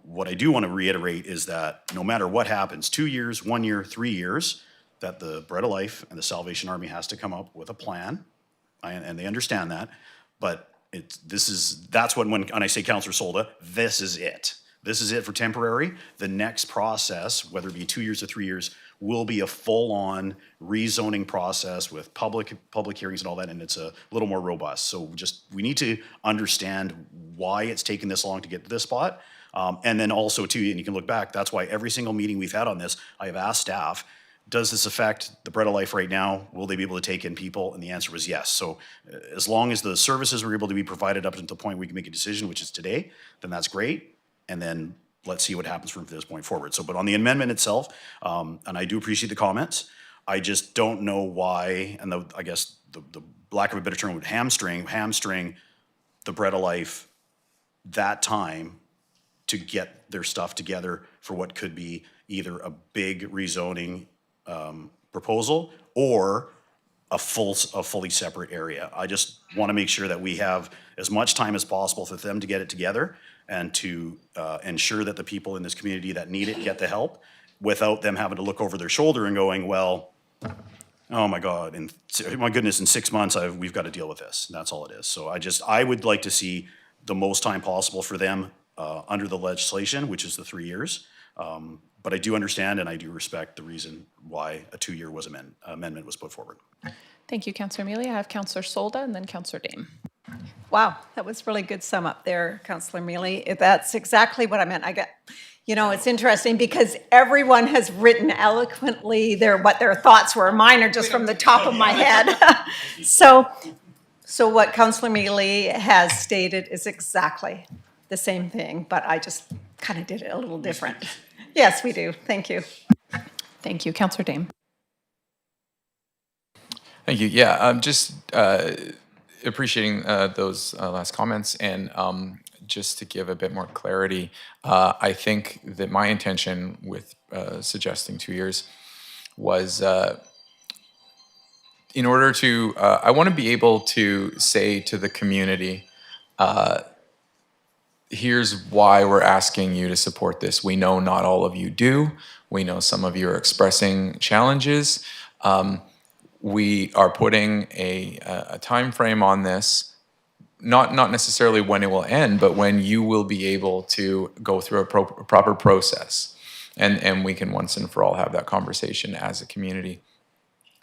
what I do want to reiterate is that no matter what happens, 2 years, 1 year, 3 years, that the Bread of Life and the Salvation Army has to come up with a plan, and they understand that, but that's when I say Councillor Solda, this is it. This is it for temporary. The next process, whether it be 2 years or 3 years, will be a full-on rezoning process with public hearings and all that, and it's a little more robust. So we need to understand why it's taken this long to get to this spot. And then also too, and you can look back, that's why every single meeting we've had on this, I have asked staff, does this affect the Bread of Life right now? Will they be able to take in people? And the answer was yes. So as long as the services were able to be provided up until the point we can make a decision, which is today, then that's great. And then let's see what happens from this point forward. So, but on the amendment itself, and I do appreciate the comments, I just don't know why, and I guess the lack of a better term would hamstring the Bread of Life that time to get their stuff together for what could be either a big rezoning proposal or a fully separate area. I just want to make sure that we have as much time as possible for them to get it together and to ensure that the people in this community that need it get the help without them having to look over their shoulder and going, well, oh my God, and my goodness, in 6 months we've got to deal with this. And that's all it is. So I would like to see the most time possible for them under the legislation, which is the 3 years. But I do understand and I do respect the reason why a 2-year amendment was put forward. Thank you, Councillor Mealy. I have Councillor Solda and then Councillor Dane. Wow, that was really good sum up there, Councillor Mealy. That's exactly what I meant. It's interesting because everyone has written eloquently what their thoughts were. Mine are just from the top of my head. So what Councillor Mealy has stated is exactly the same thing, but I just kind of did it a little different. Yes, we do. Thank you. Thank you, Councillor Dane. Thank you. Yeah, I'm just appreciating those last comments, and just to give a bit more clarity, I think that my intention with suggesting 2 years was in order to, I want to be able to say to the community, here's why we're asking you to support this. We know not all of you do. We know some of you are expressing challenges. We are putting a time frame on this, not necessarily when it will end, but when you will be able to go through a proper process. And we can once and for all have that conversation as a community.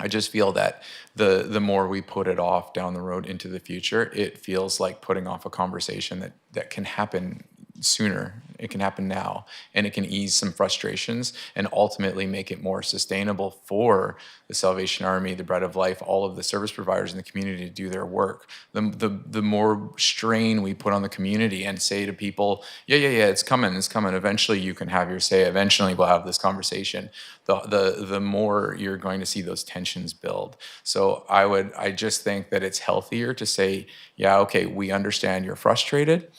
I just feel that the more we put it off down the road into the future, it feels like putting off a conversation that can happen sooner. It can happen now, and it can ease some frustrations and ultimately make it more sustainable for the Salvation Army, the Bread of Life, all of the service providers in the community to do their work. The more strain we put on the community and say to people, yeah, it's coming. Eventually you can have your say. Eventually we'll have this conversation. The more you're going to see those tensions build. So I just think that it's healthier to say, yeah, okay, we understand you're frustrated.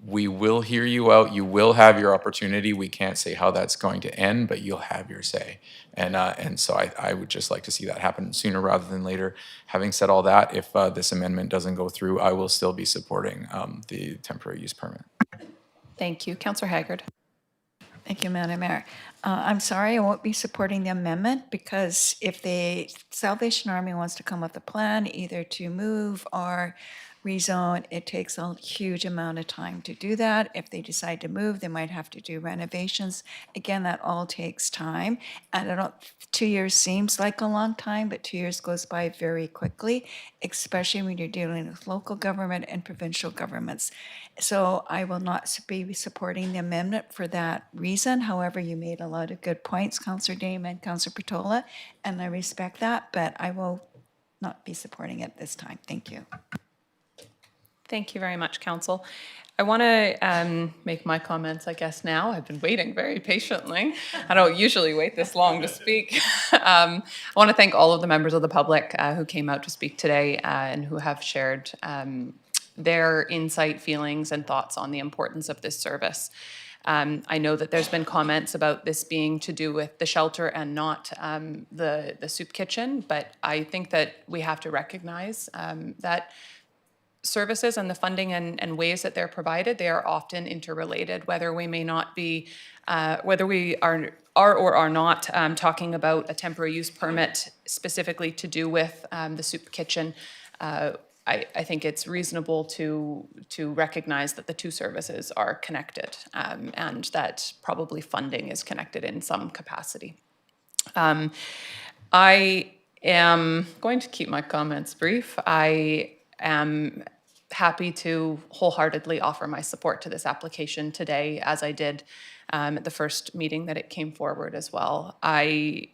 We will hear you out. You will have your opportunity. We can't say how that's going to end, but you'll have your say. And so I would just like to see that happen sooner rather than later. Having said all that, if this amendment doesn't go through, I will still be supporting the temporary use permit. Thank you. Councillor Haggard. Thank you, Madam Mayor. I'm sorry, I won't be supporting the amendment because if the Salvation Army wants to come up with a plan either to move or rezone, it takes a huge amount of time to do that. If they decide to move, they might have to do renovations. Again, that all takes time. And I don't, 2 years seems like a long time, but 2 years goes by very quickly, especially when you're dealing with local government and provincial governments. So I will not be supporting the amendment for that reason. However, you made a lot of good points, Councillor Dame and Councillor Patola, and I respect that, but I will not be supporting it this time. Thank you. Thank you very much, Council. I want to make my comments, I guess, now. I've been waiting very patiently. I don't usually wait this long to speak. I want to thank all of the members of the public who came out to speak today and who have shared their insight, feelings, and thoughts on the importance of this service. I know that there's been comments about this being to do with the shelter and not the soup kitchen, but I think that we have to recognize that services and the funding and ways that they're provided, they are often interrelated, whether we may not be, whether we are or are not talking about a temporary use permit specifically to do with the soup kitchen. I think it's reasonable to recognize that the two services are connected and that probably funding is connected in some capacity. I am going to keep my comments brief. I am happy to wholeheartedly offer my support to this application today, as I did at the first meeting that it came forward as well. I,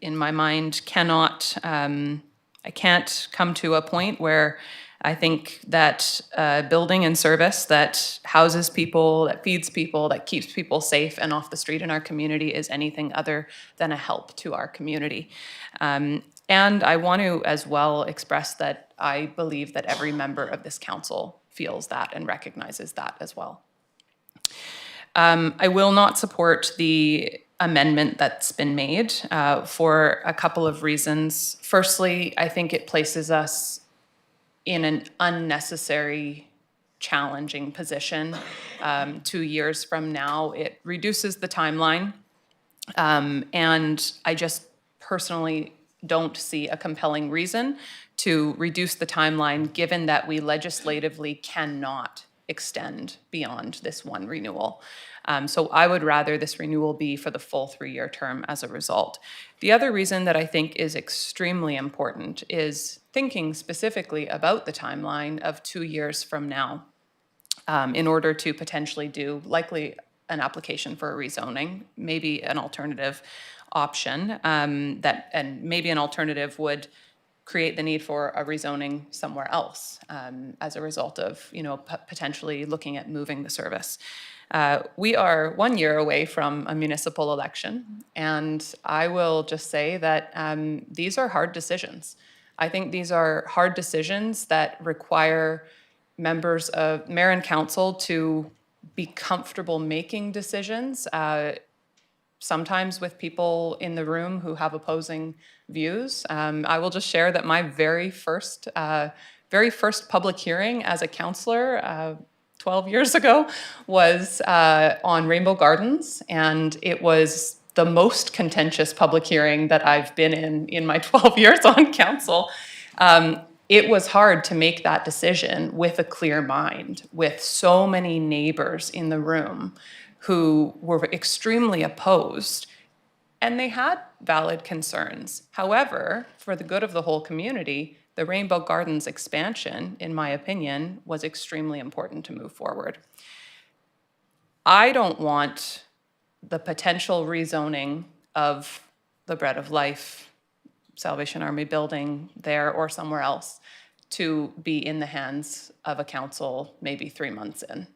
in my mind, I can't come to a point where I think that building and service that houses people, that feeds people, that keeps people safe and off the street in our community is anything other than a help to our community. And I want to as well express that I believe that every member of this council feels that and recognizes that as well. I will not support the amendment that's been made for a couple of reasons. Firstly, I think it places us in an unnecessary, challenging position. 2 years from now, it reduces the timeline. And I just personally don't see a compelling reason to reduce the timeline, given that we legislatively cannot extend beyond this one renewal. So I would rather this renewal be for the full 3-year term as a result. The other reason that I think is extremely important is thinking specifically about the timeline of 2 years from now in order to potentially do likely an application for a rezoning, maybe an alternative option and maybe an alternative would create the need for a rezoning somewhere else as a result of, potentially looking at moving the service. We are 1 year away from a municipal election, and I will just say that these are hard decisions. I think these are hard decisions that require members of mayor and council to be comfortable making decisions, sometimes with people in the room who have opposing views. I will just share that my very first public hearing as a councillor 12 years ago was on Rainbow Gardens, and it was the most contentious public hearing that I've been in my 12 years on council. It was hard to make that decision with a clear mind, with so many neighbors in the room who were extremely opposed, and they had valid concerns. However, for the good of the whole community, the Rainbow Gardens expansion, in my opinion, was extremely important to move forward. I don't want the potential rezoning of the Bread of Life Salvation Army building there or somewhere else to be in the hands of a council maybe 3 months in.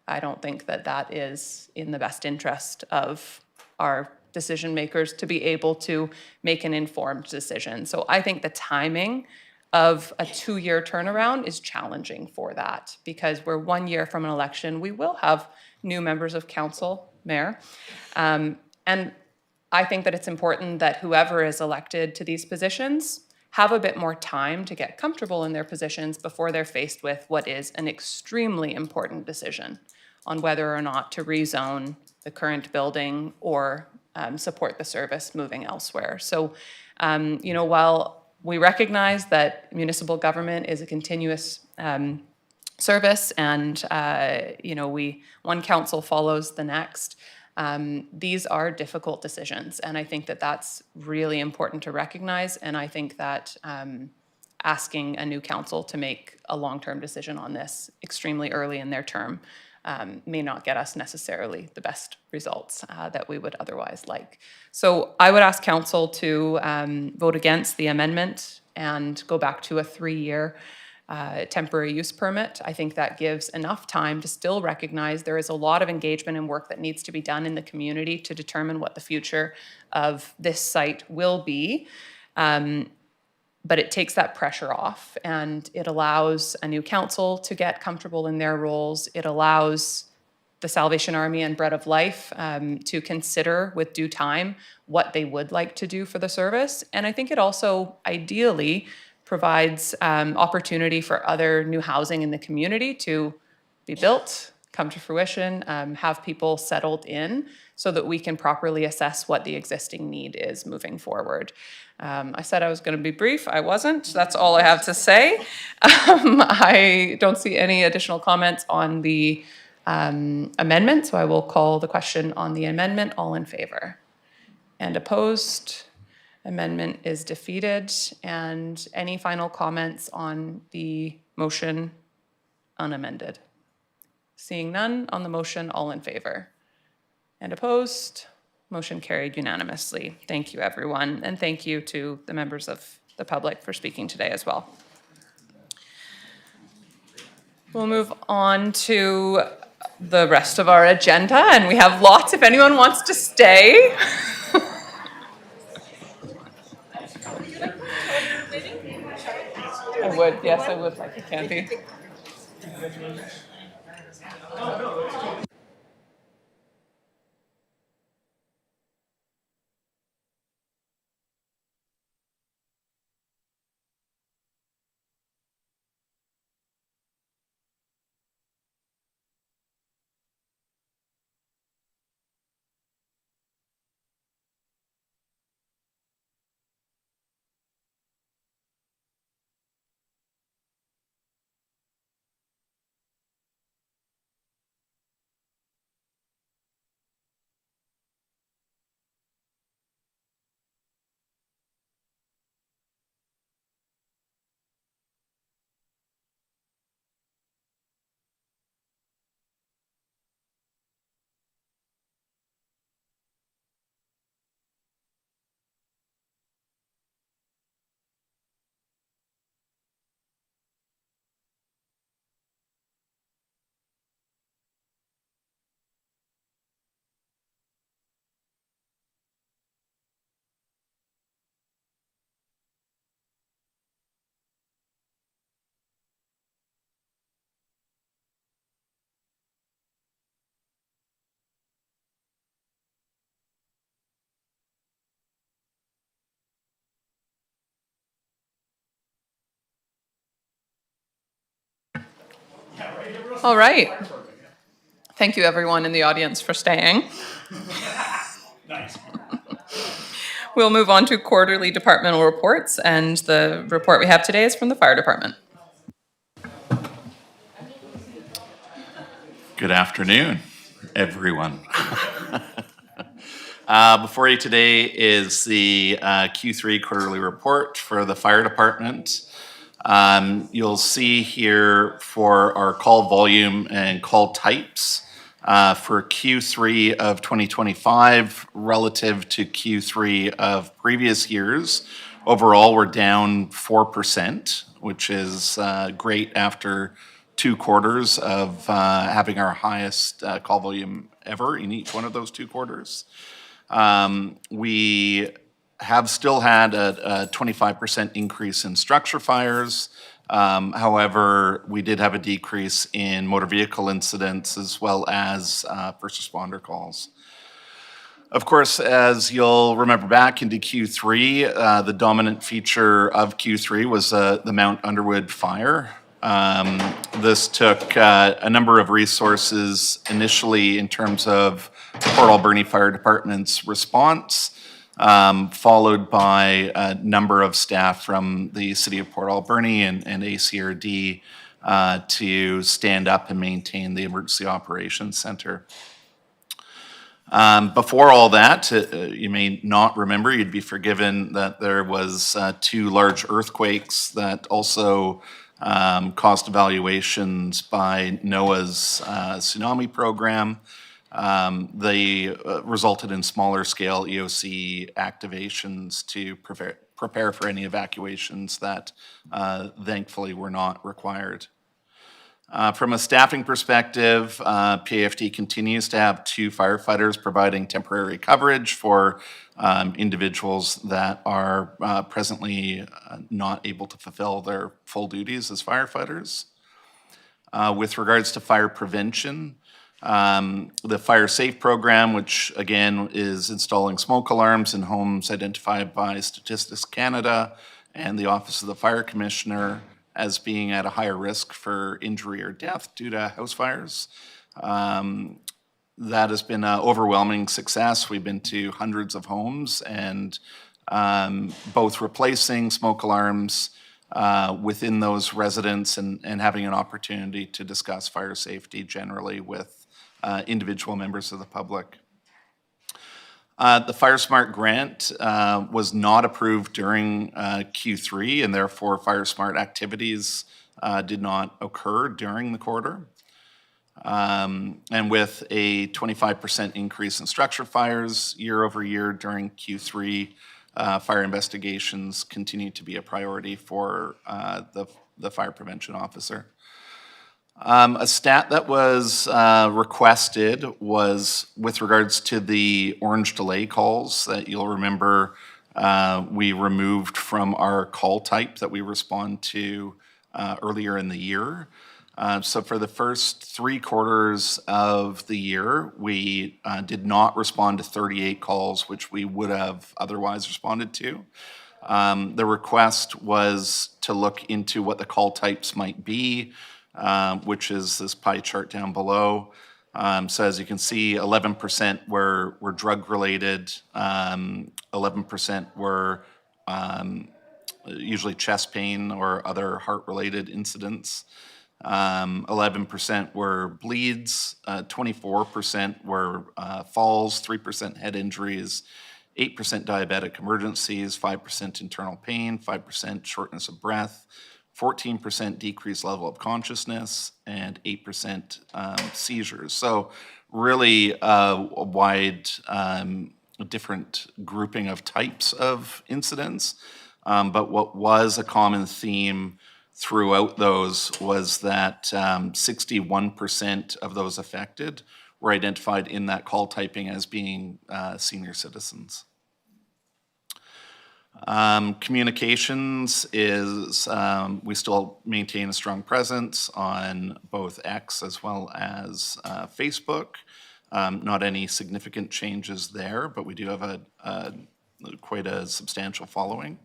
I don't think that that is in the best interest of our decision makers to be able to make an informed decision. So I think the timing of a 2-year turnaround is challenging for that, because we're 1 year from an election. We will have new members of council, mayor. And I think that it's important that whoever is elected to these positions have a bit more time to get comfortable in their positions before they're faced with what is an extremely important decision on whether or not to rezone the current building or support the service moving elsewhere. So, while we recognize that municipal government is a continuous service and, one council follows the next, these are difficult decisions, and I think that that's really important to recognize, and I think that asking a new council to make a long-term decision on this extremely early in their term may not get us necessarily the best results that we would otherwise like. So I would ask council to vote against the amendment and go back to a 3-year temporary use permit. I think that gives enough time to still recognize there is a lot of engagement and work that needs to be done in the community to determine what the future of this site will be. But it takes that pressure off, and it allows a new council to get comfortable in their roles. It allows the Salvation Army and Bread of Life to consider with due time what they would like to do for the service. And I think it also ideally provides opportunity for other new housing in the community to be built, come to fruition, have people settled in so that we can properly assess what the existing need is moving forward. I said I was going to be brief. I wasn't. That's all I have to say. I don't see any additional comments on the amendment, so I will call the question on the amendment. All in favor? And opposed? Amendment is defeated. And any final comments on the motion unamended? Seeing none on the motion, all in favor? And opposed? Motion carried unanimously. Thank you, everyone, and thank you to the members of the public for speaking today as well. We'll move on to the rest of our agenda, and we have lots if anyone wants to stay. I would, yes, I would like a candy. All right. Thank you, everyone in the audience, for staying. Nice. We'll move on to quarterly departmental reports, and the report we have today is from the fire department. Good afternoon, everyone. Before you today is the Q3 quarterly report for the fire department. You'll see here for our call volume and call types, For Q3 of 2025 relative to Q3 of previous years, overall, we're down 4%, which is great after 2 quarters of having our highest call volume ever in each one of those 2 quarters. We have still had a 25% increase in structure fires. However, we did have a decrease in motor vehicle incidents as well as first responder calls. Of course, as you'll remember back into Q3, the dominant feature of Q3 was the Mount Underwood fire. This took a number of resources initially in terms of Port Alberni Fire Department's response, followed by a number of staff from the City of Port Alberni and ACRD to stand up and maintain the Emergency Operations Center. Before all that, you may not remember, you'd be forgiven that there was 2 large earthquakes that also caused evaluations by NOAA's tsunami program. They resulted in smaller scale EOC activations to prepare for any evacuations that thankfully were not required. From a staffing perspective, PAFD continues to have 2 firefighters providing temporary coverage for individuals that are presently not able to fulfill their full duties as firefighters. With regards to fire prevention, the Fire Safe program, which again is installing smoke alarms in homes identified by Statistics Canada and the Office of the Fire Commissioner as being at a higher risk for injury or death due to house fires. That has been an overwhelming success. We've been to hundreds of homes and both replacing smoke alarms within those residents and having an opportunity to discuss fire safety generally with individual members of the public. The FireSmart grant was not approved during Q3, and therefore FireSmart activities did not occur during the quarter. And with a 25% increase in structure fires year over year during Q3, fire investigations continue to be a priority for the fire prevention officer. A stat that was requested was with regards to the orange delay calls that you'll remember we removed from our call type that we respond to earlier in the year. So for the first 3 quarters of the year, we did not respond to 38 calls, which we would have otherwise responded to. The request was to look into what the call types might be, which is this pie chart down below. So as you can see, 11% were drug-related, 11% were usually chest pain or other heart-related incidents. 11% were bleeds, 24% were falls, 3% head injuries, 8% diabetic emergencies, 5% internal pain, 5% shortness of breath, 14% decreased level of consciousness, and 8% seizures. So really a wide different grouping of types of incidents. But what was a common theme throughout those was that 61% of those affected were identified in that call typing as being senior citizens. Communications is, we still maintain a strong presence on both X as well as Facebook. Not any significant changes there, but we do have quite a substantial following.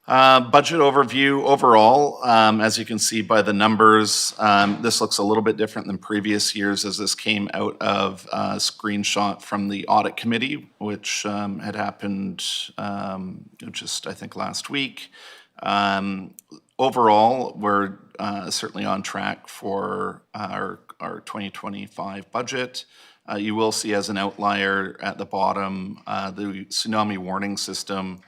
Budget overview overall, as you can see by the numbers, this looks a little bit different than previous years as this came out of a screenshot from the audit committee, which had happened just, I think, last week. Overall, we're certainly on track for our 2025 budget. You will see as an outlier at the bottom, the tsunami warning system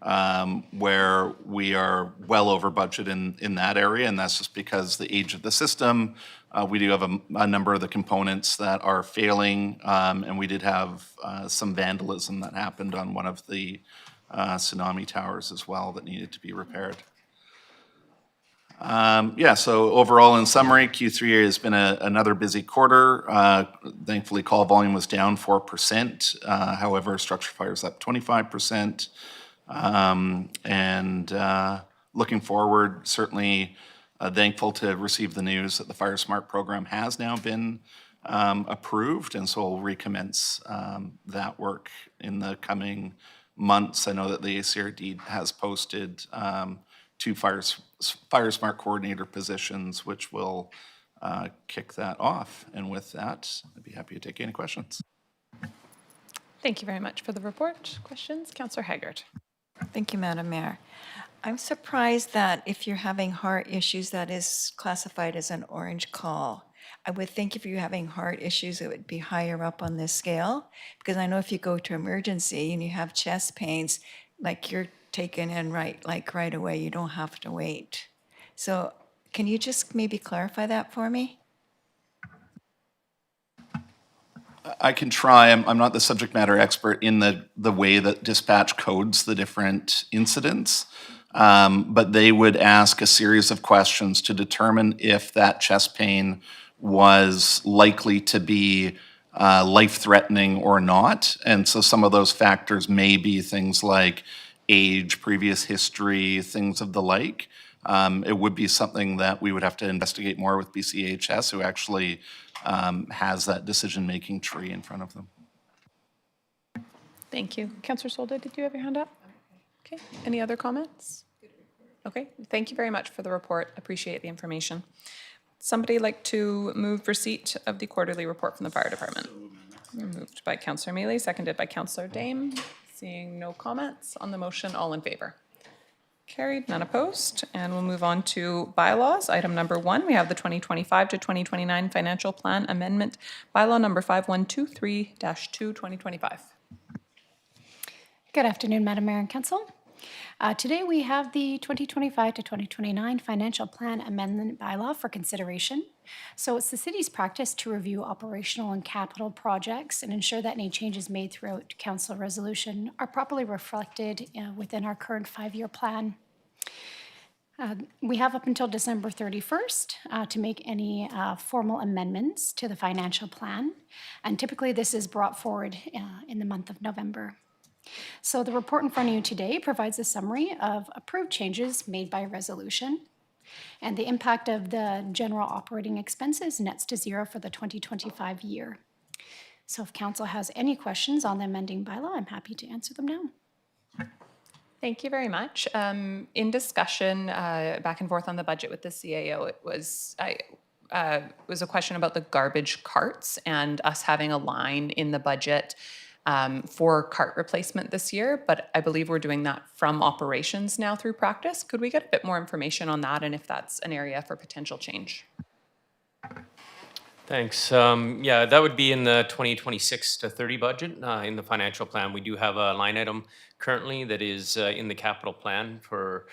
where we are well over budget in that area, and that's just because the age of the system. We do have a number of the components that are failing, and we did have some vandalism that happened on one of the tsunami towers as well that needed to be repaired. Yeah, so overall, in summary, Q3 has been another busy quarter. Thankfully, call volume was down 4%. However, structure fires up 25%. Looking forward, certainly thankful to receive the news that the Fire Smart program has now been approved, and so we'll recommence that work in the coming months. I know that the ACRD has posted 2 Fire Smart coordinator positions, which will kick that off. And with that, I'd be happy to take any questions. Thank you very much for the report. Questions? Councillor Haggard. Thank you, Madam Mayor. I'm surprised that if you're having heart issues, that is classified as an orange call. I would think if you're having heart issues, it would be higher up on this scale, because I know if you go to emergency and you have chest pains, like you're taken in right away, you don't have to wait. So can you just maybe clarify that for me? I can try. I'm not the subject matter expert in the way that dispatch codes the different incidents, but they would ask a series of questions to determine if that chest pain was likely to be life-threatening or not. And so some of those factors may be things like age, previous history, things of the like. It would be something that we would have to investigate more with BCHS, who actually has that decision-making tree in front of them. Thank you. Councillor Solda, did you have your hand up? Okay. Any other comments? Okay. Thank you very much for the report. Appreciate the information. Somebody like to move receipt of the quarterly report from the fire department? Moved by Councillor Mealy, seconded by Councillor Dame. Seeing no comments on the motion, all in favor? Carried, none opposed. And we'll move on to bylaws. Item number 1, we have the 2025 to 2029 financial plan amendment, bylaw number 5123-2, 2025. Good afternoon, Madam Mayor and Council. Today we have the 2025 to 2029 financial plan amendment bylaw for consideration. So it's the city's practice to review operational and capital projects and ensure that any changes made throughout council resolution are properly reflected within our current 5-year plan. We have up until December 31st to make any formal amendments to the financial plan, and typically this is brought forward in the month of November. So the report in front of you today provides a summary of approved changes made by resolution, and the impact of the general operating expenses nets to 0 for the 2025 year. So if council has any questions on the amending bylaw, I'm happy to answer them now. Thank you very much. In discussion back and forth on the budget with the CAO, it was a question about the garbage carts and us having a line in the budget for cart replacement this year, but I believe we're doing that from operations now through practice. Could we get a bit more information on that and if that's an area for potential change? Thanks. Yeah, that would be in the 2026 to 30 budget. In the financial plan, we do have a line item currently that is in the capital plan for,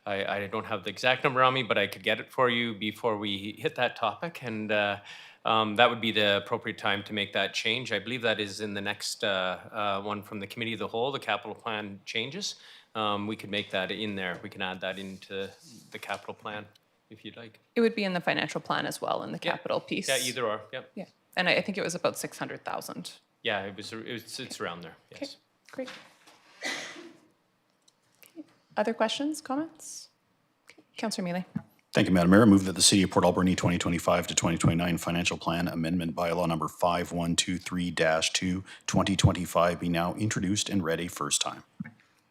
I don't have the exact number on me, but I could get it for you before we hit that topic. And that would be the appropriate time to make that change. I believe that is in the next one from the Committee of the Whole, the capital plan changes. We could make that in there. We can add that into the capital plan if you'd like. It would be in the financial plan as well, in the capital piece. Yeah, either or, yep. Yeah, and I think it was about 600,000. Yeah, it's around there, yes. Okay, great. Okay. Other questions, comments? Okay. Councillor Mealy. Thank you, Madam Mayor. I move that the City of Port Alberni 2025 to 2029 Financial Plan Amendment Bylaw number 5123-2, 2025 be now introduced and read a first time.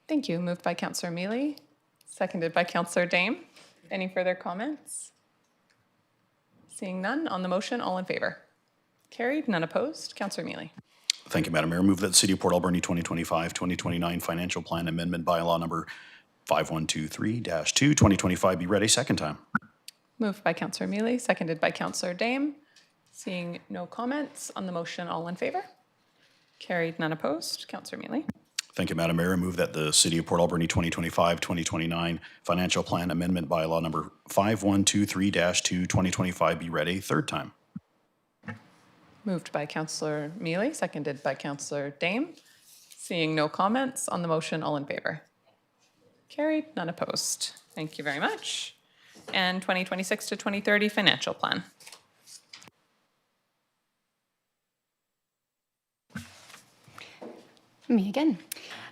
Thank you. Moved by Councillor Mealy, seconded by Councillor Dame. Any further comments? Seeing none, on the motion, all in favor? Carried, none opposed. Councillor Mealy. Thank you, Madam Mayor. I move that the City of Port Alberni 2025-2029 Financial Plan Amendment Bylaw number 5123-2, 2025 be read a second time. Moved by Councillor Mealy, seconded by Councillor Dame. Seeing no comments on the motion, all in favor? Carried, none opposed. Councillor Mealy. Thank you, Madam Mayor. I move that the City of Port Alberni 2025-2029 Financial Plan Amendment Bylaw number 5123-2 be read a third time. Moved by Councillor Mealy, seconded by Councillor Dame. Seeing no comments on the motion, all in favor? Carried, none opposed. Thank you very much. And 2026 to 2030 financial plan. Me again.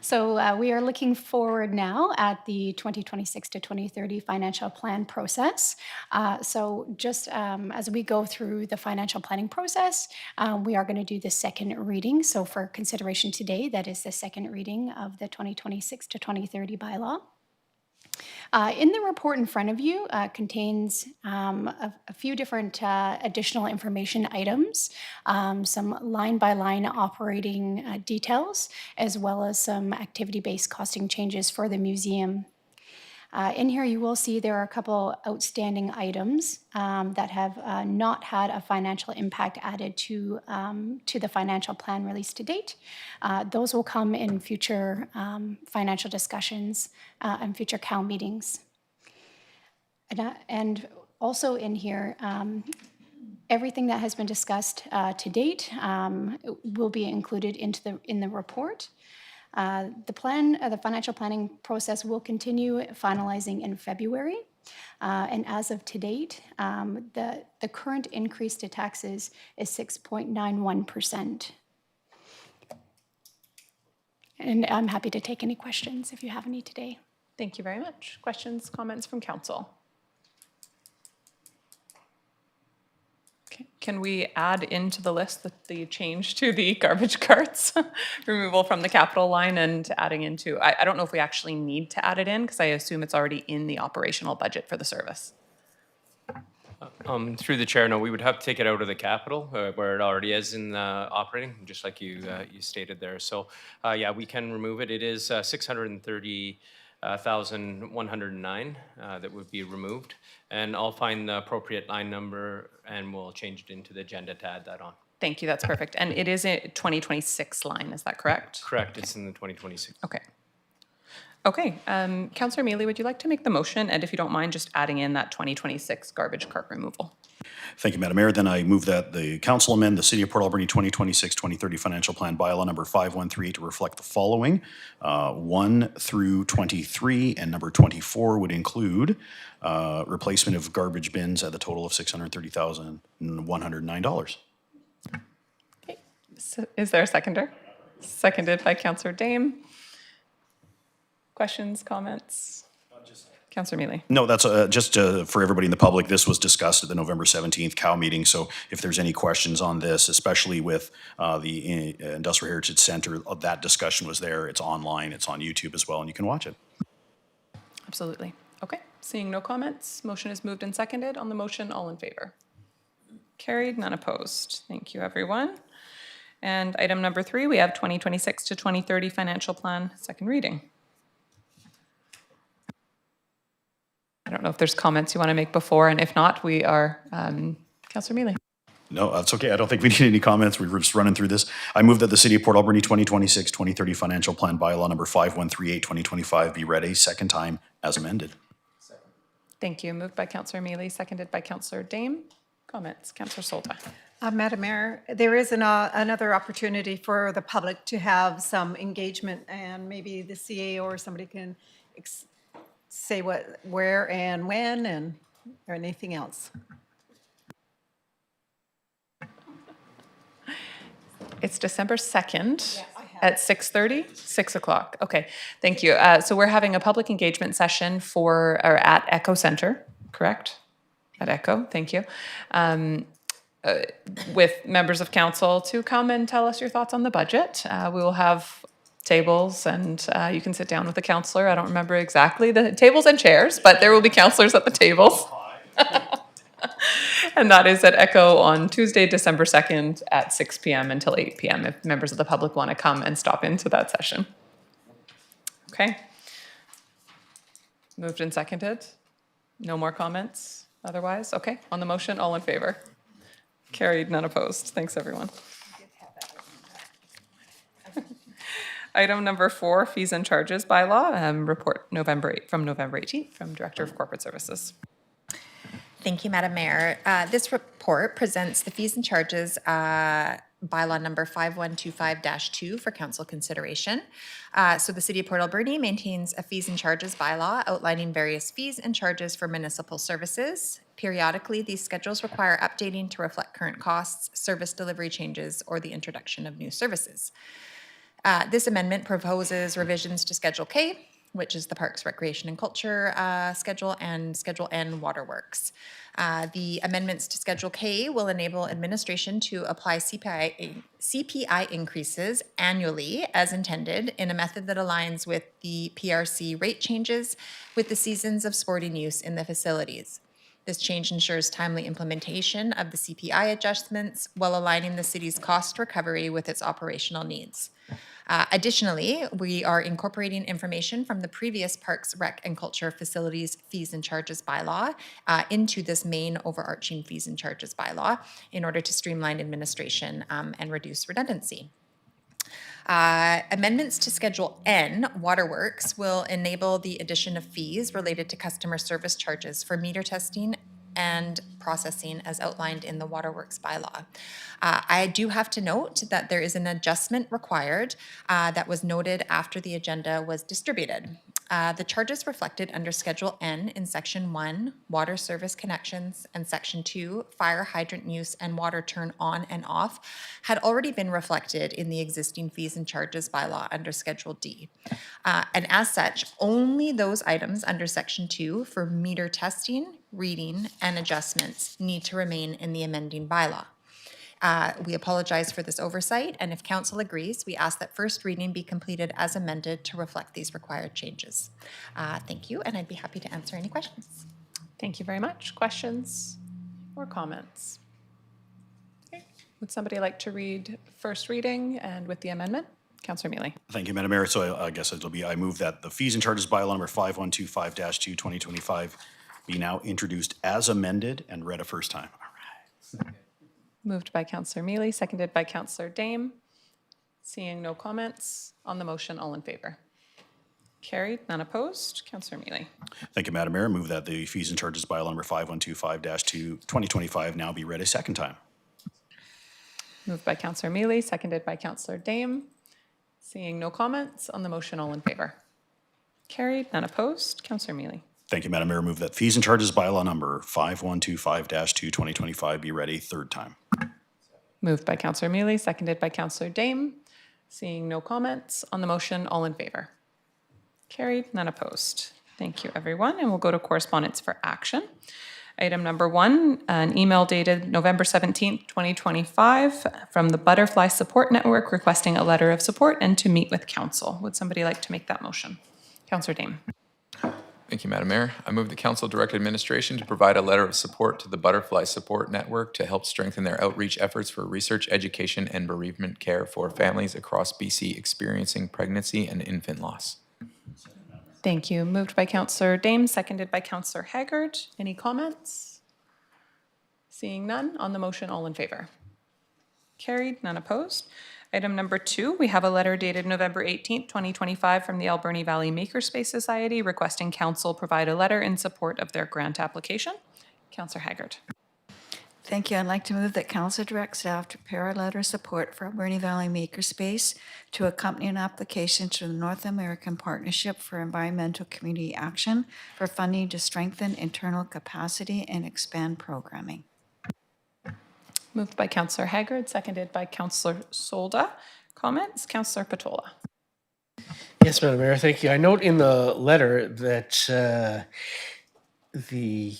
So we are looking forward now at the 2026 to 2030 financial plan process. So just as we go through the financial planning process, we are going to do the second reading. So for consideration today, that is the second reading of the 2026 to 2030 bylaw. In the report in front of you contains a few different additional information items, some line-by-line operating details, as well as some activity-based costing changes for the museum. In here, you will see there are a couple outstanding items that have not had a financial impact added to the financial plan released to date. Those will come in future financial discussions and future COW meetings. And also in here, everything that has been discussed to date will be included in the report. The financial planning process will continue finalizing in February. And as of to date, the current increase to taxes is 6.91%. And I'm happy to take any questions if you have any today. Thank you very much. Questions, comments from council? Can we add into the list the change to the garbage carts removal from the capital line and adding into, I don't know if we actually need to add it in because I assume it's already in the operational budget for the service. Through the chair, no, we would have to take it out of the capital where it already is in operating, just like you stated there. So yeah, we can remove it. It is 630,109 that would be removed. And I'll find the appropriate line number and we'll change it into the agenda to add that on. Thank you, that's perfect. And it is a 2026 line, is that correct? Correct, it's in the 2026. Okay. Okay, Councillor Mealy, would you like to make the motion? And if you don't mind, just adding in that 2026 garbage cart removal. Thank you, Madam Mayor. Then I move that the council amend the City of Port Alberni 2026-2030 Financial Plan Bylaw number 5138 to reflect the following. 1 through 23 and number 24 would include replacement of garbage bins at the total of $630,109. Okay, so is there a seconder? Seconded by Councillor Dame. Questions, comments? Councillor Mealy. No, that's just for everybody in the public. This was discussed at the November 17th COW meeting. So if there's any questions on this, especially with the Industrial Heritage Center, that discussion was there. It's online. It's on YouTube as well, and you can watch it. Absolutely. Okay, seeing no comments, motion is moved and seconded. On the motion, all in favor? Carried, none opposed. Thank you, everyone. And item number 3, we have 2026 to 2030 financial plan, second reading. I don't know if there's comments you want to make before, and if not, we are, Councillor Mealy. No, that's okay. I don't think we need any comments. We were just running through this. I move that the City of Port Alberni 2026-2030 Financial Plan Bylaw number 5138-2025 be read a second time as amended. Thank you. Moved by Councillor Mealy, seconded by Councillor Dame. Comments, Councillor Solta. Madam Mayor, there is another opportunity for the public to have some engagement, and maybe the CA or somebody can say what, where and when, and or anything else. It's December 2nd at 6:30? 6 o'clock. Okay, thank you. So we're having a public engagement session at Echo Center, correct? At Echo, thank you. With members of council to come and tell us your thoughts on the budget. We will have tables and you can sit down with the councillor. I don't remember exactly the tables and chairs, but there will be councillors at the tables. And that is at Echo on Tuesday, December 2nd at 6 p.m. until 8 p.m. if members of the public want to come and stop into that session. Okay. Moved and seconded. No more comments otherwise? Okay, on the motion, all in favor? Carried, none opposed. Thanks, everyone. Item number 4, fees and charges bylaw, report from November 18th from Director of Corporate Services. Thank you, Madam Mayor. This report presents the fees and charges bylaw number 5125-2 for council consideration. So the City of Port Alberni maintains a fees and charges bylaw outlining various fees and charges for municipal services. Periodically, these schedules require updating to reflect current costs, service delivery changes, or the introduction of new services. This amendment proposes revisions to Schedule K, which is the Parks, Recreation, and Culture schedule, and Schedule N, Waterworks. The amendments to Schedule K will enable administration to apply CPI increases annually as intended in a method that aligns with the PRC rate changes with the seasons of sporting use in the facilities. This change ensures timely implementation of the CPI adjustments while aligning the city's cost recovery with its operational needs. Additionally, we are incorporating information from the previous Parks, Rec, and Culture Facilities Fees and Charges bylaw into this main overarching fees and charges bylaw in order to streamline administration and reduce redundancy. Amendments to Schedule N, Waterworks, will enable the addition of fees related to customer service charges for meter testing and processing as outlined in the Waterworks bylaw. I do have to note that there is an adjustment required that was noted after the agenda was distributed. The charges reflected under Schedule N in Section 1, Water Service Connections, and Section 2, Fire Hydrant Use and Water Turn On and Off, had already been reflected in the existing fees and charges bylaw under Schedule D. And as such, only those items under Section 2 for meter testing, reading, and adjustments need to remain in the amending bylaw. We apologize for this oversight, and if council agrees, we ask that first reading be completed as amended to reflect these required changes. Thank you, and I'd be happy to answer any questions. Thank you very much. Questions or comments? Okay. Would somebody like to read first reading and with the amendment? Councillor Mealy. Thank you, Madam Mayor. So I guess it'll be, I move that the fees and charges bylaw number 5125-2, 2025 be now introduced as amended and read a first time. All right. Moved by Councillor Mealy, seconded by Councillor Dame. Seeing no comments on the motion, all in favor? Carried, none opposed. Councillor Mealy. Thank you, Madam Mayor. Move that the fees and charges bylaw number 5125-2, 2025 now be read a second time. Moved by Councillor Mealy, seconded by Councillor Dame. Seeing no comments on the motion, all in favor? Carried, none opposed. Councillor Mealy. Thank you, Madam Mayor. Move that fees and charges bylaw number 5125-2, 2025 be read a third time. Moved by Councillor Mealy, seconded by Councillor Dame. Seeing no comments on the motion, all in favor? Carried, none opposed. Thank you, everyone, and we'll go to correspondence for action. Item number 1, an email dated November 17th, 2025 from the Butterfly Support Network requesting a letter of support and to meet with council. Would somebody like to make that motion? Councillor Dame. Thank you, Madam Mayor. I move the council direct administration to provide a letter of support to the Butterfly Support Network to help strengthen their outreach efforts for research, education, and bereavement care for families across BC experiencing pregnancy and infant loss. Thank you. Moved by Councillor Dame, seconded by Councillor Haggard. Any comments? Seeing none, on the motion, all in favor? Carried, none opposed. Item number 2, we have a letter dated November 18th, 2025 from the Alberni Valley Makerspace Society requesting council provide a letter in support of their grant application. Councillor Haggard. Thank you. I'd like to move that council direct staff to prepare a letter of support for Alberni Valley Makerspace to accompany an application to the North American Partnership for Environmental Community Action for funding to strengthen internal capacity and expand programming. Moved by Councillor Haggard, seconded by Councillor Solda. Comments? Councillor Patola. Yes, Madam Mayor, thank you. I note in the letter that the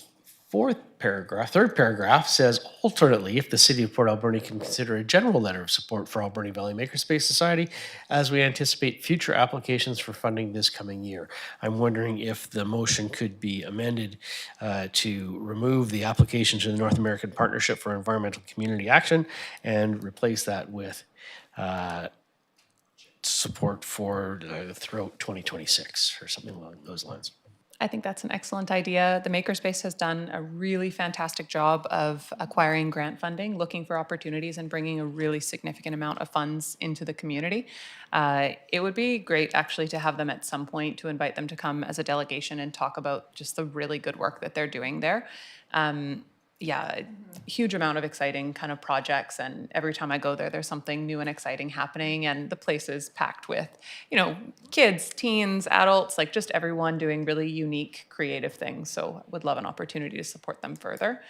third paragraph says, alternately, if the City of Port Alberni can consider a general letter of support for Alberni Valley Makerspace Society as we anticipate future applications for funding this coming year. I'm wondering if the motion could be amended to remove the application to the North American Partnership for Environmental Community Action and replace that with support for throughout 2026 or something along those lines. I think that's an excellent idea. The Makerspace has done a really fantastic job of acquiring grant funding, looking for opportunities, and bringing a really significant amount of funds into the community. It would be great actually to have them at some point, to invite them to come as a delegation and talk about just the really good work that they're doing there. Yeah, huge amount of exciting kind of projects, and every time I go there, there's something new and exciting happening, and the place is packed with, kids, teens, adults, like just everyone doing really unique, creative things. So would love an opportunity to support them further.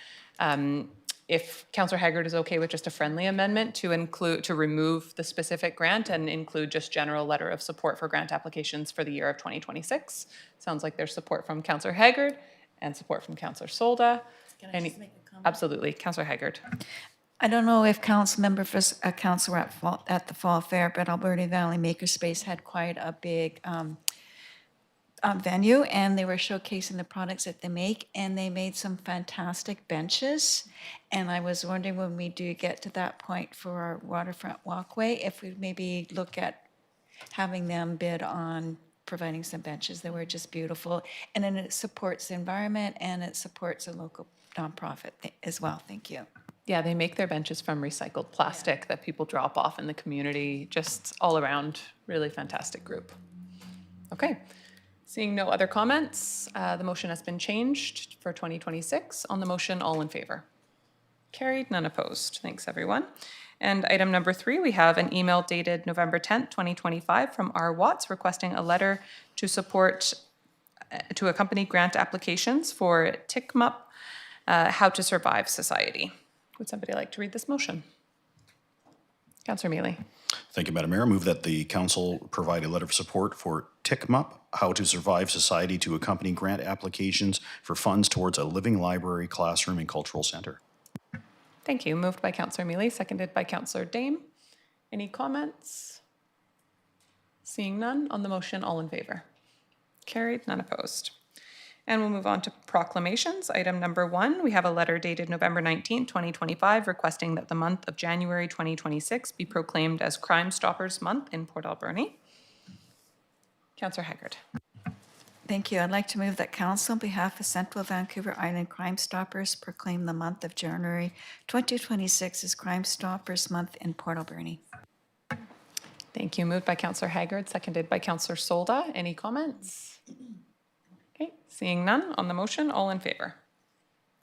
If Councillor Haggard is okay with just a friendly amendment to remove the specific grant and include just general letter of support for grant applications for the year of 2026. Sounds like there's support from Councillor Haggard and support from Councillor Solda. Can I just make a comment? Absolutely. Councillor Haggard. I don't know if council member for a councillor at the Fall Fair, but Alberni Valley Makerspace had quite a big venue, and they were showcasing the products that they make, and they made some fantastic benches. And I was wondering, when we do get to that point for our waterfront walkway, if we maybe look at having them bid on providing some benches that were just beautiful. And then it supports the environment, and it supports a local nonprofit as well. Thank you. Yeah, they make their benches from recycled plastic that people drop off in the community. Just all around, really fantastic group. Okay, seeing no other comments, the motion has been changed for 2026. On the motion, all in favor? Carried, none opposed. Thanks, everyone. And item number 3, we have an email dated November 10th, 2025 from R. Watts requesting a letter to support, to accompany grant applications for TICMUP, How to Survive Society. Would somebody like to read this motion? Councillor Mealy. Thank you, Madam Mayor. Move that the council provide a letter of support for TICMUP, How to Survive Society, to accompany grant applications for funds towards a living library, classroom, and cultural centre. Thank you. Moved by Councillor Mealy, seconded by Councillor Dame. Any comments? Seeing none, on the motion, all in favor? Carried, none opposed. And we'll move on to proclamations. Item number 1, we have a letter dated November 19, 2025, requesting that the month of January 2026 be proclaimed as Crime Stoppers Month in Port Alberni. Councillor Haggard. Thank you. I'd like to move that council, on behalf of Central Vancouver Island Crime Stoppers, proclaim the month of January 2026 as Crime Stoppers Month in Port Alberni. Thank you. Moved by Councillor Haggard, seconded by Councillor Solda. Any comments? Okay, seeing none, on the motion, all in favor?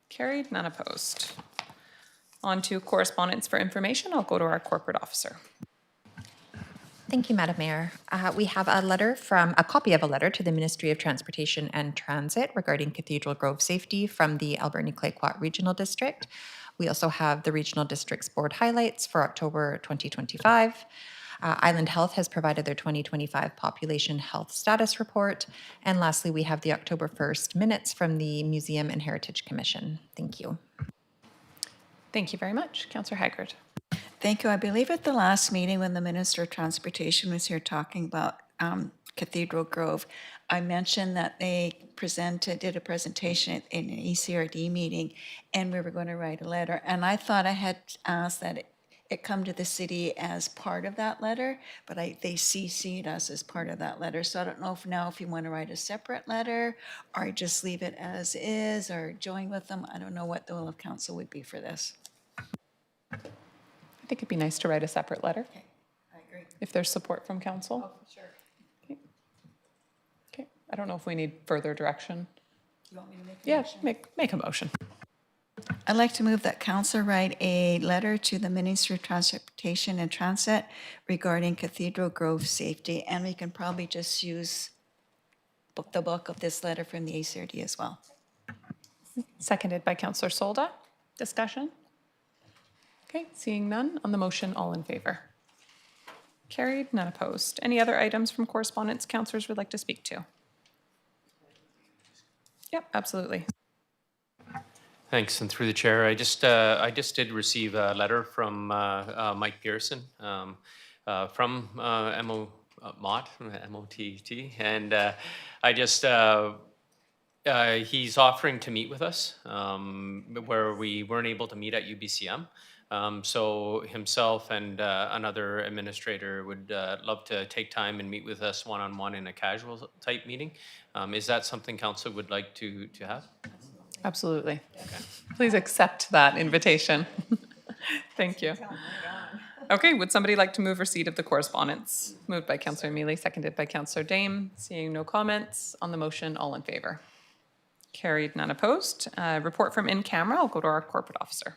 Carried, none opposed. On to correspondence for information. I'll go to our corporate officer. Thank you, Madam Mayor. We have a copy of a letter to the Ministry of Transportation and Transit regarding Cathedral Grove safety from the Alberni-Clayoquot Regional District. We also have the Regional District's board highlights for October 2025. Island Health has provided their 2025 population health status report. And lastly, we have the October 1st minutes from the Museum and Heritage Commission. Thank you. Thank you very much. Councillor Haggard. Thank you. I believe at the last meeting when the Minister of Transportation was here talking about Cathedral Grove, I mentioned that they did a presentation in an ECRD meeting, and we were going to write a letter. And I thought I had asked that it come to the city as part of that letter, but they CC'd us as part of that letter. So I don't know if you want to write a separate letter or just leave it as is or join with them. I don't know what the will of council would be for this. I think it'd be nice to write a separate letter. Okay, I agree. If there's support from council. Oh, sure. Okay. I don't know if we need further direction. You want me to make a Yeah, motion? make a motion. I'd like to move that council write a letter to the Ministry of Transportation and Transit regarding Cathedral Grove safety, and we can probably just use the bulk of this letter from the ACRD as well. Seconded by Councillor Solda. Discussion? Okay, seeing none, on the motion, all in favor? Carried, none opposed. Any other items from correspondence councillors would like to speak to? Yep, absolutely. Thanks, and through the chair, I just did receive a letter from Mike Pearson from MOTT, and he's offering to meet with us where we weren't able to meet at UBCM. So himself and another administrator would love to take time and meet with us one-on-one in a casual type meeting. Is that something council would like to have? Absolutely. Please accept that invitation. Thank you. Okay, would somebody like to move receipt of the correspondence? Moved by Councillor Mealy, seconded by Councillor Dame. Seeing no comments on the motion, all in favor? Carried, none opposed. Report from in camera. I'll go to our corporate officer.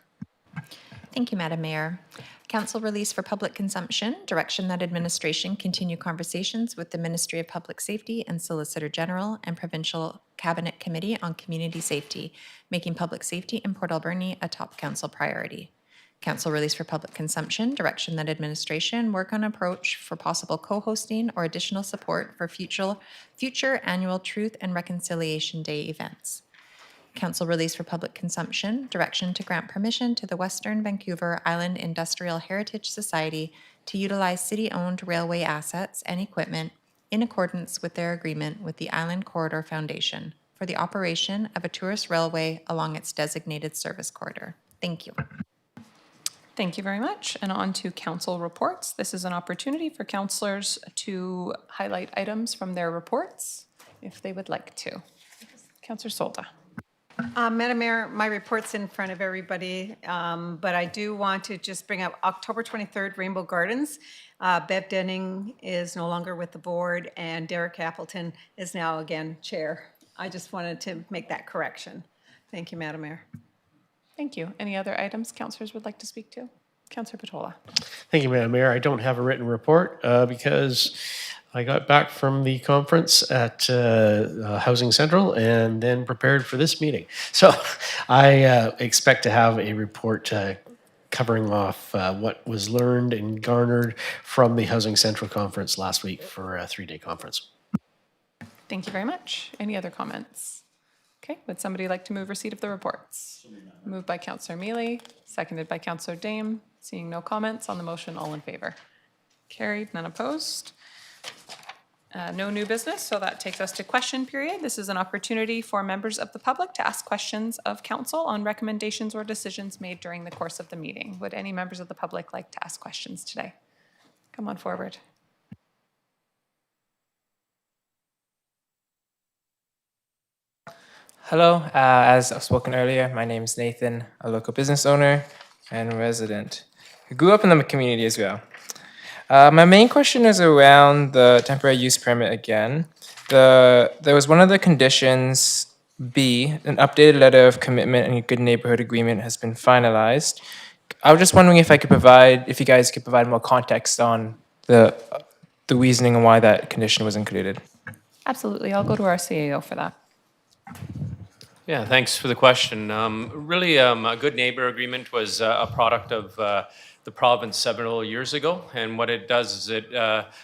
Thank you, Madam Mayor. Council release for public consumption, direction that administration continue conversations with the Ministry of Public Safety and Solicitor General and Provincial Cabinet Committee on Community Safety, making public safety in Port Alberni a top council priority. Council release for public consumption, direction that administration work on approach for possible co-hosting or additional support for future annual Truth and Reconciliation Day events. Council release for public consumption, direction to grant permission to the Western Vancouver Island Industrial Heritage Society to utilize city-owned railway assets and equipment in accordance with their agreement with the Island Corridor Foundation for the operation of a tourist railway along its designated service corridor. Thank you. Thank you very much. And on to council reports. This is an opportunity for councillors to highlight items from their reports if they would like to. Councillor Solda. Madam Mayor, my report's in front of everybody, but I do want to just bring up October 23rd, Rainbow Gardens. Bev Denning is no longer with the board, and Derek Appleton is now again chair. I just wanted to make that correction. Thank you, Madam Mayor. Thank you. Any other items councillors would like to speak to? Councillor Patola. Thank you, Madam Mayor. I don't have a written report because I got back from the conference at Housing Central and then prepared for this meeting. So I expect to have a report covering off what was learned and garnered from the Housing Central conference last week for a 3-day conference. Thank you very much. Any other comments? Okay, would somebody like to move receipt of the reports? Moved by Councillor Mealy, seconded by Councillor Dame. Seeing no comments on the motion, all in favor? Carried, none opposed. No new business, so that takes us to question period. This is an opportunity for members of the public to ask questions of council on recommendations or decisions made during the course of the meeting. Would any members of the public like to ask questions today? Come on forward. Hello, as I've spoken earlier, my name is Nathan, a local business owner and resident. I grew up in the community as well. My main question is around the temporary use permit again. There was one of the conditions, B, an updated letter of commitment and a good neighborhood agreement has been finalized. I was just wondering if you guys could provide more context on the reasoning and why that condition was included. Absolutely, I'll go to our CAO for that. Yeah, thanks for the question. Really, a good neighbor agreement was a product of the province several years ago, and what it does is it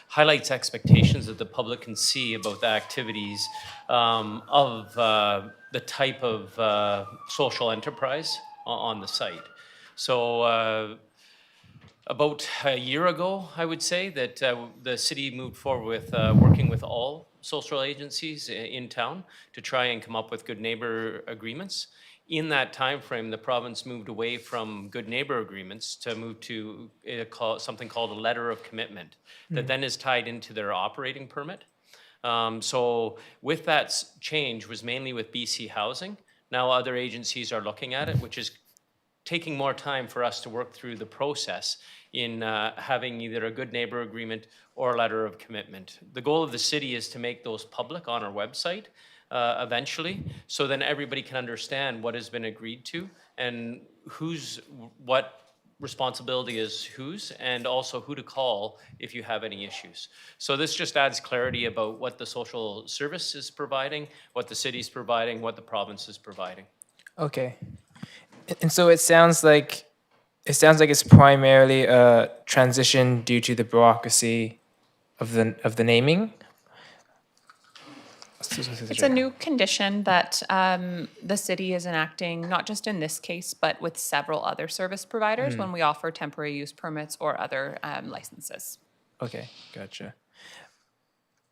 highlights expectations that the public can see about the activities of the type of social enterprise on the site. So about a year ago, I would say, that the city moved forward with working with all social agencies in town to try and come up with good neighbor agreements. In that time frame, the province moved away from good neighbor agreements to move to something called a letter of commitment that then is tied into their operating permit. So with that change was mainly with BC Housing. Now other agencies are looking at it, which is taking more time for us to work through the process in having either a good neighbor agreement or a letter of commitment. The goal of the city is to make those public on our website eventually, so then everybody can understand what has been agreed to and what responsibility is whose, and also who to call if you have any issues. So this just adds clarity about what the social service is providing, what the city's providing, what the province is providing. Okay. And so it sounds like it's primarily a transition due to the bureaucracy of the naming. It's a new condition that the city is enacting, not just in this case, but with several other service providers when we offer temporary use permits or other licenses. Okay, gotcha.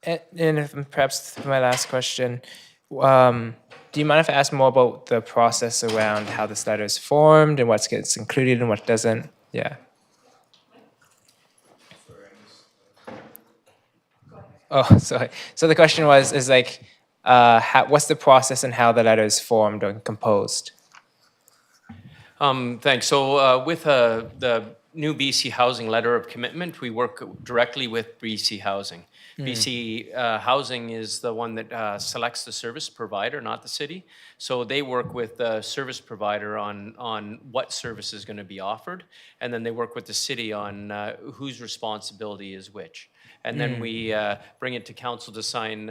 And if, perhaps my last question, Do you mind if I ask more about the process around how this letter is formed and what gets included and what doesn't? Yeah. Oh, sorry. So the question is like, what's the process and how the letter is formed or composed? Thanks. So with the new BC Housing Letter of Commitment, we work directly with BC Housing. BC Housing is the one that selects the service provider, not the city. So they work with the service provider on what service is going to be offered, and then they work with the city on whose responsibility is which. And then we bring it to council to sign,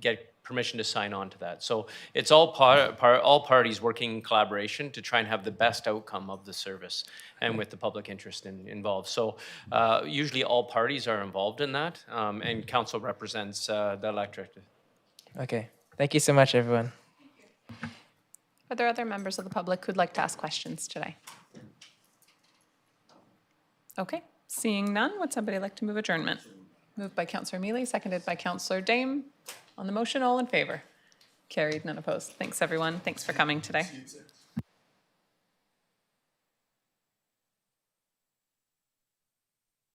get permission to sign on to that. So it's all all parties working in collaboration to try and have the best outcome of the service and with the public interest involved. So usually all parties are involved in that, and council represents the electorate. Okay. Thank you so much, everyone. Are there other members of the public who'd like to ask questions today? Okay, seeing none, would somebody like to move adjournment? Moved by Councillor Mealy, seconded by Councillor Dame. On the motion, all in favor? Carried, none opposed. Thanks, everyone. Thanks for coming today.